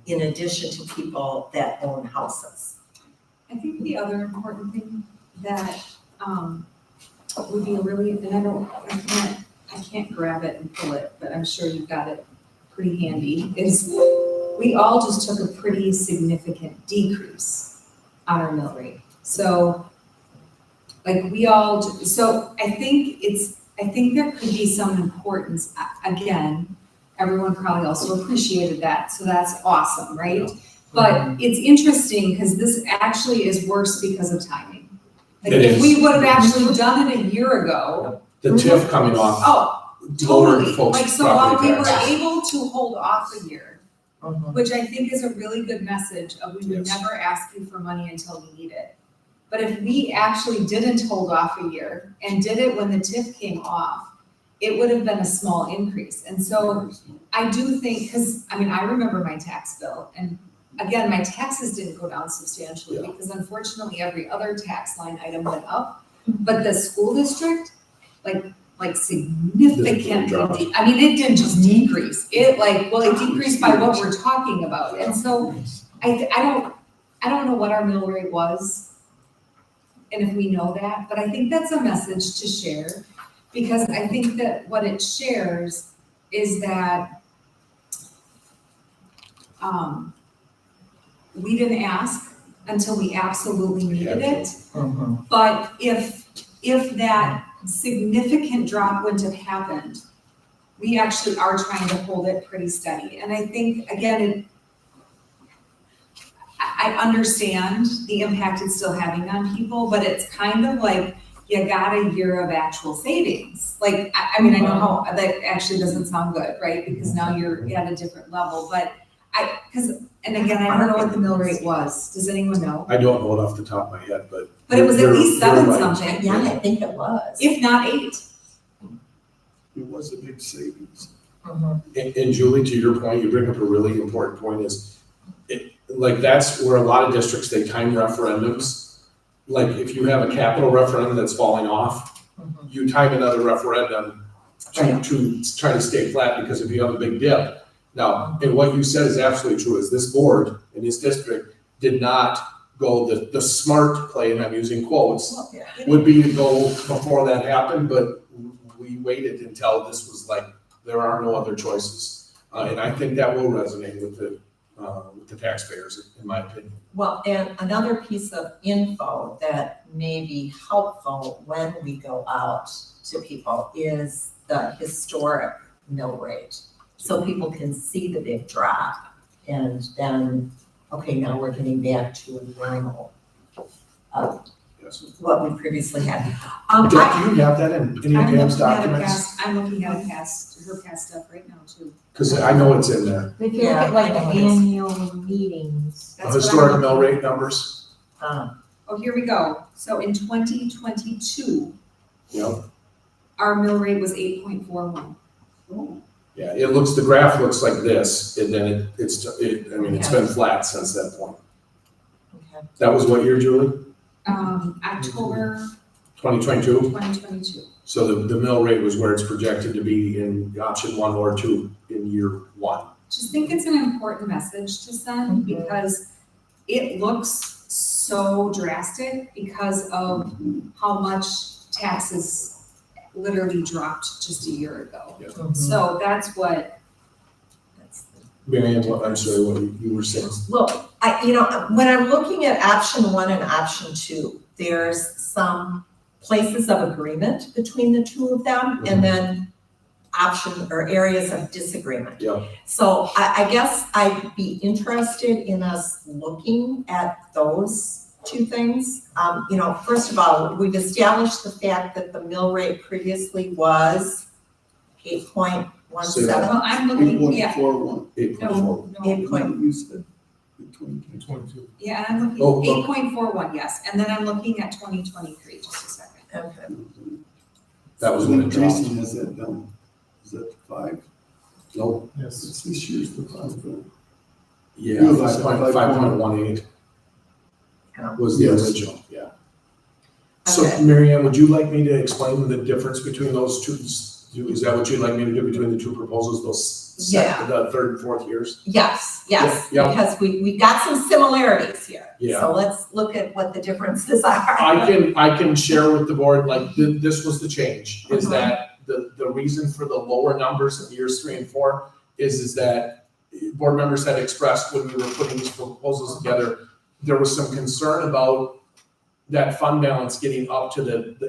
in addition to people that own houses. I think the other important thing that would be really, and I can't grab it and pull it, but I'm sure you've got it pretty handy, is we all just took a pretty significant decrease on our mill rate. So like so I think there could be some importance, again, everyone probably also appreciated that, so that's awesome, right? But it's interesting because this actually is worse because of timing. Like if we would have actually done it a year ago. The TIF coming off. Oh, lowered totally. folks' Like, so while property we were taxes. able to hold off a year, which I think is a really good message of we would never ask you for money until we need it. But if we actually didn't hold off a year and did it when the TIF came off, it would have been a small increase. And so I do think, because I mean, I remember my tax bill, and again, my taxes didn't go down substantially because unfortunately every other tax line item went up. But the school district, like significantly, I mean, it didn't just decrease. It decreased by what we're talking about. And so I don't know what our mill rate was, and if we know that, but I think that's a message to share, because I think that what it shares is that we didn't ask until we absolutely needed it. But if that significant drop wouldn't have happened, we actually are trying to hold it pretty steady. And I think, again, I understand the impact it's still having on people, but it's kind of like you got a year of actual savings. Like, I mean, I know how that actually doesn't sound good, right? Because now you're at a different level, but and again, I don't know what the mill rate was. Does anyone know? I don't know it off the top of my head, but. But it was at least you're 7 right. something. Yeah, I think it was. If not 8. It was a big savings. And Julie, to your point, you bring up a really important point that's where a lot of districts, they time referendums. Like if you have a capital referendum that's falling off, you time another referendum to try to stay flat because if you have a big dip. Now, and what you said is absolutely true, is this board in this district did not go, the smart play, and I'm using quotes, would be to go before that happened, but we waited until this was like, there are no other choices. And I think that will resonate with the taxpayers, in my opinion. Well, and another piece of info that may be helpful when we go out to people is the historic mill rate. So people can see the big drop and then, okay, now we're getting back to a normal of what we previously had. Do you have that in any of Pam's documents? I'm looking at her past stuff right now too. Because I know it's in there. If you look at like the annual meetings. The historic mill rate numbers. Oh, here we go. So in 2022, our mill rate was 8.41. Yeah, the graph looks like this, and then it's been flat since that point. Okay. That was what year, Julie? October 2022? 2022. So the mill rate was where it's projected to be in option 1 or 2 in year 1. Just think it's an important message to send because it looks so drastic because of how much taxes literally dropped just a year ago. So that's what. Marianne, I'm sorry, what you were saying? Look, when I'm looking at option 1 and option 2, there's some places of agreement between the two of them, and then areas of disagreement. So I guess I'd be interested in us looking at those two things. First of all, we've established the fact that the mill rate previously was 8.17. Well, I'm looking, yeah, 8.41. 8.4. no, Eight point, You said 20. 22. yeah, and I'm Oh, looking, 8.41, yes, and then I'm looking at 2023, just a second. okay. That was I when think it dropped. Jason has that down. Is that 5? Nope. Yes. It's this year's the 5. Yeah, Yeah, 5.18 was the Yes. original, yeah. So, Okay. Mary Ann, would you like me to explain the difference between those two? Is that what you'd like me to do between the two proposals, the third and fourth years? Yes, Yeah. because we've got some similarities here. Yeah. So let's look at what the differences are. I can share with the board, like, this was the change, is that the reason for the lower numbers in years 3 and 4 is that board members had expressed when we were putting these proposals together, there was some concern about that fund balance getting up to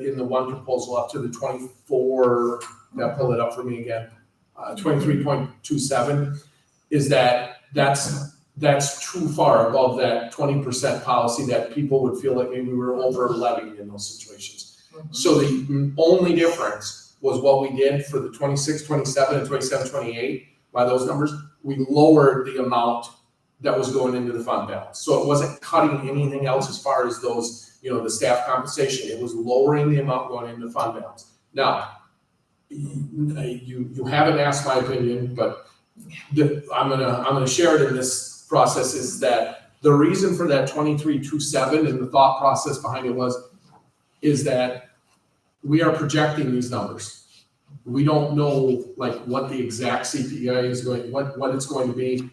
in the one proposal, up to the 24, now pull it up for me again, 23.27, is that's too far above that 20% policy that people would feel like maybe we were over levying in those situations. So the only difference was what we did for the 26, 27, and 27, 28, by those numbers, we lowered the amount that was going into the fund balance. So it wasn't cutting anything else as far as those, the staff compensation. It was lowering the amount going into fund balance. Now, you haven't asked my opinion, but I'm gonna share it in this process, is that the reason for that 23.27 and the thought process behind it is that we are projecting these numbers. We don't know what the exact CPI is what it's going to be,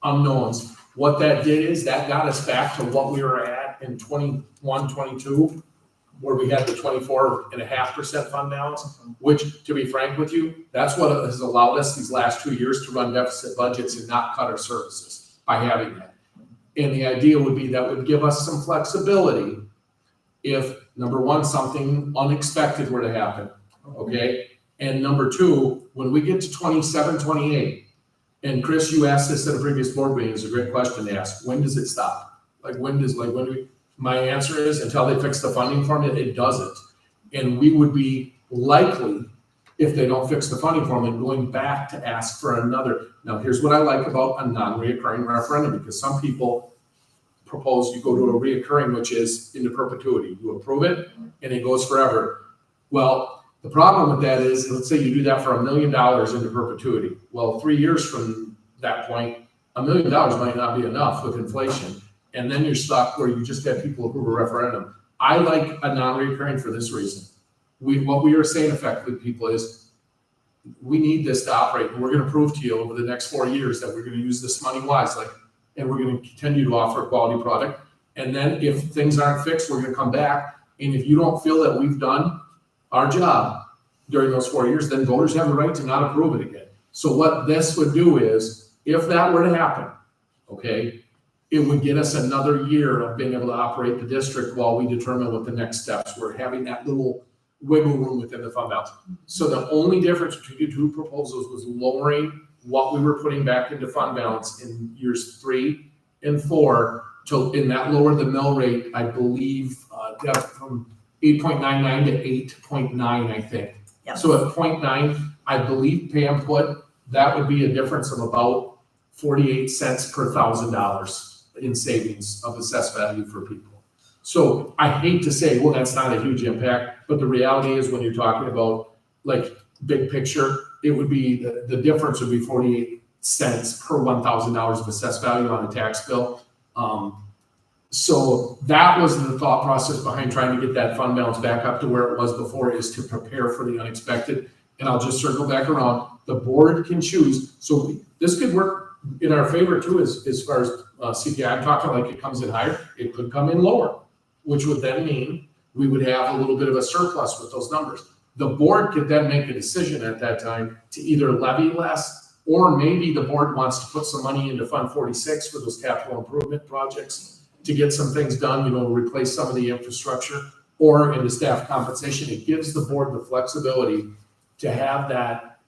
unknowns. What that did is that got us back to what we were at in 21, 22, where we had the 24.5% fund balance, which, to be frank with you, that's what has allowed us these last 2 years to run deficit budgets and not cut our services by having that. And the idea would be that would give us some flexibility if, number one, something unexpected were to happen, okay? And number two, when we get to 27, 28, and Chris, you asked this at a previous board meeting, it's a great question to ask, when does it stop? My answer is until they fix the funding formula, it doesn't. And we would be likely, if they don't fix the funding formula, going back to ask for another. Now, here's what I like about a non-reoccurring referendum, because some people propose you go to a reoccurring, which is into perpetuity. You approve it and it goes forever. Well, the problem with that is, let's say you do that for $1 million into perpetuity. Well, 3 years from that point, $1 million might not be enough with inflation. And then you're stuck where you just have people approve a referendum. I like a non-recurring for this reason. What we are saying effectively to people is, we need this to operate, and we're gonna prove to you over the next 4 years that we're gonna use this money wisely, and we're gonna continue to offer a quality product. And then if things aren't fixed, we're gonna come back, and if you don't feel that we've done our job during those 4 years, then voters have the right to not approve it again. So what this would do is, if that were to happen, okay, it would get us another year of being able to operate the district while we determine what the next steps were, having that little wiggle room within the fund balance. So the only difference between the two proposals was lowering what we were putting back into fund balance in years 3 and 4 and that lowered the mill rate, I believe, from 8.99 to 8.9, I think. Yes. So at 0.9, I believe Pam put, that would be a difference of about 48 cents per $1,000 in savings of assessed value for people. So I hate to say, well, that's not a huge impact, but the reality is when you're talking about big picture, it would be, the difference would be 48 cents per $1,000 of assessed value on a tax bill. So that was the thought process behind trying to get that fund balance back up to where it was before, is to prepare for the unexpected. And I'll just circle back around. The board can choose. So this could work in our favor too, as far as CPI. I'm talking like it comes in higher. It could come in lower, which would then mean we would have a little bit of a surplus with those numbers. The board could then make a decision at that time to either levy less, or maybe the board wants to put some money into Fund 46 for those capital improvement projects to get some things done, replace some of the infrastructure, or into staff compensation. It gives the board the flexibility to have that.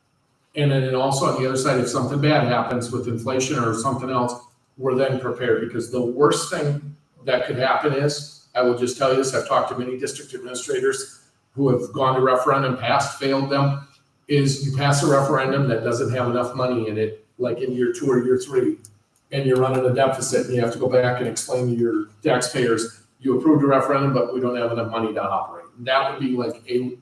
And then also on the other side, if something bad happens with inflation or something else, we're then prepared, because the worst thing that could happen is, I will just tell you this, I've talked to many district administrators who have gone to referendum, passed, failed them, is you pass a referendum that doesn't have enough money in it, like in year 2 or year 3, and you're running a deficit, and you have to go back and explain to your taxpayers, you approved a referendum, but we don't have enough money to operate. That would be like an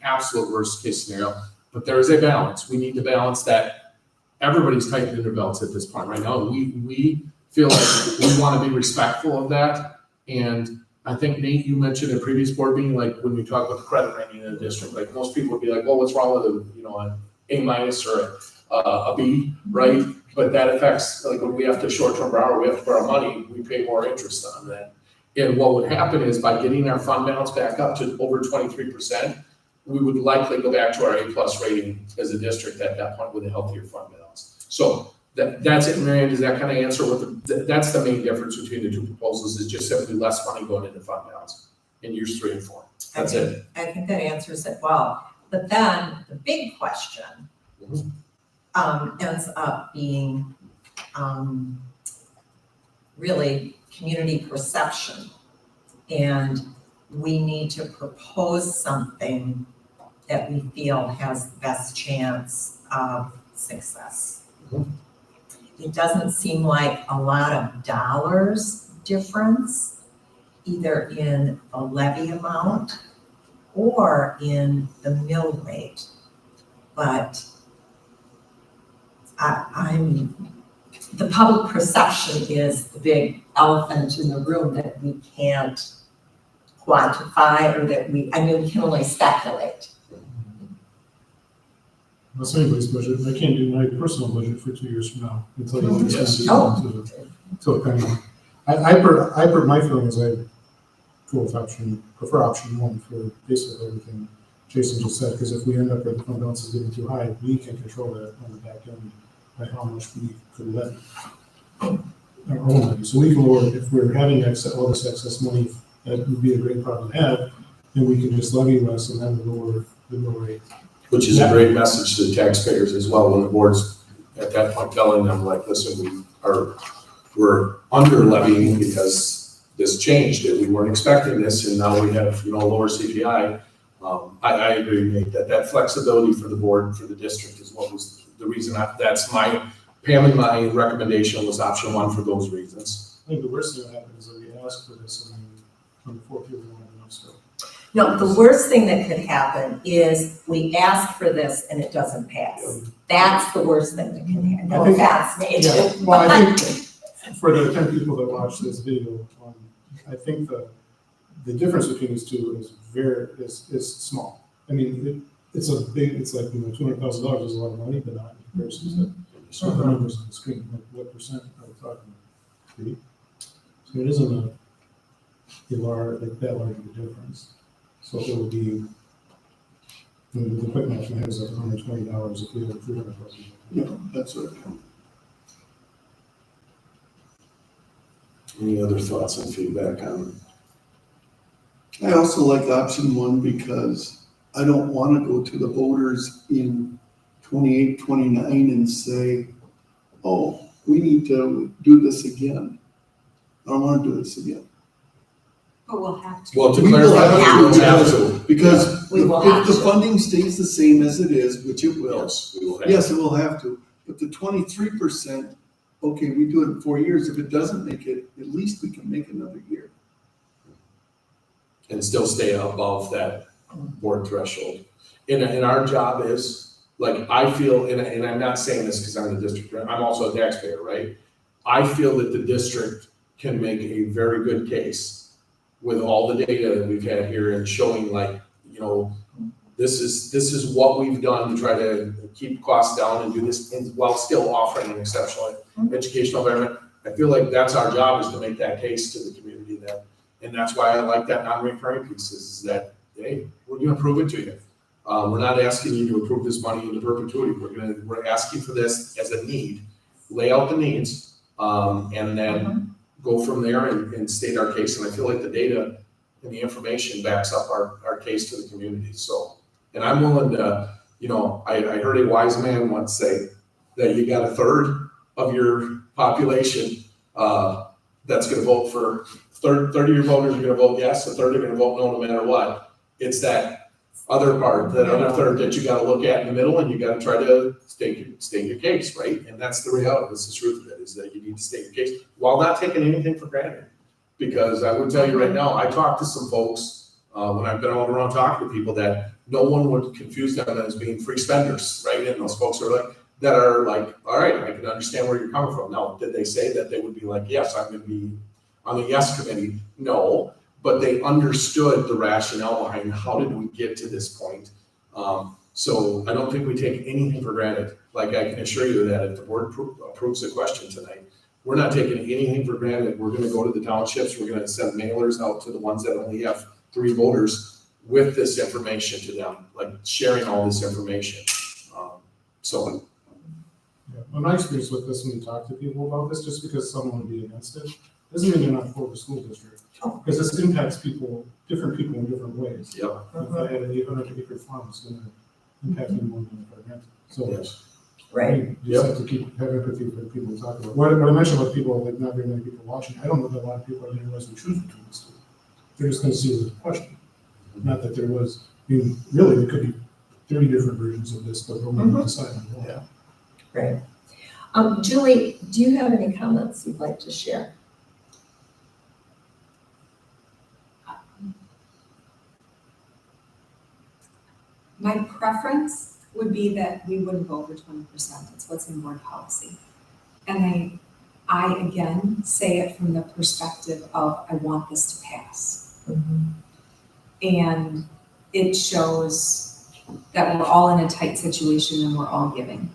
absolute worst case scenario, but there is a balance. We need to balance that. Everybody's tightening their belts at this point right now. We feel like we want to be respectful of that. And I think, Nate, you mentioned in a previous board meeting, like when we talk about the credit rating in the district, like most people would be like, well, what's wrong with an A- or a B, right? But that affects, like when we have to short-term borrow, we have to borrow money, we pay more interest on that. And what would happen is by getting our fund balance back up to over 23%, we would likely go back to our A+ rating as a district at that point with a healthier fund balance. So that's it, Marianne, does that kind of answer that's the main difference between the two proposals, is just simply less money going into fund balance in years 3 and 4. That's it. I think that answers it well. But then the big question ends up being really community perception. And we need to propose something that we feel has the best chance of success. It doesn't seem like a lot of dollars difference, either in the levy amount or in the mill rate. But the public perception is the big elephant in the room that we can't quantify, or that we can only speculate. That's anybody's budget. I can't do my personal budget for 2 years from now until you Yes. to a penny. My feeling is I prefer option 1 for basically everything Jason just said, because if we end up where the fund balance is getting too high, we can control that on the back end by how much we could levy our own money. So we can lower, if we're having all this excess money, that would be a great problem to have, and we can just levy less and then lower the mill rate. Which is a great message to the taxpayers as well, when the board's at that point telling them, like, listen, we're under levying because this changed, and we weren't expecting this, and now we have, lower CPI. I agree, Nate, that flexibility for the board, for the district is what was the reason Pam and my recommendation was option 1 for those reasons. I think the worst thing that happens is that we ask for this and then 4 people want enough stuff. No, the worst thing that could happen is we ask for this and it doesn't pass. That's the worst thing that can happen. No offense, Nate. Yeah, well, I think for the 10 people that watch this video, I think the difference between these two is small. I mean, it's like $200,000 is a lot of money, but not in comparison to the numbers on the screen. Like, what percent are we talking about? 3? So it isn't that large of a difference. So it would be, the quick math in my head is like $120 if we have $300,000. Yeah, that's right. Any other thoughts and feedback on? I also like option 1 because I don't want to go to the voters in 28, 29 and say, oh, we need to do this again. I don't want to do this again. But we'll have to. Well, to We will clarify, we will have to. Because We will have if the to. funding stays the same as it is, which it will, Yes, we will have. yes, it will have to. But the 23%, okay, we do it in 4 years. If it doesn't make it, at least we can make another year. And still stay above that board threshold. And our job is, like, I feel, and I'm not saying this because I'm the district, I'm also a taxpayer, right? I feel that the district can make a very good case with all the data that we've had here and showing, like, this is what we've done to try to keep costs down and do this while still offering an exceptional educational environment. I feel like that's our job, is to make that case to the community and that's why I like that non-recurring piece, is that, hey, we're gonna prove it to you. We're not asking you to approve this money into perpetuity. We're asking for this as a need, lay out the needs, and then go from there and state our case. And I feel like the data and the information backs up our case to the community. So, and I'm willing to, I heard a wise man once say that you got 1/3 of your population that's gonna vote for, third of your voters are gonna vote yes, a third are gonna vote no matter what. It's that other part, that other third that you gotta look at in the middle, and you gotta try to state your case, right? And that's the reality, that's the truth of it, is that you need to state your case, while not taking anything for granted. Because I would tell you right now, I talked to some folks, when I've been all around talking to people, that no one would confuse them as being free spenders, right? And those folks are like, all right, I can understand where you're coming from. Now, did they say that they would be like, yes, I'm gonna be on the yes committee? No, but they understood the rationale behind how did we get to this point. So I don't think we take anything for granted. Like, I can assure you that if the board approves the question tonight, we're not taking anything for granted. We're gonna go to the townships, we're gonna send mailers out to the ones that only have 3 voters with this information to them, like sharing all this information. So. Yeah, my experience with this, when you talk to people about this, just because someone would be against it, doesn't mean they're not for the school district. Because this impacts different people in different ways. Yep. If I had an 800-acre farm, it's gonna impact me more than if I rent it. So, Yes. you just have to have empathy for people to talk about. What I mentioned about people, like not very many people watching, I don't know that a lot of people are going to realize the truth between these two. They're just gonna see it as a question. Not that there was, I mean, really, there could be 30 different versions of this, but we're going to decide on one. Yeah. Great. Julie, do you have any comments you'd like to share? My preference would be that we wouldn't go over 20%. It's what's in board policy. And I again say it from the perspective of, I want this to pass. And it shows that we're all in a tight situation and we're all giving.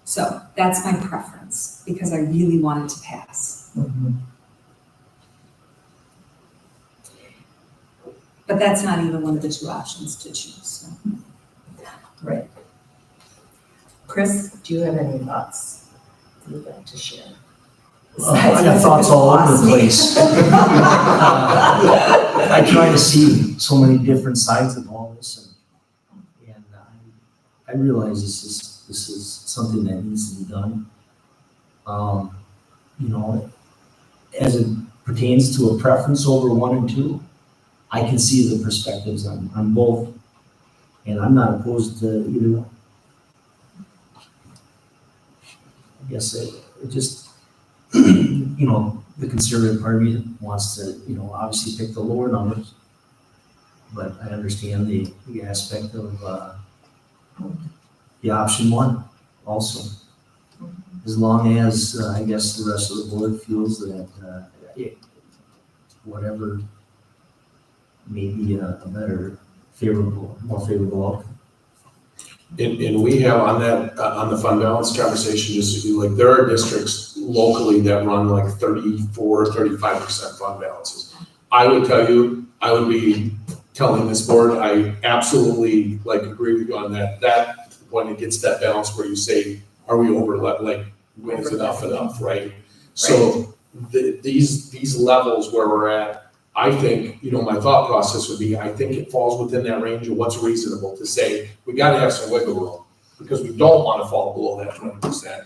So that's my preference, because I really want it to pass. But that's not even one of the 2 options to choose. So. Right. Chris, do you have any thoughts you'd like to share? I got thoughts all over the place. I try to see so many different sides of all this, and I realize this is something that needs to be done. You know, as it pertains to a preference over 1 and 2, I can see the perspectives on both, and I'm not opposed to either one. I guess it just, you know, the conservative party wants to, you know, obviously pick the lower numbers, but I understand the aspect of the option 1 also. As long as, I guess the rest of the board feels that whatever may be a better, more favorable outcome. And we have on that, on the fund balance conversation, just to be like, there are districts locally that run like 34, 35% fund balances. I would tell you, I would be telling this board, I absolutely like agree with you on that. That, when it gets that balance where you say, are we over, like, when is enough, right? So these levels where we're at, I think, you know, my thought process would be, I think it falls within that range of what's reasonable to say, we gotta have some wiggle room, because we don't wanna fall below that 20%.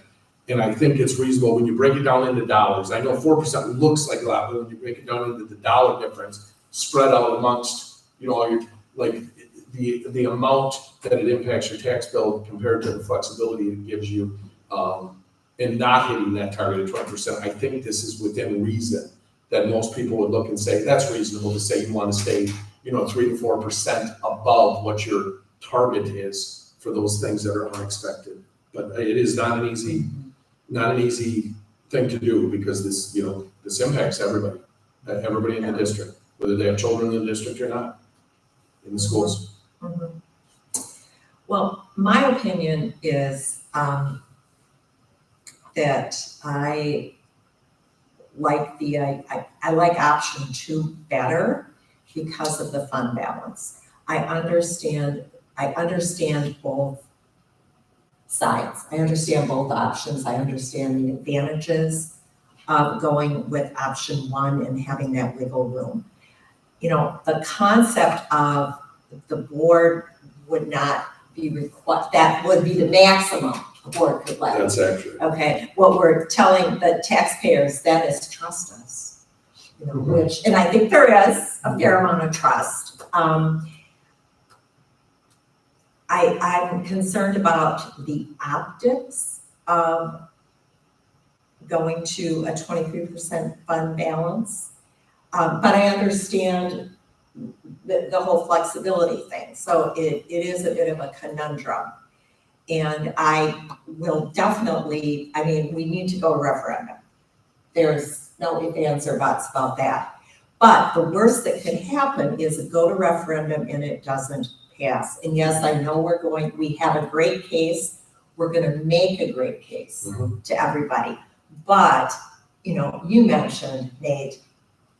And I think it's reasonable when you break it down into dollars. I know 4% looks like a lot, but when you break it down into the dollar difference, spread out amongst, you know, your, like, the amount that it impacts your tax bill compared to the flexibility it gives you, and not hitting that target of 20%, I think this is within reason. That most people would look and say, that's reasonable to say you want to stay, you know, 3 to 4% above what your target is for those things that are unexpected. But it is not an easy thing to do, because this, you know, this impacts everybody in the district, whether they have children in the district or not, in the schools. Well, my opinion is that I like I like option 2 better because of the fund balance. I understand both sides. I understand both options. I understand the advantages of going with option 1 and having that wiggle room. You know, the concept of the board would not be that would be the maximum, board could levy. That's accurate. Okay, what we're telling the taxpayers then is to trust us. You know, which, and I think there is a fair amount of trust. I'm concerned about the optics of going to a 23% fund balance. But I understand the whole flexibility thing. So it is a bit of a conundrum. And I will definitely, I mean, we need to go to referendum. There's no ifs, ands, or buts about that. But the worst that can happen is it go to referendum and it doesn't pass. And yes, I know we have a great case. We're gonna make a great case to everybody. But, you know, you mentioned, Nate,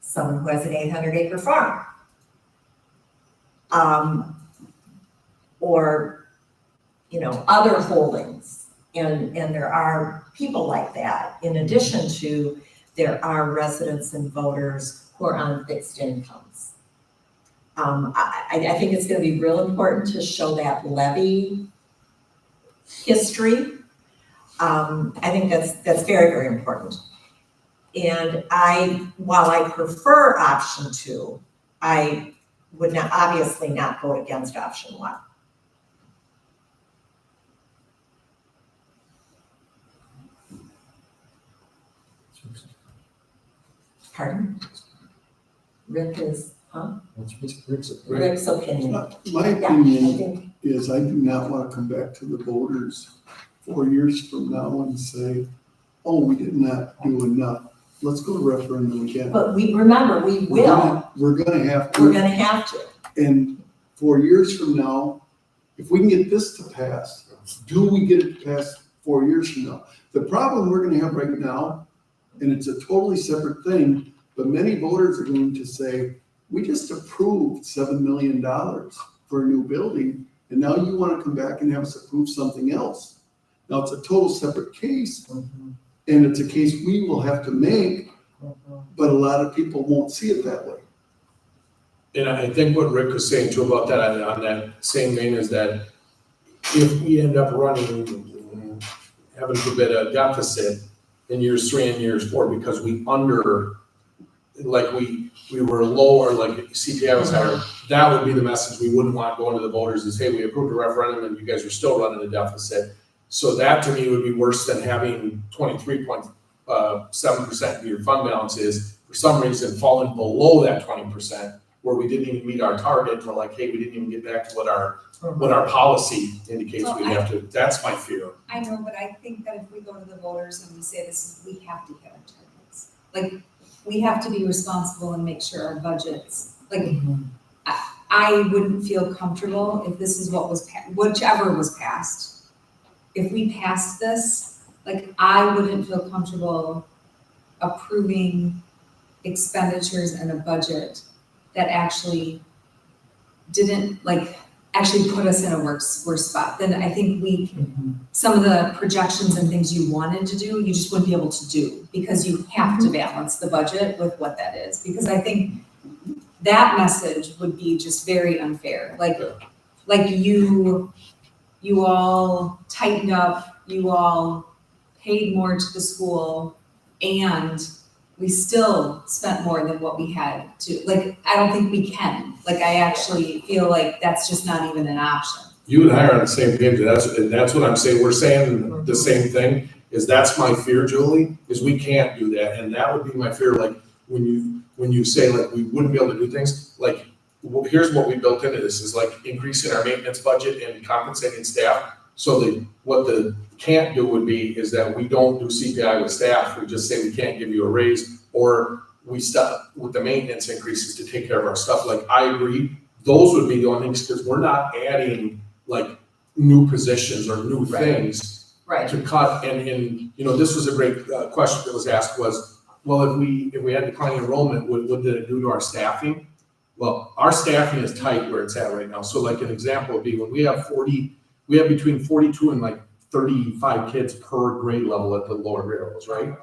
someone who has an 800-acre farm. Or, you know, other holdings. And there are people like that. In addition to, there are residents and voters who are on fixed incomes. I think it's gonna be real important to show that levy history. I think that's very, very important. And while I prefer option 2, I would not, obviously not vote against option 1. Pardon? Rick is, huh? Rick's opinion. My opinion is I do not want to come back to the voters 4 years from now and say, oh, we did not do enough. Let's go to referendum again. But we remember, we will. We're gonna have to. We're gonna have to. And 4 years from now, if we can get this to pass, do we get it to pass 4 years from now? The problem we're gonna have right now, and it's a totally separate thing, but many voters are going to say, we just approved $7 million for a new building, and now you wanna come back and have us approve something else. Now, it's a total separate case, and it's a case we will have to make, but a lot of people won't see it that way. And I think what Rick was saying too about that, on that same vein, is that if we end up having a bit of deficit in years 3 and years 4, because we were lower, like CPI was higher, that would be the message we wouldn't want going to the voters is, hey, we approved a referendum and you guys are still running a deficit. So that to me would be worse than having 23.7% of your fund balance is for some reason falling below that 20%, where we didn't even meet our target. We're like, hey, we didn't even get back to what our policy indicates we have to. That's my fear. I know, but I think that if we go to the voters and we say we have to hit our targets. Like, we have to be responsible and make sure our budgets, I wouldn't feel comfortable if this is what was, whichever was passed. If we passed this, I wouldn't feel comfortable approving expenditures in a budget that actually didn't actually put us in a worse spot. Then I think some of the projections and things you wanted to do, you just wouldn't be able to do because you have to balance the budget with what that is. Because I think that message would be just very unfair. You all tightened up, you all paid more to the school, and we still spent more than what we had to. I don't think we can. I actually feel like that's just not even an option. You and I are on the same page, and that's what I'm saying. We're saying the same thing, is that's my fear, Julie, is we can't do that. And that would be my fear, when you say we wouldn't be able to do things, here's what we built into this is increasing our maintenance budget and compensating staff. So what the can't do would be is that we don't do CPI with staff. We just say we can't give you a raise, or we stop with the maintenance increases to take care of our stuff. I agree, those would be the only things, because we're not adding new positions or new things to cut. And this was a great question that was asked was, well, if we had declining enrollment, what did it do to our staffing? Well, our staffing is tight where it's at right now. So an example would be when we have between 42 and 35 kids per grade level at the lower grade levels, right?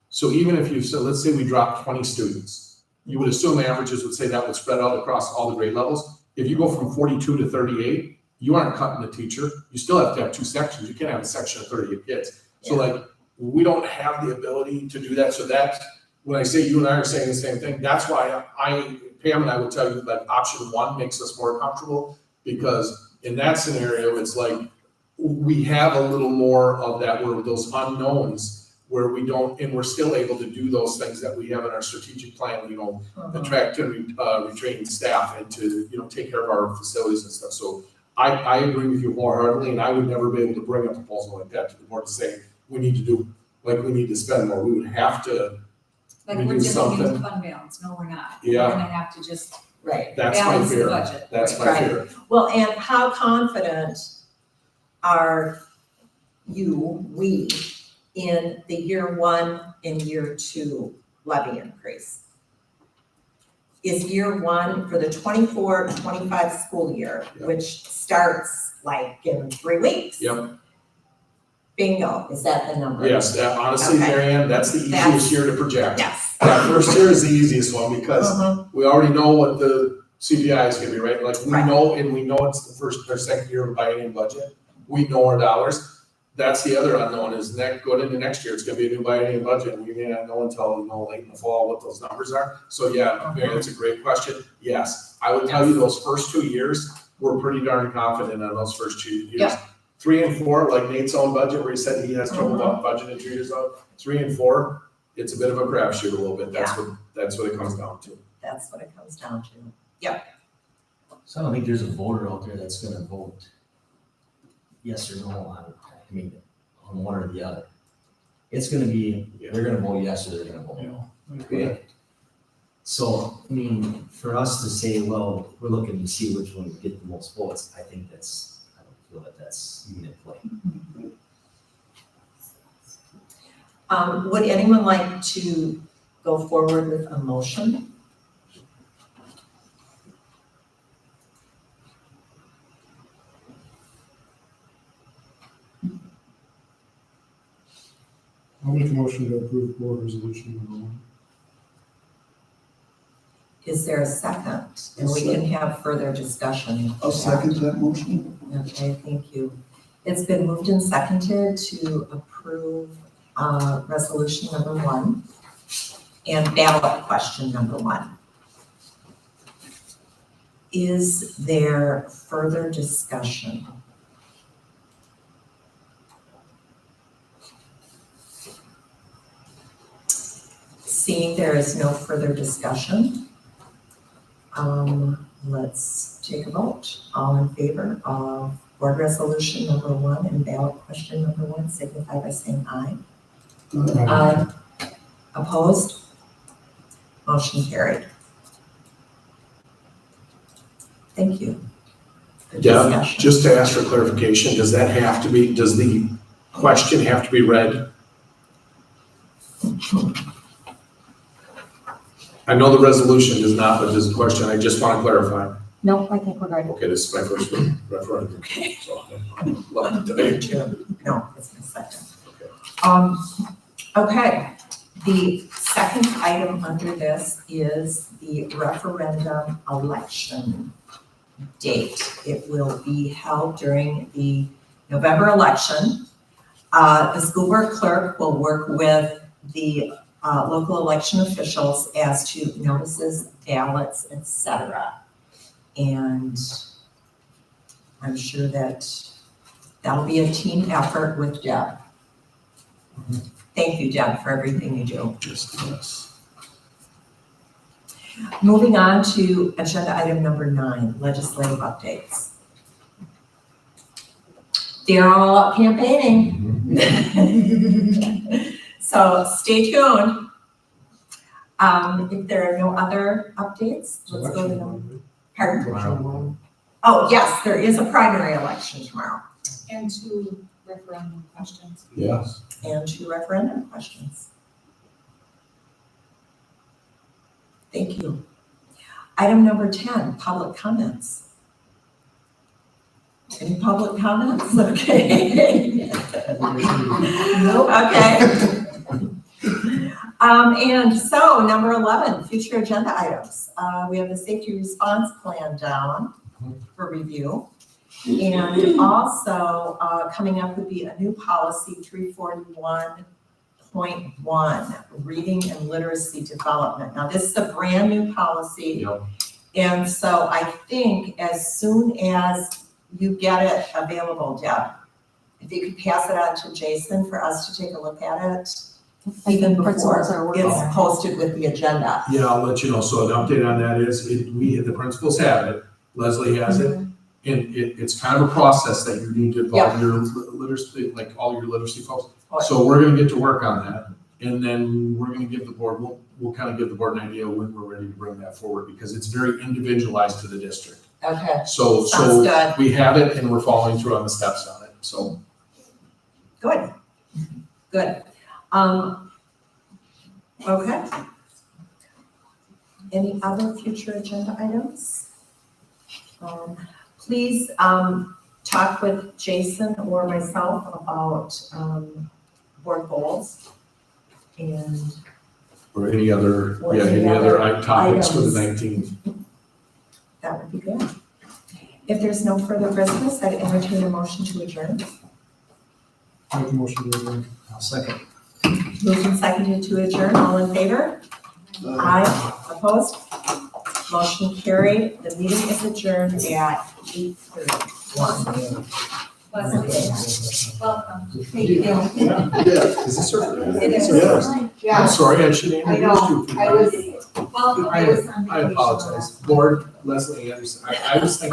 So even if let's say we dropped 20 students, you would assume averages would say that would spread out across all the grade levels. If you go from 42 to 38, you aren't cutting the teacher. You still have to have two sections. You can't have a section of 38 kids. So like, we don't have the ability to do that. So that's, when I say you and I are saying the same thing, that's why Pam and I would tell you that option one makes us more comfortable, because in that scenario, it's like, we have a little more of that, where those unknowns, where we don't, and we're still able to do those things that we have in our strategic plan, you know, attract and retrain staff, and to, you know, take care of our facilities and stuff. So I agree with you wholeheartedly, and I would never be able to bring a proposal like that to the board to say, we need to spend more. We would have to, Like we we're do dipping something. into fund balance. No, we're not. Yeah. We're gonna have to just Right. That's my balance the fear. budget. That's my Right. fear. Well, and how confident are we, in the year one and year two levy increase? Is year one for the 24-25 school year, which starts like in 3 weeks? Yep. Bingo, is that the number? Yes, honestly, Okay. Mary Ann, that's the That's- easiest year to project. Yes. That first year is the easiest one, because Mhm. we already know what the CPI is gonna be, right? Like, we Right. know, and we know it's the first or second year of biennium budget. We know our dollars. That's the other unknown, is going into next year, it's gonna be a new biennium budget, and we may not know until, you know, late in the fall what those numbers are. So yeah, Mary, that's a great question. Yes, I would tell you those first 2 years, we're pretty darn confident on those first 2 years. Yep. 3 and 4, like Nate's own budget, where he said he has trouble budgeting 2 years out. 3 and 4, it's a bit of a crapshoot a little bit. That's what it comes down to. That's what it comes down to. So I don't think there's a voter out there that's gonna vote yes or no on, I mean, on one or the other. It's gonna be, they're gonna vote yes or they're gonna vote no. Okay? So, I mean, for us to say, well, we're looking to see which one would get the most votes, I think that's, I don't feel that that's even in play. Would anyone like to go forward with a motion? I'll make a motion to approve board resolution number 1. Is there a second? And we can have further discussion. I'll second that motion. Okay, thank you. It's been moved and seconded to approve resolution number 1 and ballot question number 1. Is there further discussion? Seeing there is no further discussion, let's take a vote. All in favor of board resolution number 1 and ballot question number 1, signify by saying aye. Aye. Opposed? Motion carried. Thank you. Good Yeah, discussion. just to ask for clarification, does the question have to be read? I know the resolution does not, but does the question, I just want to clarify. No, I think we're ready. Okay, this is my first referendum. Okay. So, love to debate. No, it's my second. Okay, the second item under this is the referendum election date. It will be held during the November election. The school board clerk will work with the local election officials as to notices, ballots, etc. And I'm sure that'll be a team effort with Deb. Thank you, Deb, for everything you do. Yes. Moving on to agenda item number 9, legislative updates. They're all out campaigning. So stay tuned. If there are no other updates, let's go to them. Pardon? Oh, yes, there is a primary election tomorrow. And 2 referendum questions. Yes. And 2 referendum questions. Thank you. Item number 10, public comments. Any public comments? Okay. Okay. And so number 11, future agenda items. We have the safety response plan down for review. And also, coming up would be a new policy, 341.1, reading and literacy development. Now, this is a brand new policy. Yep. And so I think as soon as you get it available, Deb, if you could pass it on to Jason for us to take a look at it, even before Principals are working on it's it. posted with the agenda. Yeah, I'll let you know. So an update on that is, the principals have it, Leslie has it, and it's kind of a process that you need to involve your literacy, like all your literacy folks. So we're gonna get to work on that, and then we're gonna give the board, we'll kind of give the board an idea when we're ready to bring that forward, because it's very individualized to the district. Okay, So sounds good. we have it and we're following through on the steps on it, so. Good. Okay. Any other future agenda items? Please, talk with Jason or myself about, board goals and Or any other, Or yeah, any any other other topics for the items. 19th. that would be good. If there's no further business, I'd entertain a motion to adjourn. Make a motion to adjourn. I'll second. Moved and seconded to adjourn, all in favor? Aye, opposed? Motion carried, the meeting is adjourned at 8:31. Welcome. Thank you. Yeah. Is this her? It is. I'm sorry, I should have I know, introduced you. I was, Welcome. I was on I vacation. apologize. Board, Leslie Anderson, I was thinking